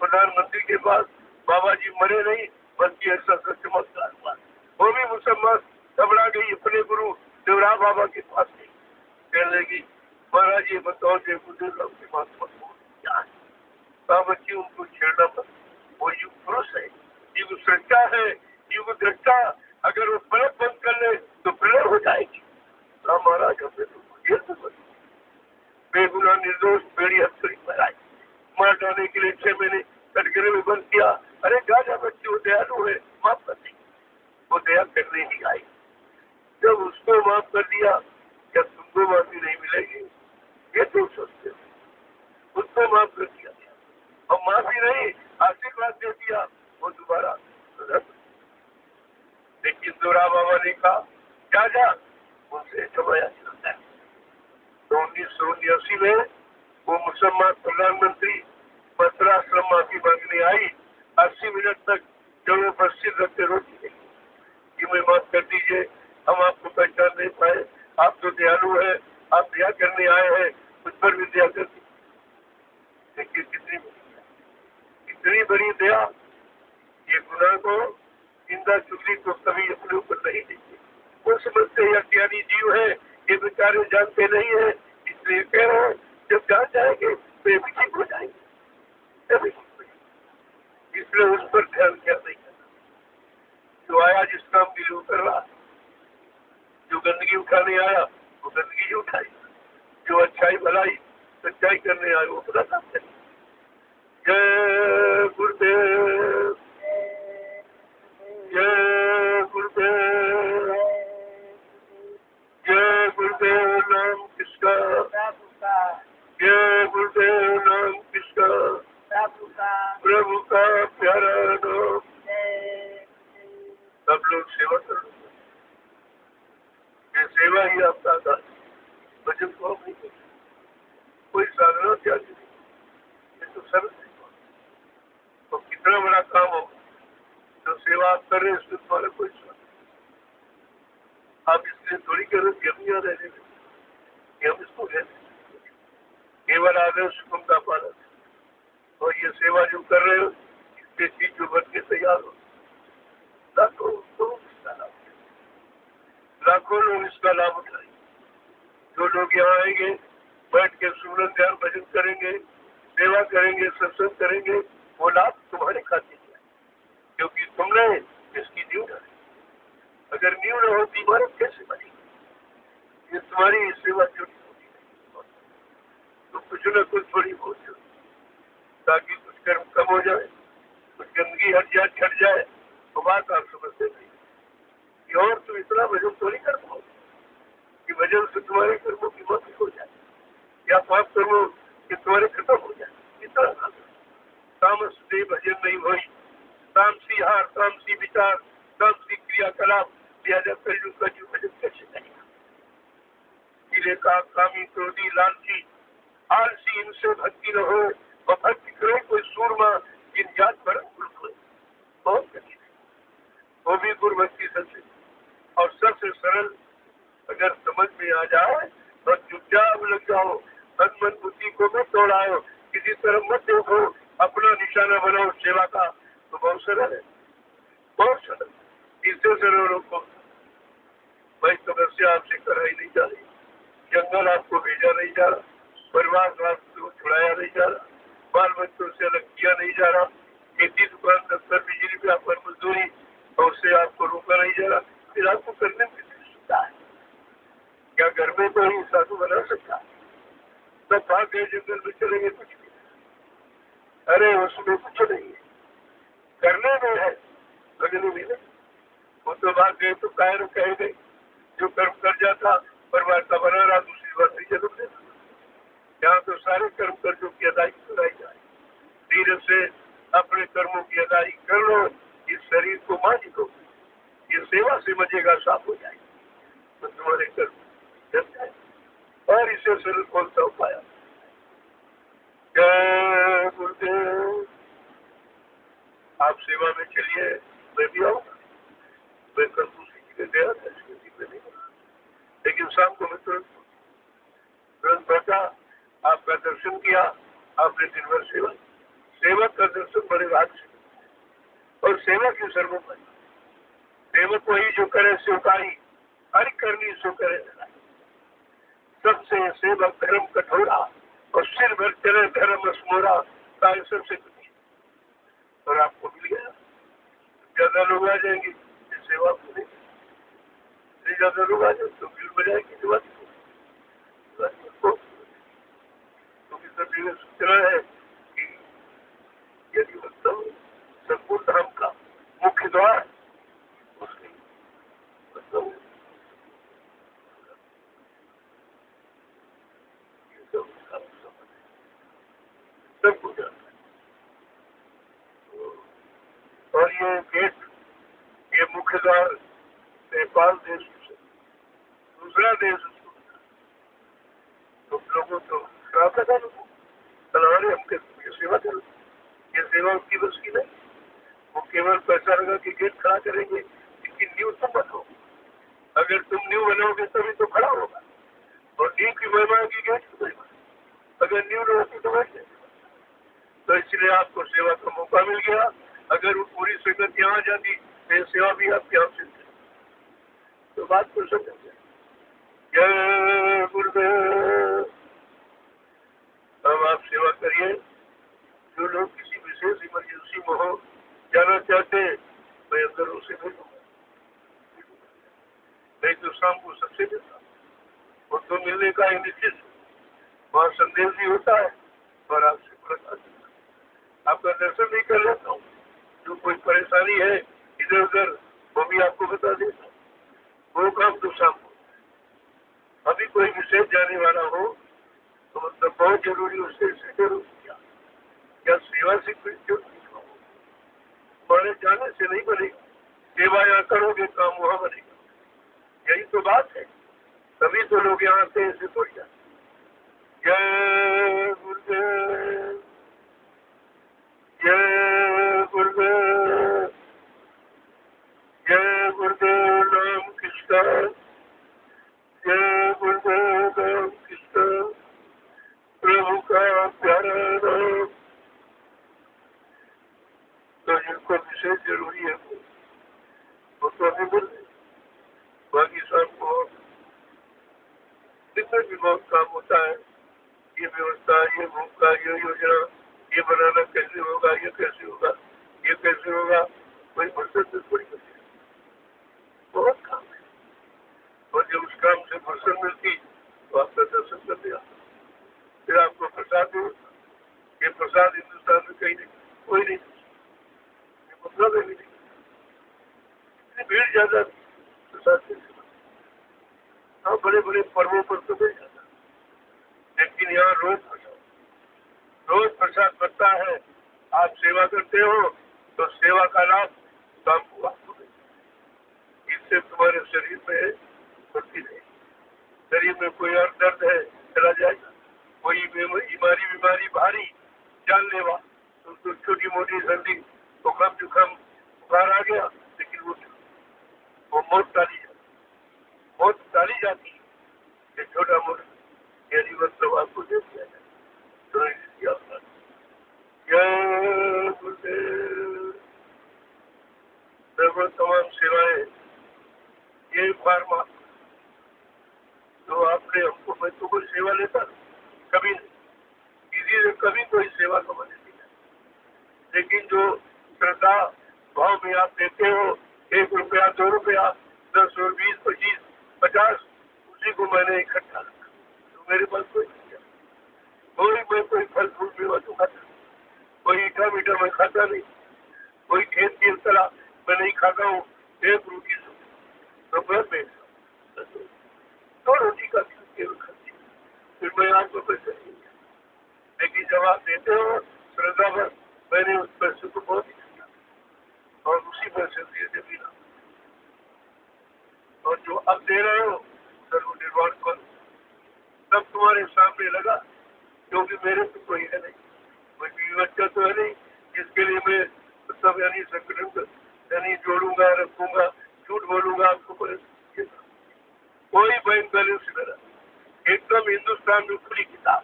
प्रधानमंत्री के पास, बाबा जी मरे नहीं बल्कि ऐसा चमत्कार हुआ। वो भी मुसलमान घबरा गई, अपने गुरु देवराम बाबा के पास गई। कहने लगी महाराज ये बताओ जय गुरुदेव के पास क्या है? बच्ची उनको छेड़ना मत, वो युग पुरुष है, युग सृष्टा है, युग दृष्टा। अगर वो पलक बंद कर ले तो प्रलय हो जाएगी। महाराज हमने तो बेगुनाह निर्दोष बेड़ी हथकड़ी पर आई, मार डालने के लिए 6 महीने कटघरे में बंद किया। अरे जा बच्ची वो दयालु है, माफ कर दी। वो दया करने ही आई। जब उसको माफ कर दिया, क्या तुमको माफी नहीं मिलेगी? ये तो सोचते हो। उसको माफ कर दिया और माफी नहीं आशीर्वाद दे दिया, वो दोबारा। लेकिन दोरा बाबा ने कहा जा उनसे क्षमाया जाता है। तो 1989 में वो मुसलमान प्रधानमंत्री मथुराश्रम माफी मांगने आई। 80 मिनट तक जब वो उपस्थित रखते रोटी गई कि मैं माफ कर दीजिए, हम आपको पहचान नहीं पाए, आप तो दयालु है, आप दया करने आए हैं, उस पर भी दया कर दी। देखिए कितनी बड़ी दया। ये गुनाह को जिंदा चुगली को कभी अपने ऊपर नहीं देते। वो समझते हैं अज्ञानी जीव है, ये बेचारे जानते नहीं है, इसलिए कह रहे हैं जब जान जाएंगे तो ये भी ठीक हो जाएंगे। इसलिए उस पर ध्यान क्या नहीं करना। जो आया जिस काम के लिए कर रहा, जो गंदगी उठाने आया वो गंदगी उठाई, जो अच्छाई भलाई सच्चाई करने आए वो अपना काम करे। जय गुरुदेव, जय गुरुदेव, जय गुरुदेव नाम किसका, जय गुरुदेव नाम किसका, प्रभु का प्यारा नाम। सब लोग सेवा करो, ये सेवा ही आपका था। भजन को नहीं करो, कोई साधना त्याग नहीं, ये तो सर्व तो कितना बड़ा काम हो। जो सेवा आप कर रहे हैं उसमें तुम्हारा कोई स्वाद। आप इसलिए थोड़ी करो कि हम यहाँ रहने कि हम इसको रहने। केवल आदर्श हुक्म का पालन, और ये सेवा जो कर रहे हो इसके चीज जो बन के तैयार हो, लाखों लोग इसका लाभ, लाखों लोग इसका लाभ उठाएंगे। जो लोग यहाँ आएंगे, बैठ के सुमरन ध्यान भजन करेंगे, सेवा करेंगे, सत्संग करेंगे, वो लाभ तुम्हारे खाते में, क्योंकि तुमने इसकी नींव डाली। अगर नींव न होती इमारत कैसे बनेगी? ये तुम्हारी सेवा क्यों नहीं होती? तो कुछ न कुछ थोड़ी बहुत हो, ताकि कुछ कर्म कम हो जाए, कुछ गंदगी हट जाए, छट जाए, तो बात आप समझते नहीं कि और तुम इतना भजन तो नहीं कर पाओ कि भजन से तुम्हारे कर्मों की मौत हो जाए, या पाप कर्मों कि तुम्हारे खत्म हो जाए। इतना तामस दे भजन नहीं हो, तामसी हार, तामसी विचार, तामसी क्रियाकलाप दिया जाए, कलयुग का जीव भजन कैसे करेगा? किले का कामी, क्रोधी, लालची, आलसी, इनसे भक्ति न हो, और भक्ति करे कोई सूरमा जिन जात पर बहुत कठिन है, वो भी गुरभक्ति सबसे और सबसे सरल। अगर समझ में आ जाए तो चुपचाप लग जाओ, तन मन बुद्धि को मत दौड़ाओ, किसी तरफ मत देखो, अपना निशाना बनाओ सेवा का, तो बहुत सरल है, बहुत सरल। इससे सरल को भाई तपस्या आपसे कराई नहीं जा रही, जंगल आपको भेजा नहीं जा रहा, परिवार आपको छुड़ाया नहीं जा रहा, बाल बच्चों से अलग किया नहीं जा रहा, खेती दुकान दफ्तर बिजली व्यापार मजदूरी और उससे आपको रोका नहीं जा रहा, फिर आपको करने में सुविधा है। क्या घर में तो ही साधु बना सकता है? सब भाग गए जंगल में चले गए, कुछ भी, अरे उसमें कुछ नहीं है, करने में है, लगने में नहीं। वो तो भाग गए तो कायर कह गए, जो कर्म कर जाता परिवार का बना रहा, दूसरी बात नहीं जन्म देता। यहाँ तो सारे कर्म कर्जों की अदायगी कराई जाए, धीरे से अपने कर्मों की अदायगी कर लो, इस शरीर को मांझ दो, ये सेवा से मजेगा साफ हो जाए, तो तुम्हारे कर्म जम जाए। और इसे सरल कौन सा उपाय? जय गुरुदेव। आप सेवा में चलिए, मैं भी आऊँगा, मैं कल दूसरी जगह गया था, इसके नहीं, लेकिन शाम को मैं तुरंत बैठा, आपका दर्शन किया, आपने दिन भर सेवा, सेवक का दर्शन बड़े भाग से, और सेवक की सर्वोपरि, सेवक वही जो करे सेवकाई, हरि करनी सो करे, सबसे सेवक धर्म कठोरा, और सिर भर चले धर्म असमोरा, काय सबसे कुछ, और आपको मिल गया। ज्यादा लोग आ जाएंगे सेवा को नहीं, ज्यादा लोग आ जाए तो भीड़ में जाएगी सेवा को। सभी सूचना है कि यदि मतलब संपूर्ण धर्म का मुख्य द्वार उसके मतलब सब कुछ आता है। और ये गेट, ये मुख्य द्वार नेपाल देश से दूसरा देश, तो लोगों तो खराब लगा, लोगों हमारे हमके ये सेवा करो, ये सेवा उनकी बस की नहीं, वो केवल पैसा लगा कि गेट खड़ा करेंगे, इसकी नींव तुम बनाओ, अगर तुम नींव बनाओगे तभी तो खड़ा होगा, और नींव की महिमा की गेट की महिमा, अगर नींव न होती तो बैठ जाए। तो इसलिए आपको सेवा का मौका मिल गया, अगर वो पूरी संगत यहाँ आ जाती तो सेवा भी आपके यहाँ से, तो बात को समझ जाए। जय गुरुदेव। अब आप सेवा करिए, जो लोग किसी विशेष इमरजेंसी में हो, जाना चाहते, मैं अंदर उसे भेजूंगा, नहीं तो शाम को सबसे देता, और तो मिलने का ही निश्चित वहाँ संदेश भी होता है, और आपसे मुलाकात, आपका दर्शन भी कर लेता हूँ, जो कोई परेशानी है इधर उधर वो भी आपको बता देता, वो काम तो शाम को। अभी कोई विशेष जाने वाला हो तो मतलब बहुत जरूरी, उससे जरूर क्या सेवा से कोई क्यों तुम्हारे जाने से नहीं बनेगा, सेवा यहाँ करोगे काम वहाँ बनेगा, यही तो बात है, तभी तो लोग यहाँ आते हैं, ऐसे थोड़ी जाते। जय गुरुदेव, जय गुरुदेव, जय गुरुदेव राम कृष्ण, जय गुरुदेव राम कृष्ण, प्रभु का प्यारा नाम। तो जिनको विशेष जरूरी है वो तो अभी बोल, बाकी सबको जितना भी बहुत काम होता है, ये व्यवस्था, ये भूख का, ये योजना, ये बनाना कैसे होगा, ये कैसे होगा, ये कैसे होगा, कोई फुर्सत से थोड़ी मिलती है, बहुत काम है। और जब उस काम से फुर्सत मिलती तो आपका दर्शन कर दिया, फिर आपको प्रसाद दो। ये प्रसाद हिंदुस्तान में कहीं नहीं, कोई नहीं, ये मतलब है भी नहीं। इतनी भीड़ ज्यादा प्रसाद के, हाँ बड़े बड़े पर्वों पर तो मिल जाता, लेकिन यहाँ रोज प्रसाद बनता है। आप सेवा करते हो तो सेवा का लाभ तो आपको मिलेगा। इससे तुम्हारे शरीर में फुर्ती नहीं, शरीर में कोई और दर्द है चला जाएगा, कोई बीमारी भारी जानलेवा तो छोटी मोटी सर्दी जुकाम बुखार आ गया, लेकिन वो मौत टाली जाती है। ये छोटा मोटा यदि मतलब आपको दे दिया जाए तो इसकी आपका लगभग तमाम सेवाएं ये फार्मा तो आपने हमको, मैं तो कोई सेवा लेता कभी नहीं, किसी से कभी कोई सेवा तो मैंने नहीं, लेकिन जो श्रद्धा भाव में आप देते हो, 1 रुपया 2 रुपया 10 और 20 25 50, उसी को मैंने इकट्ठा रखा। तो मेरे पास कोई मैं कोई फल फूल मेवा तो खाता, कोई मीठा मीठा मैं खाता नहीं, कोई खेत की तरह मैं नहीं खाता हूँ। 1 रोटी दोपहर में 2 रोटी का केवल खाती, फिर मैं आपको पैसे नहीं, लेकिन जब आप देते हो श्रद्धा पर, मैंने उस पैसे को बहुत ही किया और उसी पैसे दिए थे बिना, और जो अब दे रहे हो सर्व निर्वाण कर सब तुम्हारे सामने लगा, क्योंकि मेरे तो कोई है नहीं, कोई बीवी बच्चा तो है नहीं जिसके लिए मैं सब यानी संगठन यानी जोड़ूंगा रखूंगा, झूठ बोलूंगा आपको कोई बैंक बैलेंस मेरा एकदम हिंदुस्तान में खुली किताब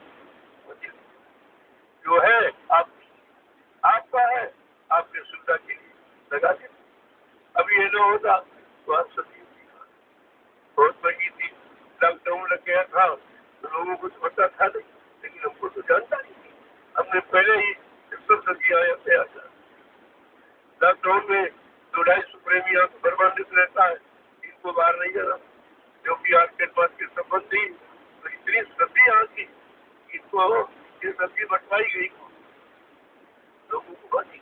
जो है आपका है, आपके सुविधा के लिए लगा के। अभी ये न होता तो आप सभी बहुत महंगी थी, लॉकडाउन लग गया था तो लोगों को तो पता था नहीं, लेकिन हमको तो जानता नहीं थी, हमने पहले ही सब सब्जी आया तैयार था। लॉकडाउन में 2-250 प्रेमी यहाँ परमानेंट रहता है, इनको बाहर नहीं जाना, क्योंकि आपके पास की संबंध थी, तो इतनी सब्जी यहाँ की इनको ये सब्जी बंटवाई गई, लोगों को बांटी,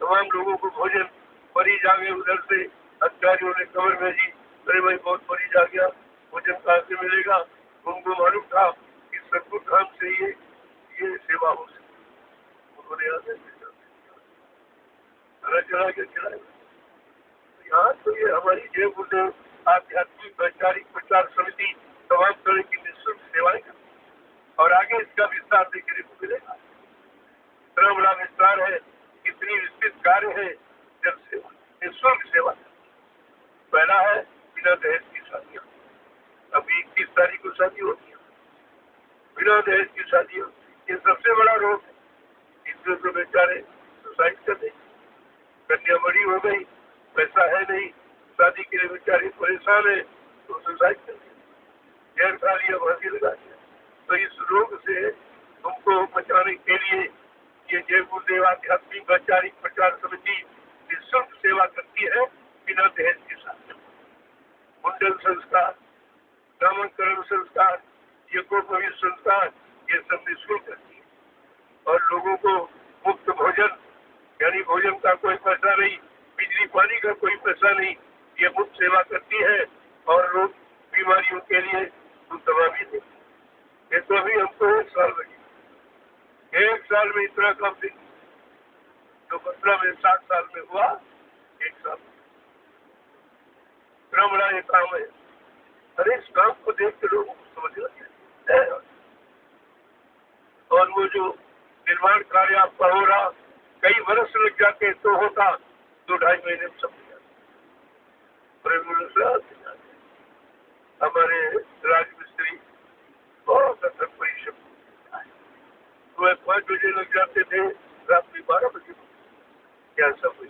तमाम लोगों को भोजन, मरीज आ गए उधर से, अधिकारियों ने खबर भेजी, अरे भाई बहुत मरीज आ गया, भोजन कहाँ से मिलेगा। उनको मालूम था कि सदगुरु धाम से ये सेवा हो सकती, उन्होंने चला के खिलाया। यहाँ तो ये हमारी जय गुरुदेव आध्यात्मिक वैचारिक प्रचार समिति तमाम तरह की निःशुल्क सेवाएं करती, और आगे इसका विस्तार देखने को मिलेगा। इतना बड़ा विस्तार है, कितनी विस्तृत कार्य है, जब सेवा निःशुल्क सेवा। पहला है बिना दहेज की शादियाँ, अभी 21 तारीख को शादी होती है, बिना दहेज की शादी होती, ये सबसे बड़ा रोग है। इसमें तो बेचारे सुसाइड कर दें, कन्या बड़ी हो गई, पैसा है नहीं, शादी के लिए बेचारे परेशान है तो सुसाइड कर दें, गैर खा लिया, फांसी लगा दिया। तो इस रोग से तुमको बचाने के लिए ये जय गुरुदेव आध्यात्मिक वैचारिक प्रचार समिति निःशुल्क सेवा करती है, बिना दहेज के साथ। मुंडन संस्कार, नामकरण संस्कार, यज्ञोपवीत संस्कार, ये सब निःशुल्क करती है, और लोगों को मुफ्त भोजन, यानी भोजन का कोई पैसा नहीं, बिजली पानी का कोई पैसा नहीं, ये मुफ्त सेवा करती है, और रोग बीमारियों के लिए हम दवा भी देते। ये तो अभी हमको 1 साल लगी, 1 साल में इतना कम दिन, जो 15 में 60 साल में हुआ, 1 साल इतना बड़ा ये काम है। अरे इस काम को देख के लोगों को समझ लगे, और वो जो निर्माण कार्य आपका हो रहा, कई वर्ष लग जाते तो होता 2-2.5 महीने में सब हमारे राजमिस्त्री बहुत अच्छा परिश्रम, सुबह 5 बजे लग जाते थे, रात में 12 बजे। क्या सब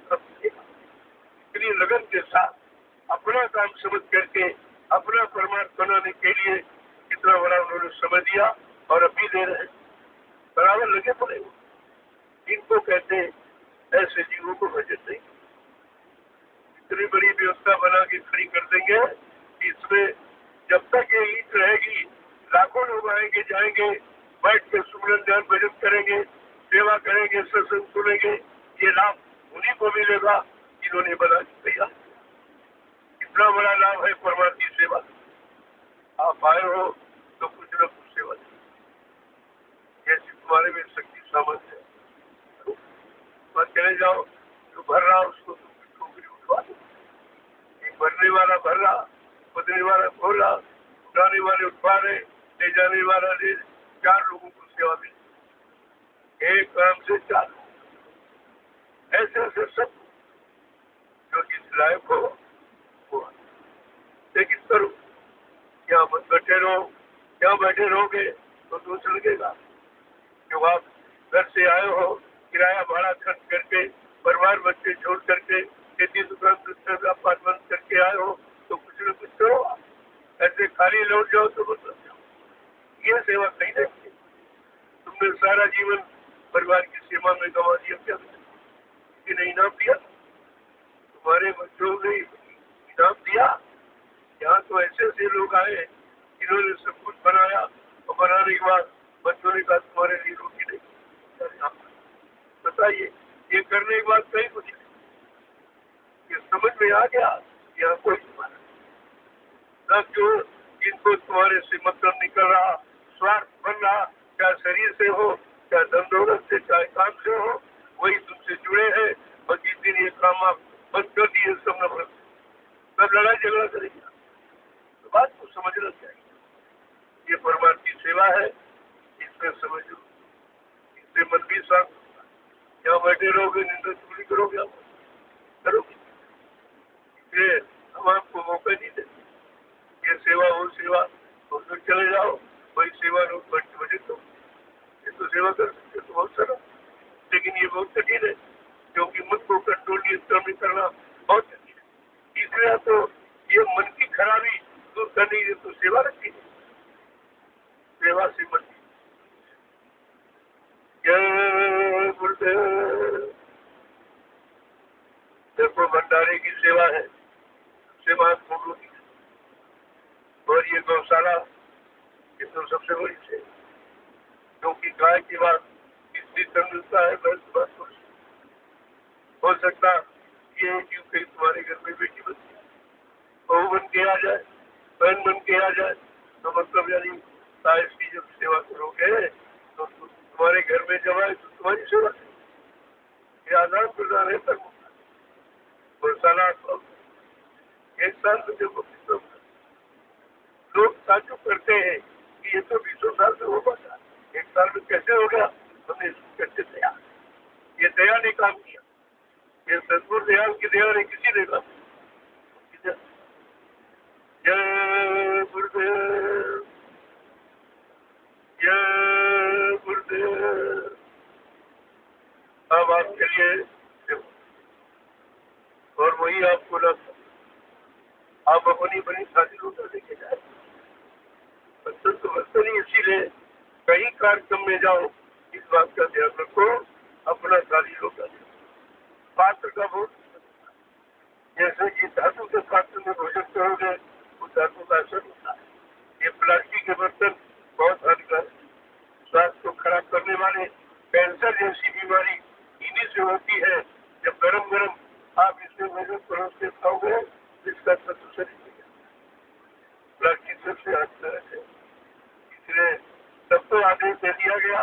इतनी लगन के साथ अपना काम समझ करके अपना परमार्थ बनाने के लिए इतना बड़ा उन्होंने समय दिया और अभी दे रहे बराबर लगे पड़े। इनको कहते ऐसे जीवों को भजन नहीं। इतनी बड़ी व्यवस्था बना के खड़ी कर देंगे कि इसमें जब तक ये ईट रहेगी लाखों लोग आएंगे जाएंगे, बैठ के सुमरन ध्यान भजन करेंगे, सेवा करेंगे, सत्संग सुनेंगे। ये लाभ उन्हीं को मिलेगा जिन्होंने बना दिया। इतना बड़ा लाभ है परमार्थी सेवा। आप आए हो तो कुछ न कुछ सेवा जैसे तुम्हारे में शक्ति सामर्थ्य है। बस चले जाओ, जो भर रहा उसको ठोकरी उठवा दो। एक भरने वाला भर रहा, उतरने वाला खोल रहा, उठाने वाले उठवा रहे, ले जाने वाला ले, 4 लोगों को सेवा मिली। एक काम से 4 ऐसे ऐसे सब जो जिस लायक हो वो। लेकिन करो, क्या मत बैठे रहो, क्या बैठे रहोगे तो दोष लगेगा। जो आप घर से आए हो किराया भाड़ा खर्च करके, परिवार बच्चे छोड़ करके, खेती दुकान व्यापार बंद करके आए हो तो कुछ न कुछ करो। ऐसे खाली लौट जाओ तो मतलब जाओ। ये सेवा कहीं नहीं। तुमने सारा जीवन परिवार की सेवा में गंवा दिया, क्या नहीं इनाम दिया? तुम्हारे बच्चों ने इनाम दिया। यहाँ तो ऐसे ऐसे लोग आए जिन्होंने सब कुछ बनाया और बनाने के बाद बच्चों ने कहा तुम्हारे लिए रोटी नहीं। बताइए, ये करने के बाद कहीं कुछ ये समझ में आ गया। यहाँ कोई न जो जिनको तुम्हारे से मतलब निकल रहा, स्वार्थ बन रहा, चाहे शरीर से हो, चाहे धन दौलत से, चाहे काम से हो, वही तुमसे जुड़े हैं। और जिस दिन ये काम आप बंद कर दिए सब नफरत, सब लड़ाई झगड़ा करेंगे। तो बात को समझना चाहिए। ये परमार्थी सेवा है, इसमें समझो, इससे मन भी शांत होगा। यहाँ बैठे रहोगे निंदा चुगली करोगे, आप करोगे। इसलिए हम आपको मौका नहीं देते। ये सेवा वो सेवा तो फिर चले जाओ, वही सेवा लोग बैठ के बजे दो। ये तो सेवा कर सकते तो बहुत सारा, लेकिन ये बहुत कठिन है क्योंकि मन को कंट्रोल नियंत्रण करना बहुत कठिन है। इसलिए तो ये मन की खराबी दूर करने की तो सेवा रखी है। सेवा से मन देखो भंडारे की सेवा है सबसे महत्वपूर्ण होती है। और ये गौशाला ये तो सबसे बड़ी सेवा, क्योंकि गाय की बात इसलिए मिलता है। बस हो सकता ये जीव कहीं तुम्हारे घर में बेटी बन जाए, बहू बन के आ जाए, बहन बन के आ जाए, तो मतलब यानी साइज की जब सेवा करोगे तो तुम्हारे घर में जब आए तो तुम्हारी सेवा ये आदान प्रदान है। तक गौशाला एक साल में जब लोग ताजुब करते हैं कि ये तो 20 साल से हो पाता, एक साल में कैसे हो गया? हमने कैसे दया, ये दया ने काम किया। ये सदगुरु दयाल की दया ने किसी ने काम किया। जय गुरुदेव, जय गुरुदेव। अब आप चलिए और वही आपको ना आप अपनी बनी शादी रोटा लेके जाए। बच्चन तो बच्चन ही इसीलिए कहीं कार्यक्रम में जाओ इस बात का ध्यान रखो, अपना शादी रोटा पात्र का बहुत जैसे कि धातु के पात्र में भोजन करोगे वो धातु का असर होता है। ये प्लास्टिक के बर्तन बहुत हानिकारक, स्वास्थ्य को खराब करने वाले, कैंसर जैसी बीमारी इन्हीं से होती है। जब गरम गरम आप इसमें भोजन परोस के खाओगे इसका तत्व शरीर प्लास्टिक सबसे हानिकारक है। इसलिए सबको आदेश दे दिया गया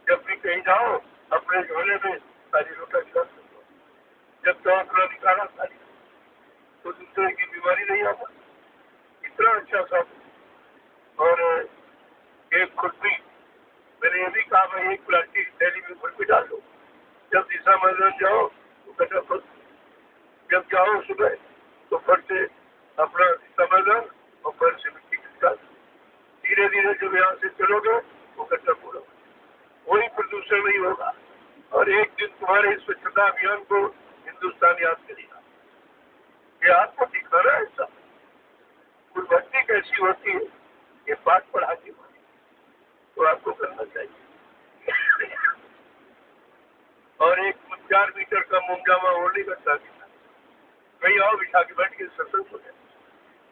जब भी कहीं जाओ अपने झोले में सारी रोटा खिला सकते। जब दवा थोड़ा निकाला सारी तो दूसरे की बीमारी नहीं आता। इतना अच्छा सब। और एक खुरपी मैंने ये भी कहा भाई एक प्लास्टिक थैली में खुरपी डाल दो। जब दिशा मैदान जाओ तो कटा फट, जब जाओ सुबह तो फट से अपना दिशा मैदान और फट से मिट्टी निकाल। धीरे धीरे जब यहाँ से चलोगे वो कच्चा पूरा कोई प्रदूषण नहीं होगा। और एक दिन तुम्हारे इस स्वच्छता अभियान को हिंदुस्तान याद करेगा। ये आपको दिखाना है सब। गुरुभक्ति कैसी होती है ये बात पढ़ा के तो आपको करना चाहिए। और एक 4 मीटर का मोमजामा ओढ़ने का चाहिए। कहीं आओ बिठा के बैठ के सत्संग हो जाए,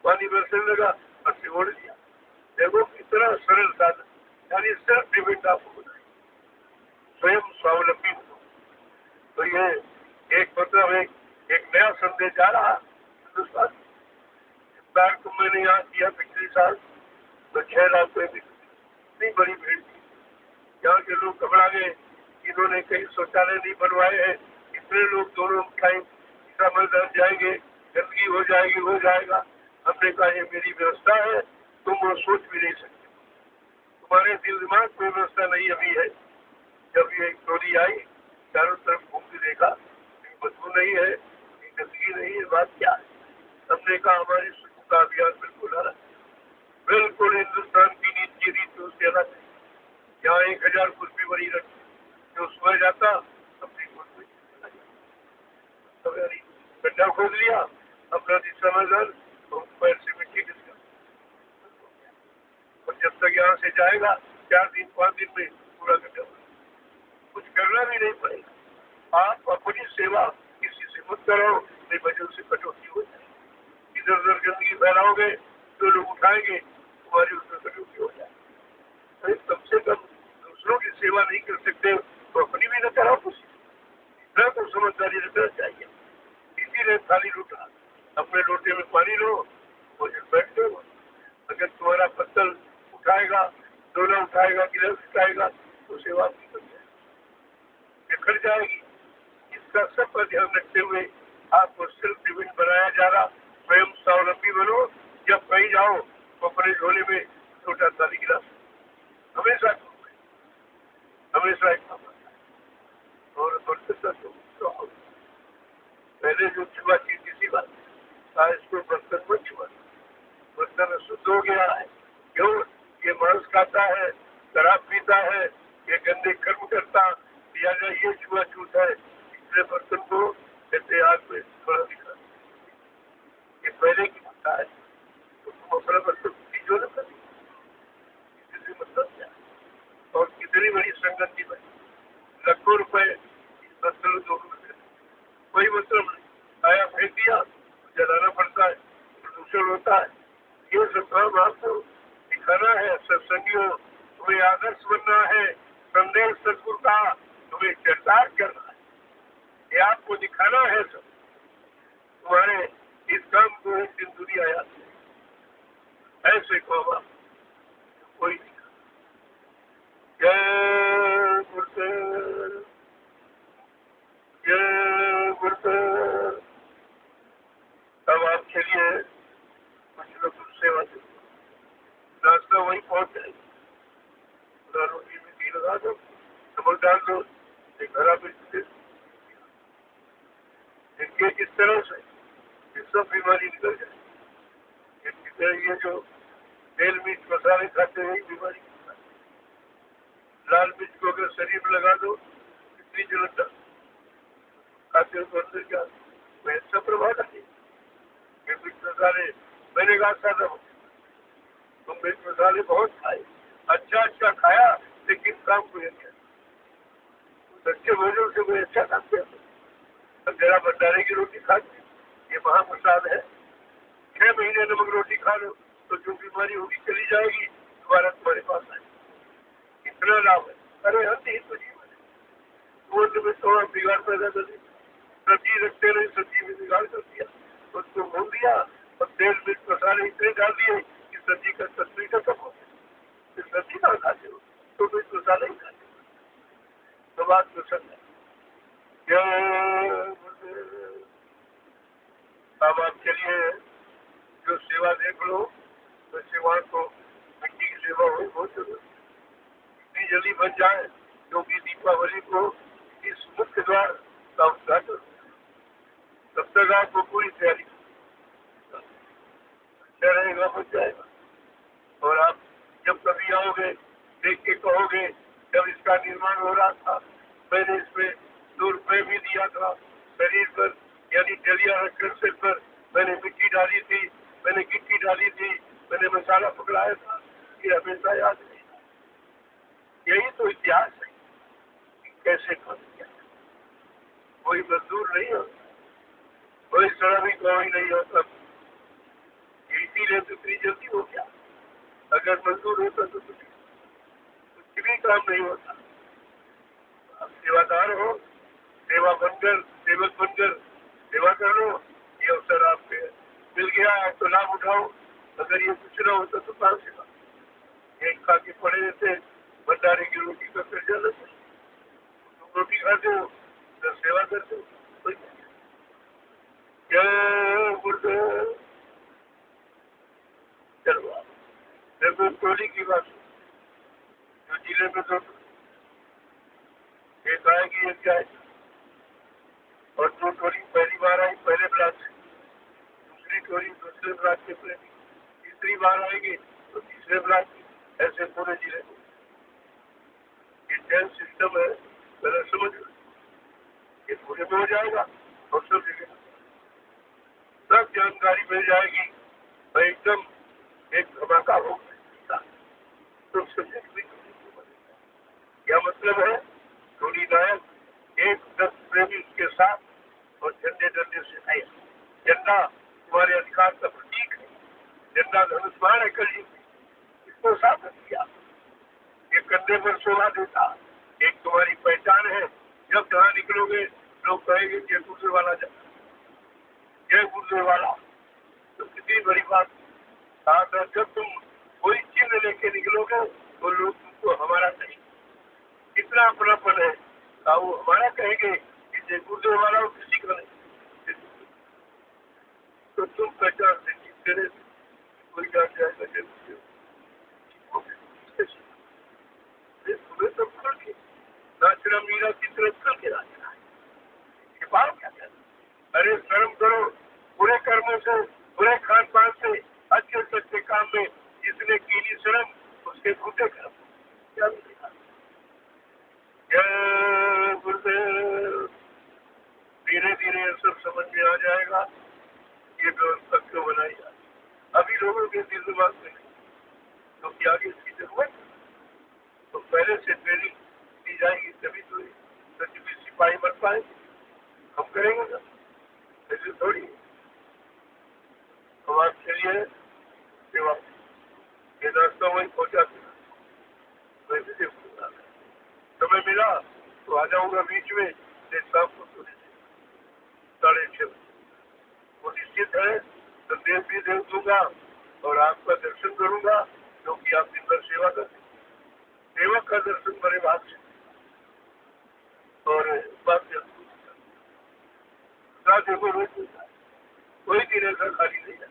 पानी बरसने लगा बस ओढ़ दिया। देखो कितना सरल साधन, यानी सेल्फ डिपेंड आपको बताए, स्वयं स्वावलंबी हो। तो ये एक मतलब एक नया संदेश जा रहा हिंदुस्तान। इफ्तार को मैंने यहाँ किया पिछले साल, तो 6 लाख रुपये भी इतनी बड़ी भीड़ थी। यहाँ के लोग घबरा गए, इन्होंने कहीं शौचालय नहीं बनवाए हैं, इतने लोग दोनों टाइम मैदान जाएंगे, गंदगी हो जाएगी, हो जाएगा। हमने कहा ये मेरी व्यवस्था है, तुम वो सोच भी नहीं सकते। तुम्हारे दिल दिमाग में व्यवस्था नहीं अभी है। जब ये चोरी आई चारों तरफ घूम के देखा, बदबू नहीं है, गंदगी नहीं है, बात क्या है। हमने कहा हमारी स्वच्छता अभियान बिल्कुल अलग, बिल्कुल हिंदुस्तान की नीति रीतियों से अलग है। यहाँ 1000 कुर्सी बनी रखी, जो सुबह जाता अपनी कुर्सी गड्ढा खोद लिया, अपना दिशा मैदान पैर से मिट्टी किसका। और जब तक यहाँ से जाएगा 4 दिन 5 दिन में पूरा गड्ढा, कुछ करना भी नहीं पड़ेगा। आप अपनी सेवा किसी से मत कराओ, नहीं वजह से कटौती हो जाएगी। इधर उधर गंदगी फैलाओगे तो लोग उठाएंगे, तुम्हारी उसमें कटौती हो जाएगी। कम से कम दूसरों की सेवा नहीं कर सकते तो अपनी भी न कराओ कुछ। इतना तो समझदारी रखना चाहिए। इसीलिए थाली लूटा, अपने लोटे में पानी लो और बैठ दो। अगर तुम्हारा पत्तल उठाएगा, डोला उठाएगा, गिलास उठाएगा तो सेवा नहीं कर जाएगी, बिखर जाएगी। इसका सब पर ध्यान रखते हुए आपको सेल्फ डिपेंडेंट बनाया जा रहा। स्वयं स्वावलंबी बनो। जब कहीं जाओ तो अपने झोले में छोटा थाली गिलास हमेशा हमेशा और पहले जो छुआ थी किसी बात इसको बर्तन मत छुआ, बर्तन शुद्ध हो गया है। क्यों? ये मांस खाता है, शराब पीता है, ये गंदे कर्म करता, लिहाजा ये छुआछूत है। इसलिए बर्तन को कहते आग में थोड़ा दिखा, ये पहले की बात है। तो तुम अपना बर्तन जो न करें, इससे मतलब क्या? और कितनी बड़ी संगति बनी, लाखों रुपए इस बर्तन दो कोई मतलब नहीं। आया फेंक दिया, जलाना पड़ता है, प्रदूषण होता है। ये सब काम आपको दिखाना है। सत्संगियों, तुम्हें आदर्श बनना है। संदेश सदगुरु का तुम्हें चरितार्थ करना है, ये आपको दिखाना है। सब तुम्हारे इस काम को एक दिन दुनिया याद ऐसे काम आप कोई नहीं। जय गुरुदेव, जय गुरुदेव। अब आप चलिए कुछ लोग सेवा दे, नाश्ता वहीं पहुंच जाएगी। रोटी में घी लगा दो, नमक डाल दो, एक हरा मिर्च दे, इनके किस तरह से ये सब बीमारी निकल जाए। ये जो तेल मिर्च मसाले खाते हैं बीमारी, लाल मिर्च को अगर शरीर में लगा दो कितनी जलन डाल खाते हो तो अंदर क्या कोई अच्छा प्रभाव डाले। मिर्च मसाले मैंने कहा था तुम मिर्च मसाले बहुत खाए, अच्छा खाया, लेकिन काम कोई अच्छा सच्चे भोजन से कोई अच्छा काम किया। अब जरा भंडारे की रोटी खा ये महाप्रसाद है। 6 महीने नमक रोटी खा लो तो जो बीमारी होगी चली जाएगी, दोबारा तुम्हारे पास आएगी। इतना लाभ है। अरे हद ही तो जीवन है। वो में थोड़ा बिगाड़ पैदा कर दिया, सब्जी रखते रहे, सब्जी में बिगाड़ कर दिया, उसको भून दिया और तेल मिर्च मसाले इतने डाल दिए कि सब्जी का तस्वीर का सब हो गया। सब्जी ना खाते हो तो मिर्च मसाले ही खाते हो। तो बात तो सच है। अब आप चलिए जो सेवा देख लो, तो सेवा को मिट्टी की सेवा हो बहुत जरूरी, इतनी जल्दी बन जाए क्योंकि दीपावली को इस मुख्य द्वार का उद्घाटन, तब तक आपको पूरी तैयारी अच्छा रहेगा, बन जाएगा। और आप जब कभी आओगे देख के कहोगे जब इसका निर्माण हो रहा था मैंने इसमें 2 रुपये भी दिया था। शरीर पर यानी डलिया रखकर सिर पर मैंने मिट्टी डाली थी, मैंने गिट्टी डाली थी, मैंने मसाला पकड़ाया था। ये हमेशा याद नहीं। यही तो इतिहास है कि कैसे कर दिया। कोई मजदूर नहीं होता, कोई श्रमिक कोई नहीं होता। इसीलिए तो इतनी जल्दी हो गया। अगर मजदूर होता तो कुछ भी काम नहीं होता। आप सेवादार हो, सेवा बनकर सेवक बनकर सेवा कर लो। ये अवसर आपके मिल गया है तो लाभ उठाओ। अगर ये कुछ ना होता तो कहाँ सेवा। एक खा के पड़े रहते भंडारे की रोटी का फिर जाना चाहिए। तुम रोटी खाते हो तो सेवा करते हो। कोई जय गुरुदेव। चलो जब टोली की बात जो जिले में तो एक आएगी एक जाएगी और 2 टोली पहली बार आई पहले ब्लॉक से, दूसरी टोली दूसरे ब्लॉक से पहली, तीसरी बार आएगी तो तीसरे ब्लॉक की, ऐसे पूरे जिले में। ये ट्रेन सिस्टम है, पहले समझ लो। ये पूरे में हो जाएगा और सब जगह सब जानकारी मिल जाएगी। एकदम एक धमाका होगा तो सब्जेक्ट भी। क्या मतलब है? टोली नायक एक 10 प्रेमी के साथ और झंडे डंडे से आए। झंडा तुम्हारे अधिकार का प्रतीक है। झंडा धनुष्मान है कल इसको साथ किया। ये कंधे पर शोभा देता, एक तुम्हारी पहचान है। जब जहाँ निकलोगे लोग कहेंगे जय गुरुदेव वाला जय गुरुदेव वाला। तो कितनी बड़ी बात। साथ जब तुम कोई चिन्ह लेके निकलोगे तो लोग तुमको हमारा कहेंगे। कितना अपनापन है वो हमारा कहेंगे कि जय गुरुदेव वाला हो किसी का नहीं। तो तुम पहचान देंगे तेरे कोई जान जाएगा जय गुरुदेव। तुम्हें तो खुल के नाचना मीरा की तरफ खुल के नाचना है। छिपाओ क्या कहना। अरे शर्म करो। बुरे कर्मों से बुरे खान पान से अच्छे सच्चे काम में जिसने कीनी शर्म उसके बूटे कर्म क्या मिलेगा। जय गुरुदेव। धीरे धीरे सब समझ में आ जाएगा ये व्यवस्था क्यों बनाई जाए। अभी लोगों के दिल दिमाग में नहीं तो क्या आगे इसकी जरूरत। तो पहले से ट्रेनिंग दी जाएगी तभी तो सच भी सिपाही बन पाए। हम करेंगे ना ऐसे थोड़ी। समाज के लिए सेवा ये रास्ता वही पहुंचा वैसे समय मिला तो आ जाऊंगा बीच में शाम को 6:30 वो निश्चित है। संदेश भी दे दूंगा और आपका दर्शन करूंगा क्योंकि आप दिन भर सेवा करते। सेवक का दर्शन बड़े भाग से और बात देखो रोज कोई दिन ऐसा खाली नहीं है।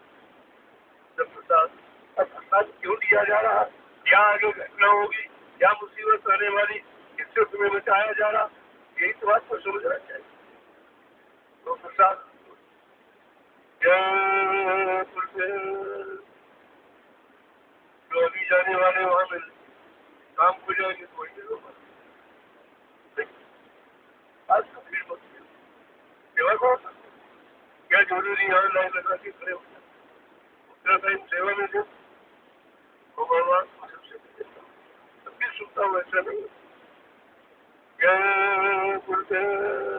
जब प्रसाद क्यों दिया जा रहा, क्या आगे घटना होगी, क्या मुसीबत आने वाली, इससे तुम्हें बचाया जा रहा, यही तो बात को समझना चाहिए। तो प्रसाद जय गुरुदेव। जो अभी जाने वाले वहां मिल काम को जाएंगे तो वही लोग आज तो भीड़ मत सेवा को क्या जरूरी है लाइन लगा के खड़े होना। उतना टाइम सेवा में दो तो भगवान को सबसे देता हूँ। तब भी सुनता हूँ ऐसा नहीं। जय गुरुदेव।